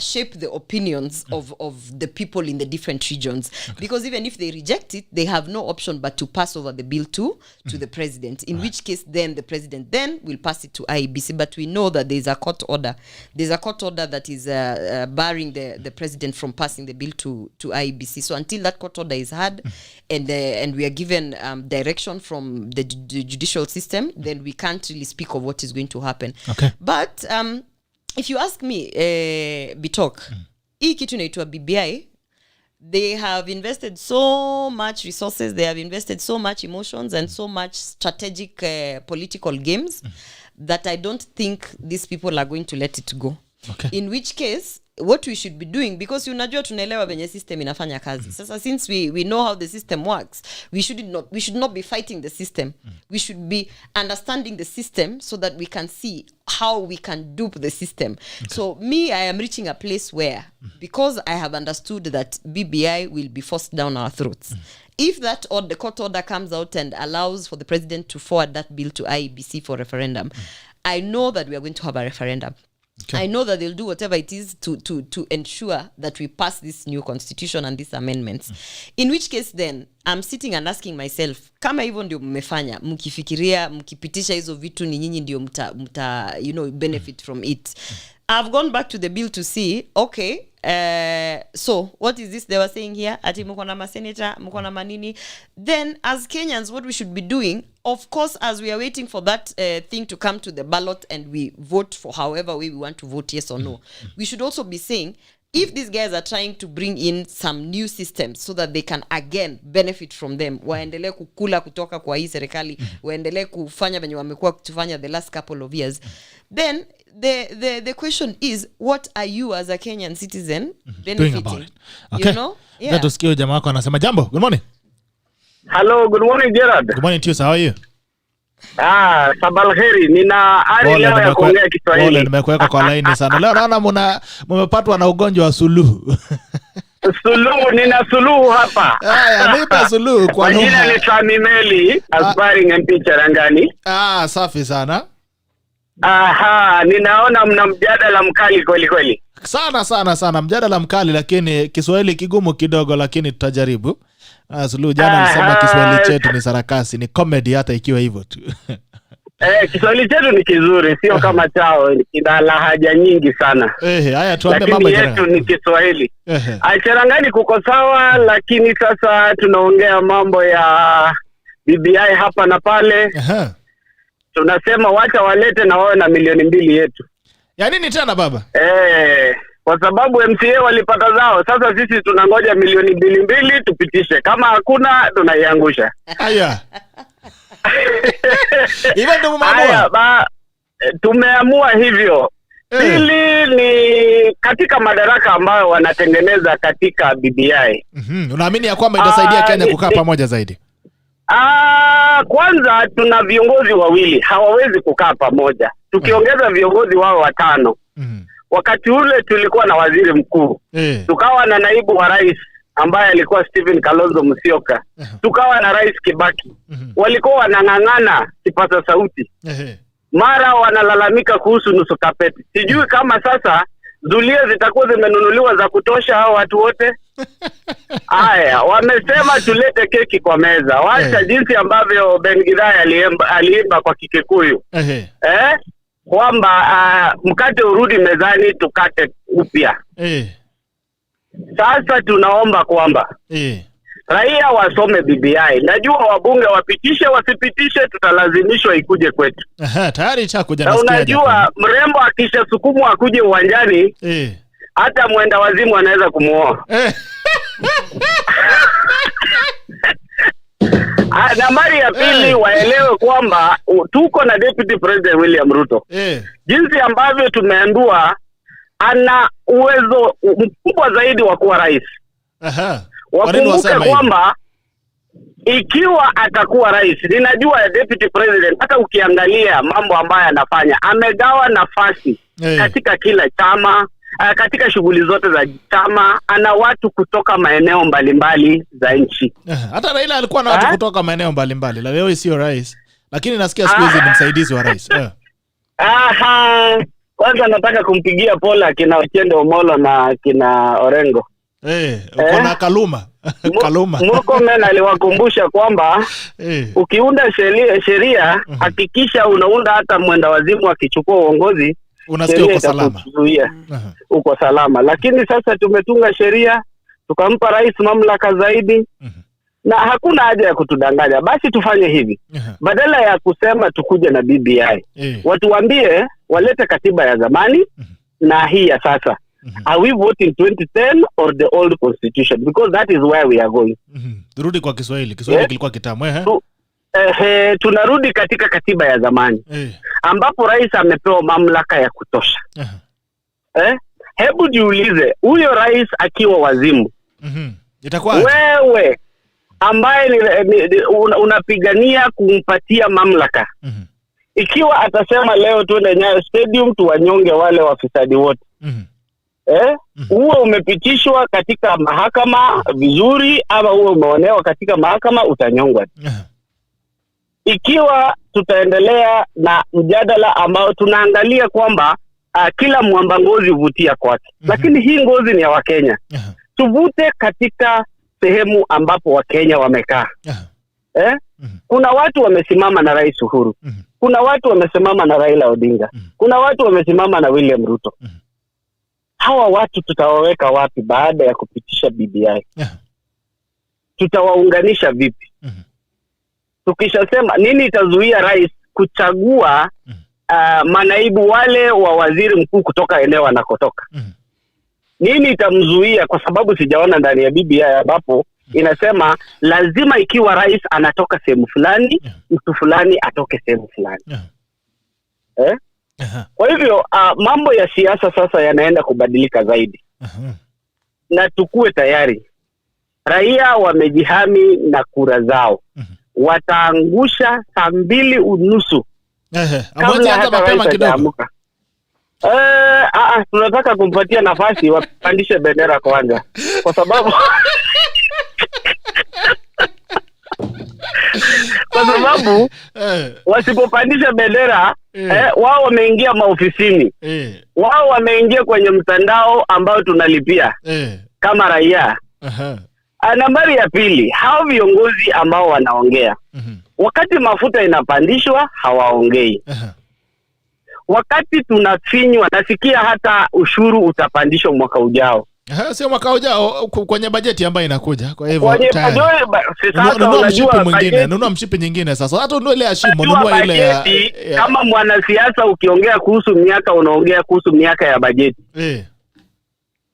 Speaker 3: shape the opinions of the people in the different regions. Okay. Because even if they reject it, they have no option but to pass over the bill to the president, in which case then the president then will pass it to IEBC. But we know that there's a court order. There's a court order that is barring the president from passing the bill to IEBC. So until that court order is had, and we are given direction from the judicial system, then we can't really speak of what is going to happen. Okay. But if you ask me, Bitok, hii kitu inaitwa BBI, they have invested so much resources, they have invested so much emotions and so much strategic political games that I don't think these people are going to let it go. Okay. In which case, what we should be doing, because unajua tunaelewa venye system inafanya kazi. Sasa since we know how the system works, we should not be fighting the system. We should be understanding the system so that we can see how we can dupe the system. Okay. So me, I am reaching a place where, because I have understood that BBI will be forced down our throats, if that or the court order comes out and allows for the president to forward that bill to IEBC for referendum, I know that we are going to have a referendum. Okay. I know that they'll do whatever it is to ensure that we pass this new constitution and these amendments. In which case then, I'm sitting and asking myself, kama hivyo ndio mmefanya, mkifikiria, mkipitisha hizo vitu ni nyinyi ndio mta benefit from it. I've gone back to the bill to see, okay, so what is this they were saying here? Ati mko na maseneta, mko na manini. Then as Kenyans, what we should be doing, of course, as we are waiting for that thing to come to the ballot and we vote for however way we want to vote, yes or no, we should also be saying, if these guys are trying to bring in some new systems so that they can again benefit from them, waendelee kukula kutoka kwa hii serikali, waendelee kufanya venye wamekuwa kutufanya the last couple of years, then the question is, what are you as a Kenyan citizen benefiting?
Speaker 1: Okay. You know? Yeah. Tusikie jamaa wako anasema jambo. Good morning.
Speaker 8: Hello, good morning, Gerard.
Speaker 1: Good morning to you, sir. How are you?
Speaker 8: Sabalheri, nina ari leo ya kuongea Kiswahili.
Speaker 1: Pole, nimekuweka kwa laini sana. Leo naona mmepatwa na ugonjwa wa suluhu.
Speaker 8: Suluhu, nina suluhu hapa.
Speaker 1: Haya, nipa suluhu kwa lugha.
Speaker 8: Jina ni Samimeli, aspiring MP Charangani.
Speaker 1: Safi sana.
Speaker 8: Ninaona mna mjadala mkali kweli.
Speaker 1: Sana mjadala mkali, lakini Kiswahili kigumu kidogo, lakini tutajaribu. Suluhu jana alisema Kiswahili chetu ni sarakasi, ni comedy hata ikiwa hivyo tu.
Speaker 8: Kiswahili chetu ni kizuri, sio kama chao, kina lahaja nyingi sana.
Speaker 1: Haya tuambie mambo
Speaker 8: yetu ni Kiswahili. Charangani kuko sawa, lakini sasa tunaongea mambo ya BBI hapa na pale. Tunasema wacha walete na wawe na 2 milioni yetu.
Speaker 1: Ya nini tena baba?
Speaker 8: Kwa sababu MCA walipata zao. Sasa sisi tunangoja 2 milioni tupitishe. Kama hakuna tunaiangusha.
Speaker 1: Haya. Hivyo ndio mmeamua.
Speaker 8: Tumeamua hivyo. Pili ni katika madaraka ambayo wanatengeneza katika BBI.
Speaker 1: Unaamini ya kwamba itasaidia Kenya kukaa pamoja zaidi?
Speaker 8: Kwanza tuna viongozi wawili, hawawezi kukaa pamoja. Tukiongeza viongozi wao 5. Wakati ule tulikuwa na waziri mkuu. Tukawa na naibu wa rais ambaye alikuwa Stephen Kalonzo Musyoka. Tukawa na rais Kibaki. Walikuwa wanang'ang'ana kipaza sauti. Mara wanalalamika kuhusu nusu kapeti. Sijui kama sasa zulia zitakuwa zimenunuliwa za kutosha hao watu wote. Haya, wamesema tulete keki kwa meza. Wacha jinsi ambavyo Ben Gidai aliimba kwa Kikikuyu. Kwamba mkate urudi mezani tukate upya. Sasa tunaomba kwamba raia wasome BBI. Najua wabunge wapitishe wasipitishe, tutalazimishwa ikuje kwetu.
Speaker 1: Tayari chakuja
Speaker 8: nasikia. Unajua mrembo akishasukumwa akuje uwanjani, hata mwenda wazimu anaweza kumuoa. Nambari ya pili, waelewe kwamba tuko na Deputy President William Ruto. Jinsi ambavyo tumeambiwa ana uwezo mkubwa zaidi wa kuwa rais. Wakumbuke kwamba ikiwa atakuwa rais, ninajua Deputy President, hata ukiangalia mambo ambayo anafanya, amegawa nafasi katika kila chama, katika shughuli zote za chama, ana watu kutoka maeneo mbalimbali za nchi.
Speaker 1: Hata Raila alikuwa na watu kutoka maeneo mbalimbali. Leo sio rais, lakini nasikia siku hizi ni msaidizi wa rais.
Speaker 8: Kwanza nataka kumpigia pole kina Ochieng Omolo na kina Orengo.
Speaker 1: Kuna Kaluma.
Speaker 8: Murkomen aliwakumbusha kwamba ukiunda sheria hakikisha unaunda hata mwenda wazimu akichukua uongozi,
Speaker 1: unasikia uko salama.
Speaker 8: Uko salama. Lakini sasa tumetunga sheria, tukampa rais mamlaka zaidi. Na hakuna haja ya kutudanganya. Basi tufanye hivi. Badala ya kusema tukuje na BBI, watu waambie walete katiba ya zamani na hii ya sasa. Are we voting 2010 or the old constitution? Because that is where we are going.
Speaker 1: Turudi kwa Kiswahili. Kiswahili kilikuwa kitamu.
Speaker 8: Tunarudi katika katiba ya zamani. Ambapo rais amepewa mamlaka ya kutosha. Hebu jiulize, huyo rais akiwa wazimu.
Speaker 1: Itakuwa
Speaker 8: wewe ambaye unapigania kumpatia mamlaka. Ikiwa atasema leo tuende Nyayo Stadium tuwanyonge wale wafisadi wote. Uwe umepitishwa katika mahakama vizuri, ama uwe umeonewa katika mahakama, utanyongwa. Ikiwa tutaendelea na mjadala ambao tunaangalia kwamba kila mwamba ngozi huvutia kwake, lakini hii ngozi ni ya Wakenya. Tuvute katika sehemu ambapo Wakenya wamekaa. Kuna watu wamesimama na Rais Uhuru. Kuna watu wamesimama na Raila Odinga. Kuna watu wamesimama na William Ruto. Hawa watu tutawaweka wapi baada ya kupitisha BBI? Tutawaunganisha vipi? Tukishasema nini itazuia rais kuchagua manaibu wale wa waziri mkuu kutoka eneo anakotoka? Nini itamzuia? Kwa sababu sijaona ndani ya BBI ambapo inasema lazima ikiwa rais anatoka sehemu fulani, mtu fulani atoke sehemu fulani. Kwa hivyo mambo ya siasa sasa yanaenda kubadilika zaidi. Na tukue tayari. Raia wamejihami na kura zao. wataangusha saa 2:30.
Speaker 1: Ambapo hata mapema kidogo.
Speaker 8: Tunataka kumpatia nafasi wapandishe bendera kwanza. Kwa sababu wasipopandisha bendera wao wameingia maofisini. Wao wameingia kwenye mtandao ambao tunalipia kama raia. Nambari ya pili, hao viongozi ambao wanaongea. Wakati mafuta inapandishwa hawaongei. Wakati tunafinywa, nasikia hata ushuru utapandishwa mwaka ujao.
Speaker 1: Sio mwaka ujao, kwenye bajeti ambayo inakuja. Kwa hivyo nunua mshipi nyingine sasa. Hata ununue ile ya shimo, nunua ile ya
Speaker 8: kama mwanasiasa ukiongea kuhusu miaka unaongea kuhusu miaka ya bajeti.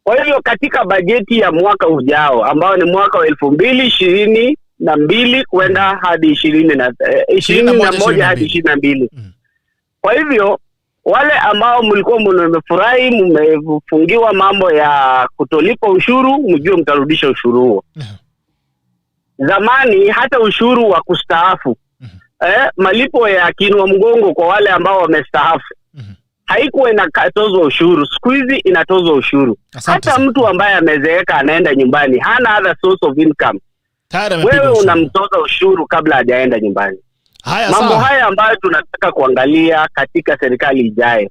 Speaker 8: Kwa hivyo katika bajeti ya mwaka ujao ambao ni mwaka wa 2022 kwenda hadi 21 hadi 22. Kwa hivyo wale ambao mlikuwa mmefurahi mmefungiwa mambo ya kutolipa ushuru, mjue mtarudisha ushuru huo. Zamani hata ushuru wa kustaafu malipo ya kinua mgongo kwa wale ambao wamestaafu haikuwa inatozwa ushuru. Siku hizi inatozwa ushuru. Hata mtu ambaye amezeeka anaenda nyumbani, hana other source of income, wewe unamtoza ushuru kabla hajaenda nyumbani. Mambo haya ambayo tunataka kuangalia katika serikali ijayo.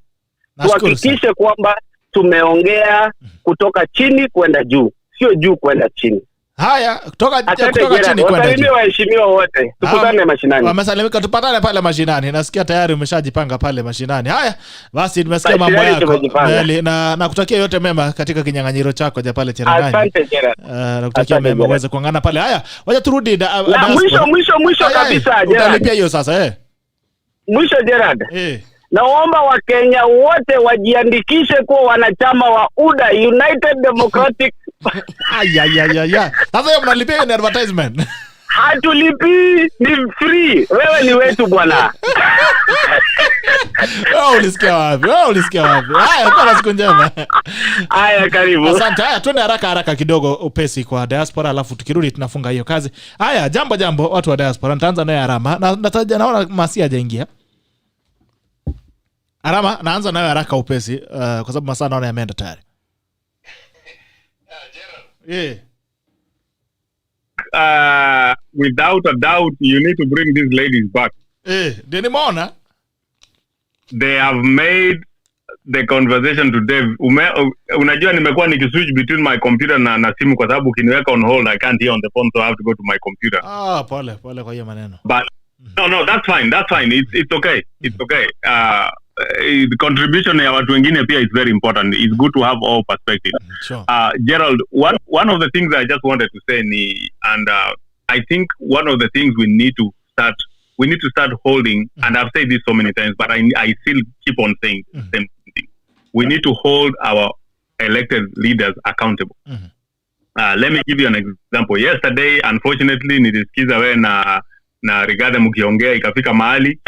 Speaker 8: Tuhakikishe kwamba tumeongea kutoka chini kwenda juu, sio juu kwenda chini.
Speaker 1: Kutoka chini kwenda juu.
Speaker 8: Waheshimiwa wote, tukutane mashinani.
Speaker 1: Wamesalimika, tupatane pale mashinani. Nasikia tayari umeshajipanga pale mashinani. Nimesikia mambo yako. Na kutakia yote mema katika kinyang'anyiro chako ja pale Cherangani.
Speaker 8: Asante Gerard.
Speaker 1: Na kutakia mema uweze kuangana pale. Wacha turudi
Speaker 8: mwisho kabisa Gerard.
Speaker 1: Utalipia hiyo sasa
Speaker 8: Mwisho Gerard. Naomba Wakenya wote wajiandikishe kuwa wanachama wa UDA, United Democratic.
Speaker 1: Sasa hiyo mnalipia ni advertisement.
Speaker 8: Hatulipi, ni free. Wewe ni wetu bwana.
Speaker 1: Ulisikia wapi? Kwa siku njema.
Speaker 8: Karibu.
Speaker 1: Asante. Twende haraka kidogo upesi kwa diaspora, alafu tukirudi tunafunga hiyo kazi. Jambo watu wa diaspora. Nitaanza naye Arama. Naona Masia hajaingia. Arama, naanza nawe haraka upesi kwa sababu masaa naona yameenda tayari.
Speaker 5: Without a doubt, you need to bring these ladies back.
Speaker 1: Nimeona
Speaker 5: they have made the conversation today. Unajua nimekuwa nikiswitch between my computer na simu kwa sababu ukiniweka on hold I can't hear on the phone, so I have to go to my computer.
Speaker 1: Pole kwa hiyo maneno.
Speaker 5: But no, that's fine. It's okay. The contribution ya watu wengine pia is very important. It's good to have all perspectives.
Speaker 1: Sure.
Speaker 5: Gerald, one of the things I just wanted to say and I think one of the things we need to start holding, and I've said this so many times, but I still keep on saying the same thing. We need to hold our elected leaders accountable. Let me give you an example. Yesterday, unfortunately, nilisikiza wewe na Rigathi mkiongea ikafika mahali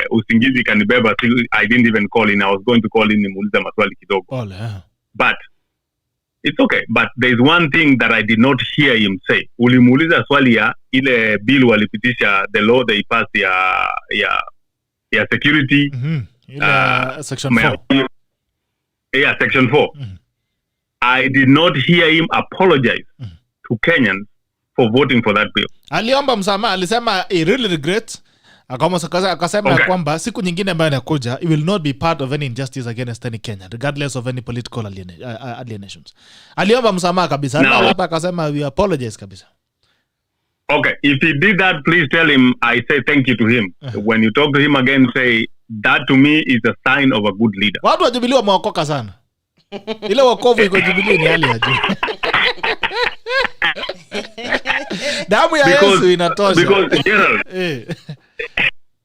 Speaker 5: usingizi kanibeba. I didn't even call in. I was going to call in nimuulize maswali kidogo. But it's okay. But there's one thing that I did not hear him say. Ulimuuliza swali ya ile bill walipitisha, the law they passed ya security.
Speaker 1: Section 4.
Speaker 5: Section 4. I did not hear him apologize to Kenyans for voting for that bill.
Speaker 1: Aliomba msamaha, alisema he really regrets. Akasema kwamba siku nyingine ambayo inakuja it will not be part of any injustice against any Kenyan regardless of any political alienations. Aliomba msamaha kabisa. Na hata akasema we apologize kabisa.
Speaker 5: Okay, if he did that, please tell him I say thank you to him. When you talk to him again, say that to me is a sign of a good leader.
Speaker 1: Watu wa Jubilee wameokoka sana. Ile wokovu iko Jubilee ni hali ya juu. Damu ya Yesu inatosha.
Speaker 5: Because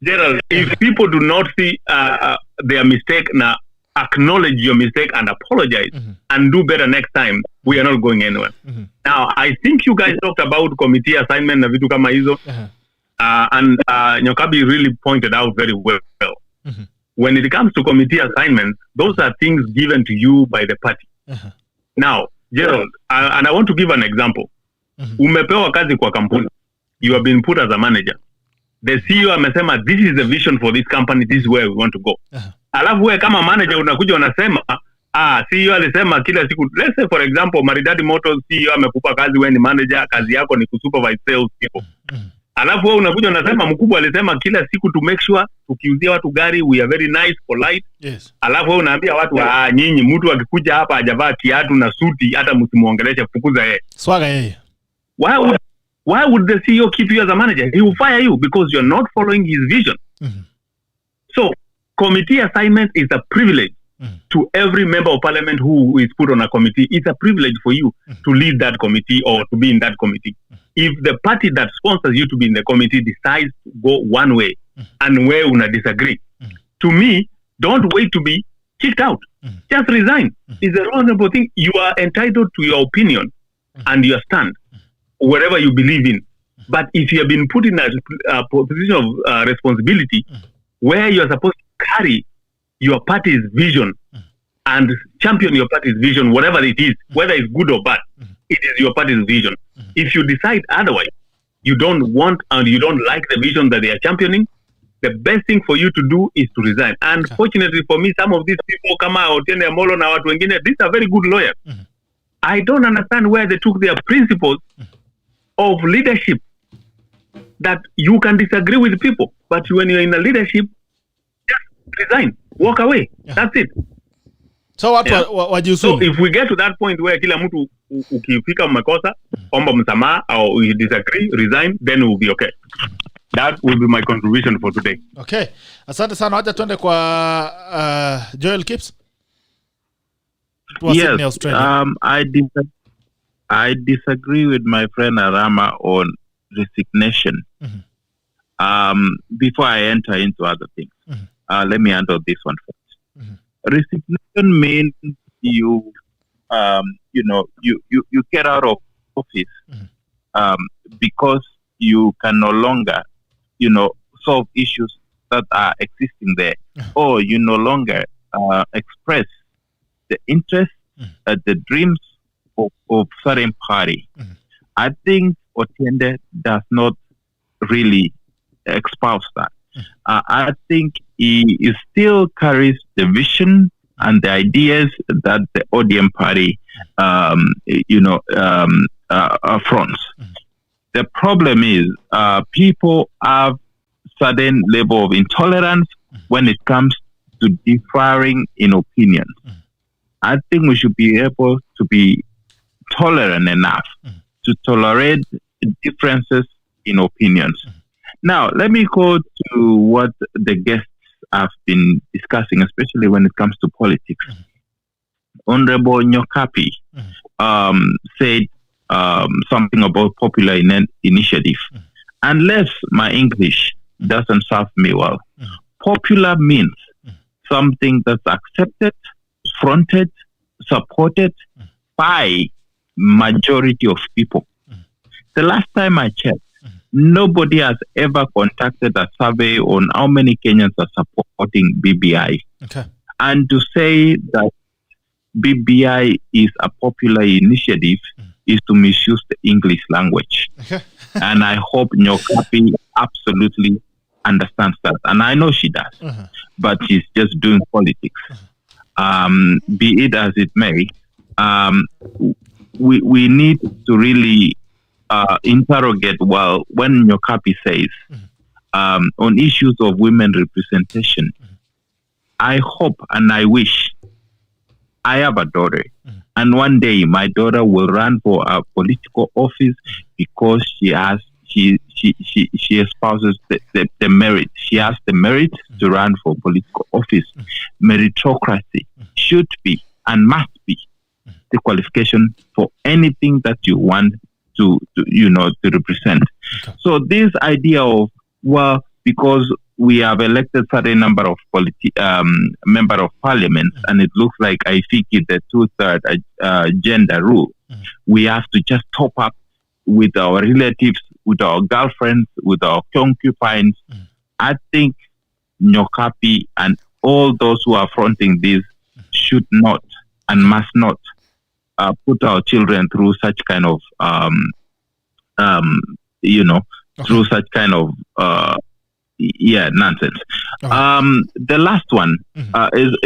Speaker 5: Gerald, if people do not see their mistake, now acknowledge your mistake and apologize and do better next time, we are not going anywhere. Now, I think you guys talked about committee assignment na vitu kama hizo. And NYOKABI really pointed out very well. When it comes to committee assignments, those are things given to you by the party. Now, Gerald, and I want to give an example. Umepewa kazi kwa kampuni. You have been put as a manager. The CEO amesema, this is the vision for this company, this is where we want to go. Alafu wewe kama manager unakuja unasema, CEO alisema kila siku, let's say for example, Maridadi Motors CEO amekupa kazi, wewe ni manager, kazi yako ni kusupervise sales people. Alafu wewe unakuja unasema mkubwa alisema kila siku to make sure tukiuzia watu gari we are very nice, polite.
Speaker 1: Yes.
Speaker 5: Alafu wewe unaambia watu nyinyi mtu akikuja hapa hajavaa kiatu na suti hata msimuongeleshe, fukuza yeye.
Speaker 1: Swaga yeye.
Speaker 5: Why would the CEO keep you as a manager? He will fire you because you're not following his vision. So committee assignment is a privilege to every member of parliament who is put on a committee. It's a privilege for you to lead that committee or to be in that committee. If the party that sponsors you to be in the committee decides to go one way and where una disagree, to me, don't wait to be kicked out. Just resign. It's a reasonable thing. You are entitled to your opinion and your stand, whatever you believe in. But if you have been put in a position of responsibility where you are supposed to carry your party's vision and champion your party's vision, whatever it is, whether it's good or bad, it is your party's vision. If you decide otherwise, you don't want and you don't like the vision that they are championing, the best thing for you to do is to resign. And fortunately for me, some of these people, kama Otiende Amolo na watu wengine, these are very good lawyers. I don't understand where they took their principles of leadership, that you can disagree with people, but when you're in a leadership, just resign, walk away. That's it.
Speaker 1: So
Speaker 5: so if we get to that point where kila mtu ukifika makosa omba msamaha or you disagree, resign, then we'll be okay. That will be my contribution for today.
Speaker 1: Okay. Asante sana. Wacha tuende kwa Joel Kipps.
Speaker 6: Yes. I disagree with my friend Arama on resignation. Before I enter into other things, let me handle this one first. Resignation means you get out of office because you can no longer, solve issues that are existing there, or you no longer express the interests, the dreams of certain party. I think Otiende does not really espouse that. I think he still carries the vision and the ideas that the ODM party, fronts. The problem is people have certain level of intolerance when it comes to differing in opinions. I think we should be able to be tolerant enough to tolerate differences in opinions. Now, let me go to what the guests have been discussing, especially when it comes to politics. Honorable NYOKABI said something about popular initiative. Unless my English doesn't serve me well, popular means something that's accepted, fronted, supported by majority of people. The last time I checked, nobody has ever conducted a survey on how many Kenyans are supporting BBI.
Speaker 1: Okay.
Speaker 6: And to say that BBI is a popular initiative is to misuse the English language.
Speaker 1: Okay.
Speaker 6: And I hope NYOKABI absolutely understands that. And I know she does. But she's just doing politics. Be it as it may, we need to really interrogate, well, when NYOKABI says on issues of women representation, I hope and I wish, I have a daughter, and one day my daughter will run for a political office because she espouses the merit. She has the merit to run for political office. Meritocracy should be and must be the qualification for anything that you want to represent. Okay. So this idea of, well, because we have elected certain number of member of parliament, and it looks like I think it's the 2/3 gender rule, we have to just top up with our relatives, with our girlfriends, with our concubines. I think NYOKABI and all those who are fronting this should not and must not put our children through such kind of through such kind of nonsense. The last one is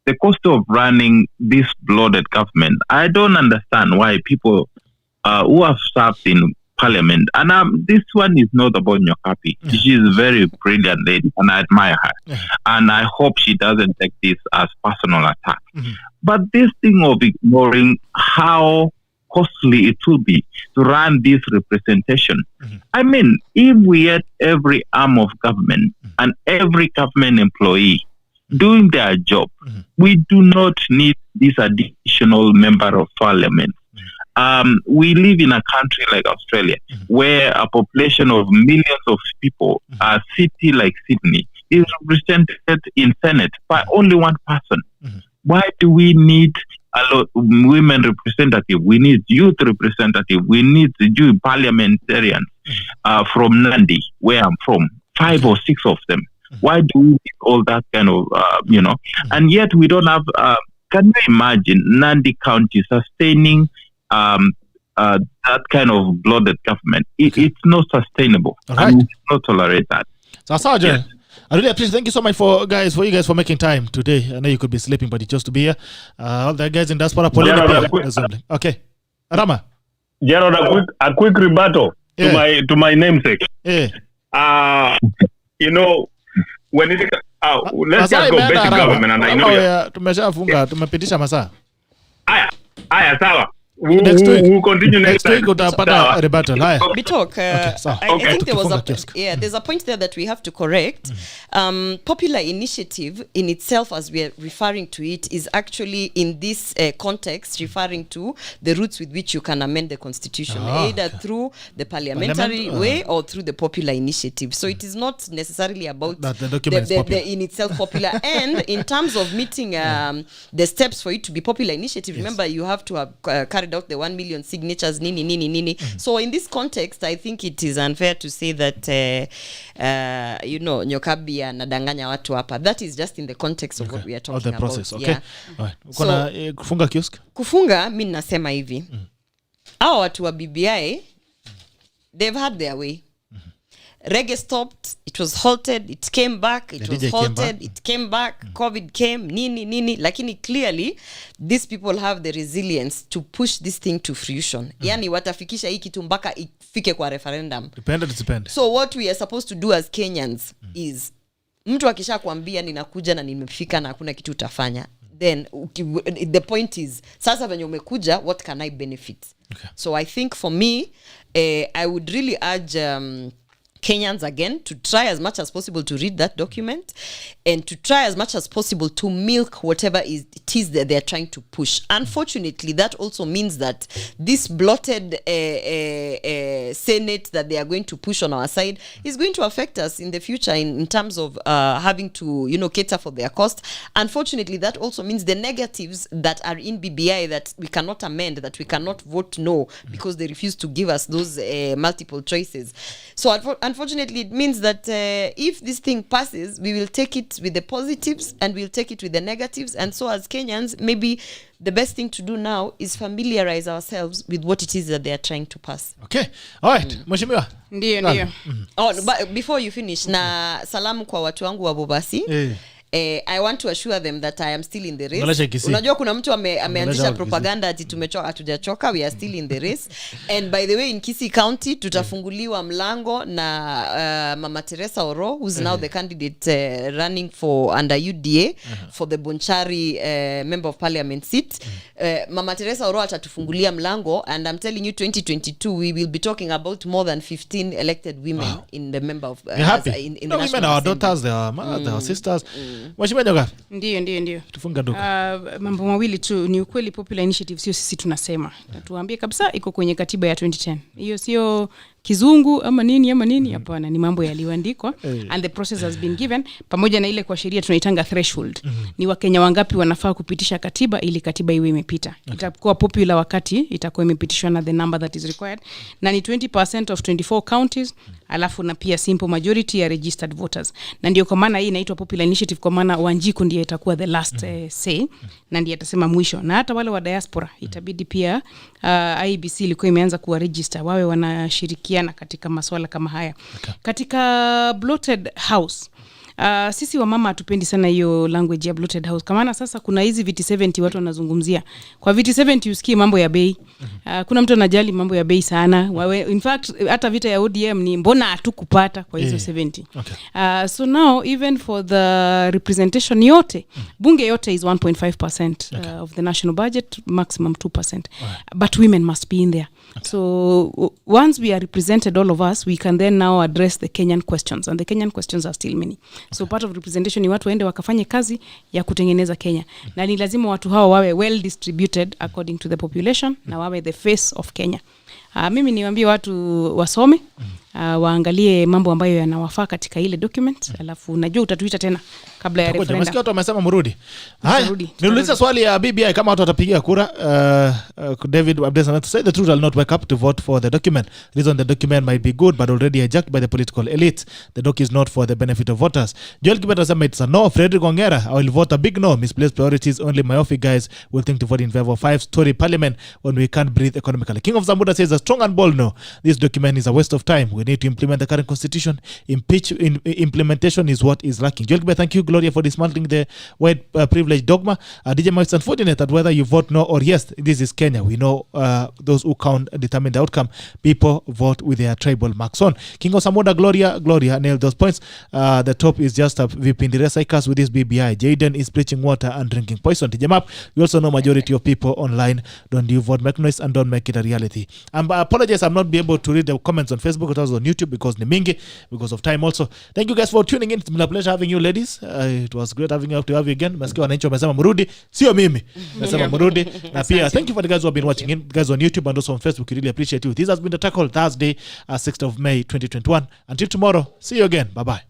Speaker 6: the cost of running this bloated government. I don't understand why people who have served in Parliament, and this one is not about NYOKABI. She is a very brilliant lady, and I admire her. And I hope she doesn't take this as personal attack. But this thing of ignoring how costly it will be to run this representation. I mean, if we had every arm of government and every government employee doing their job, we do not need this additional member of parliament. We live in a country like Australia, where a population of millions of people, a city like Sydney, is represented in Senate by only one person. Why do we need a lot of women representative? We need youth representative. We need youth parliamentarians from Nandi, where I'm from, 5 or 6 of them. Why do we need all that kind of, and yet we don't have, can you imagine Nandi County sustaining that kind of bloated government? It's not sustainable.
Speaker 1: Right.
Speaker 6: And we cannot tolerate that.
Speaker 1: So, Sergeant, I really appreciate. Thank you so much for you guys for making time today. I know you could be sleeping, but you chose to be here. All the guys in diaspora, okay, Rama.
Speaker 5: Gerald, a quick rebuttal to my namesake. When it let's just go basic government, and I know
Speaker 1: tumeshafunga tumepitisha masaa.
Speaker 5: Aya sawa.
Speaker 1: Next week
Speaker 5: we'll continue next
Speaker 1: week utapata rebuttal.
Speaker 3: Bitok, I think there was there's a point there that we have to correct. Popular initiative in itself, as we are referring to it, is actually in this context referring to the routes with which you can amend the constitution, either through the parliamentary way or through the popular initiative. So it is not necessarily about the in itself popular. And in terms of meeting the steps for it to be popular initiative, remember you have to have carried out the 1 million signatures, nini. So in this context, I think it is unfair to say that NYOKABI anadanganya watu hapa. That is just in the context of what we are talking
Speaker 1: the process,
Speaker 3: about.
Speaker 1: okay. Right. Kuna kufunga kiosk?
Speaker 3: Kufunga mimi nasema hivi. Hao watu wa BBI, they've had their way. Reggae stopped, it was halted, it came back, it was halted, it came back, COVID came, nini, lakini clearly these people have the resilience to push this thing to fruition. Yani watafikisha hii kitu mpaka ifike kwa referendum. Depend. So what we are supposed to do as Kenyans is, mtu akisha kuambia ninakuja na nimefika na hakuna kitu utafanya, then the point is, sasa venye umekuja, what can I benefit? So I think for me, I would really urge Kenyans again to try as much as possible to read that document and to try as much as possible to milk whatever it is that they're trying to push. Unfortunately, that also means that this blotted Senate that they are going to push on our side is going to affect us in the future in terms of having to, cater for their cost. Unfortunately, that also means the negatives that are in BBI that we cannot amend, that we cannot vote no because they refuse to give us those multiple choices. So unfortunately, it means that if this thing passes, we will take it with the positives and we'll take it with the negatives. And so as Kenyans, maybe the best thing to do now is familiarize ourselves with what it is that they are trying to pass.
Speaker 1: Okay. All right. Mheshimiwa.
Speaker 2: Ndio.
Speaker 3: Oh, but before you finish, na salamu kwa watu wangu wa Bobasi. I want to assure them that I am still in the race. Unajua kuna mtu ameanzisha propaganda ati tumechoka, hatujachoka, we are still in the race. And by the way, in Kisii County tutafunguliwa mlango na Mama Teresa Oro, who's now the candidate running for under UDA for the Bonchari member of parliament seat. Mama Teresa Oro atatufungulia mlango, and I'm telling you 2022 we will be talking about more than 15 elected women in the member of in the national
Speaker 1: women, our daughters, their sisters. Mheshimiwa Nyoka.
Speaker 2: Ndio.
Speaker 1: Tufunga ndugu.
Speaker 2: Mambo mawili tu, ni ukweli popular initiative sio sisi tunasema. Tuambie kabisa iko kwenye katiba ya 2010. Hiyo sio kizungu ama nini hapana, ni mambo yaliyoandikwa and the process has been given, pamoja na ile kwa sheria tunaitanga threshold. Ni Wakenya wangapi wanafaa kupitisha katiba ili katiba iwe imepita. Itakuwa popular wakati itakuwa imepitishwa na the number that is required, na ni 20% of 24 counties, alafu na pia simple majority ya registered voters. Na ndio kwa maana hii inaitwa popular initiative, kwa maana Wanjiku ndiye itakuwa the last say na ndiye atasema mwisho. Na hata wale wa diaspora itabidi pia IEBC ilikuwa imeanza kuwa register, wawe wanashirikiana kushirikiana katika masuala kama haya. Katika bloated house, sisi wa mama hatupendi sana hiyo language ya bloated house. Kama maana sasa kuna hizi viti 70 watu wanazungumzia. Kwa viti 70 usikie mambo ya bei. Kuna mtu anajali mambo ya bei sana. In fact hata vita ya ODM ni mbona hatukupata kwa hizo 70. So now even for the representation yote, bunge yote is 1.5% of the national budget, maximum 2%. But women must be in there. So once we are represented, all of us, we can then now address the Kenyan questions, and the Kenyan questions are still many. So part of representation ni watu waende wakafanye kazi ya kutengeneza Kenya. Na ni lazima watu hao wawe well distributed according to the population na wawe the face of Kenya. Mimi niwaambie watu wasome, waangalie mambo ambayo yanawafaa katika ile document, alafu najua utatuita tena kabla ya referendum.
Speaker 1: Masikia watu wamesema mrudi. Haya, niulize swali ya BBI kama watu watapigia kura. David Abdesa to say the truth, I'll not wake up to vote for the document. Reason the document might be good but already hijacked by the political elite. The doc is not for the benefit of voters. Joel Kibet said it's a no. Frederick Ongera, I will vote a big no. Misplaced priorities. Only myopic guys will think to vote in favor of 5-story parliament when we can't breathe economically. King of Zambuda says a strong and bold no. This document is a waste of time. We need to implement the current constitution. Implementation is what is lacking. Joel Kibet, thank you, Gloria, for dismantling the white privilege dogma. DJ Mike, it's unfortunate that whether you vote no or yes, this is Kenya. We know those who count determine the outcome. People vote with their tribal marks on. King of Samuda, Gloria nailed those points. The top is just a Vipindire cycles with this BBI. Jaden is preaching water and drinking poison. DJ Map, we also know majority of people online don't do vote, make noise and don't make it a reality. I apologize, I'm not be able to read the comments on Facebook, but also on YouTube because Nimingi, because of time also. Thank you guys for tuning in. It's been a pleasure having you ladies. It was great having you again. Masikia wananchi wamesema mrudi, sio mimi. Nasema mrudi. Na pia thank you for the guys who have been watching in, guys on YouTube and also on Facebook. We really appreciate you. This has been the Tackle Thursday, 6th of May 2021. Until tomorrow, see you again. Bye bye.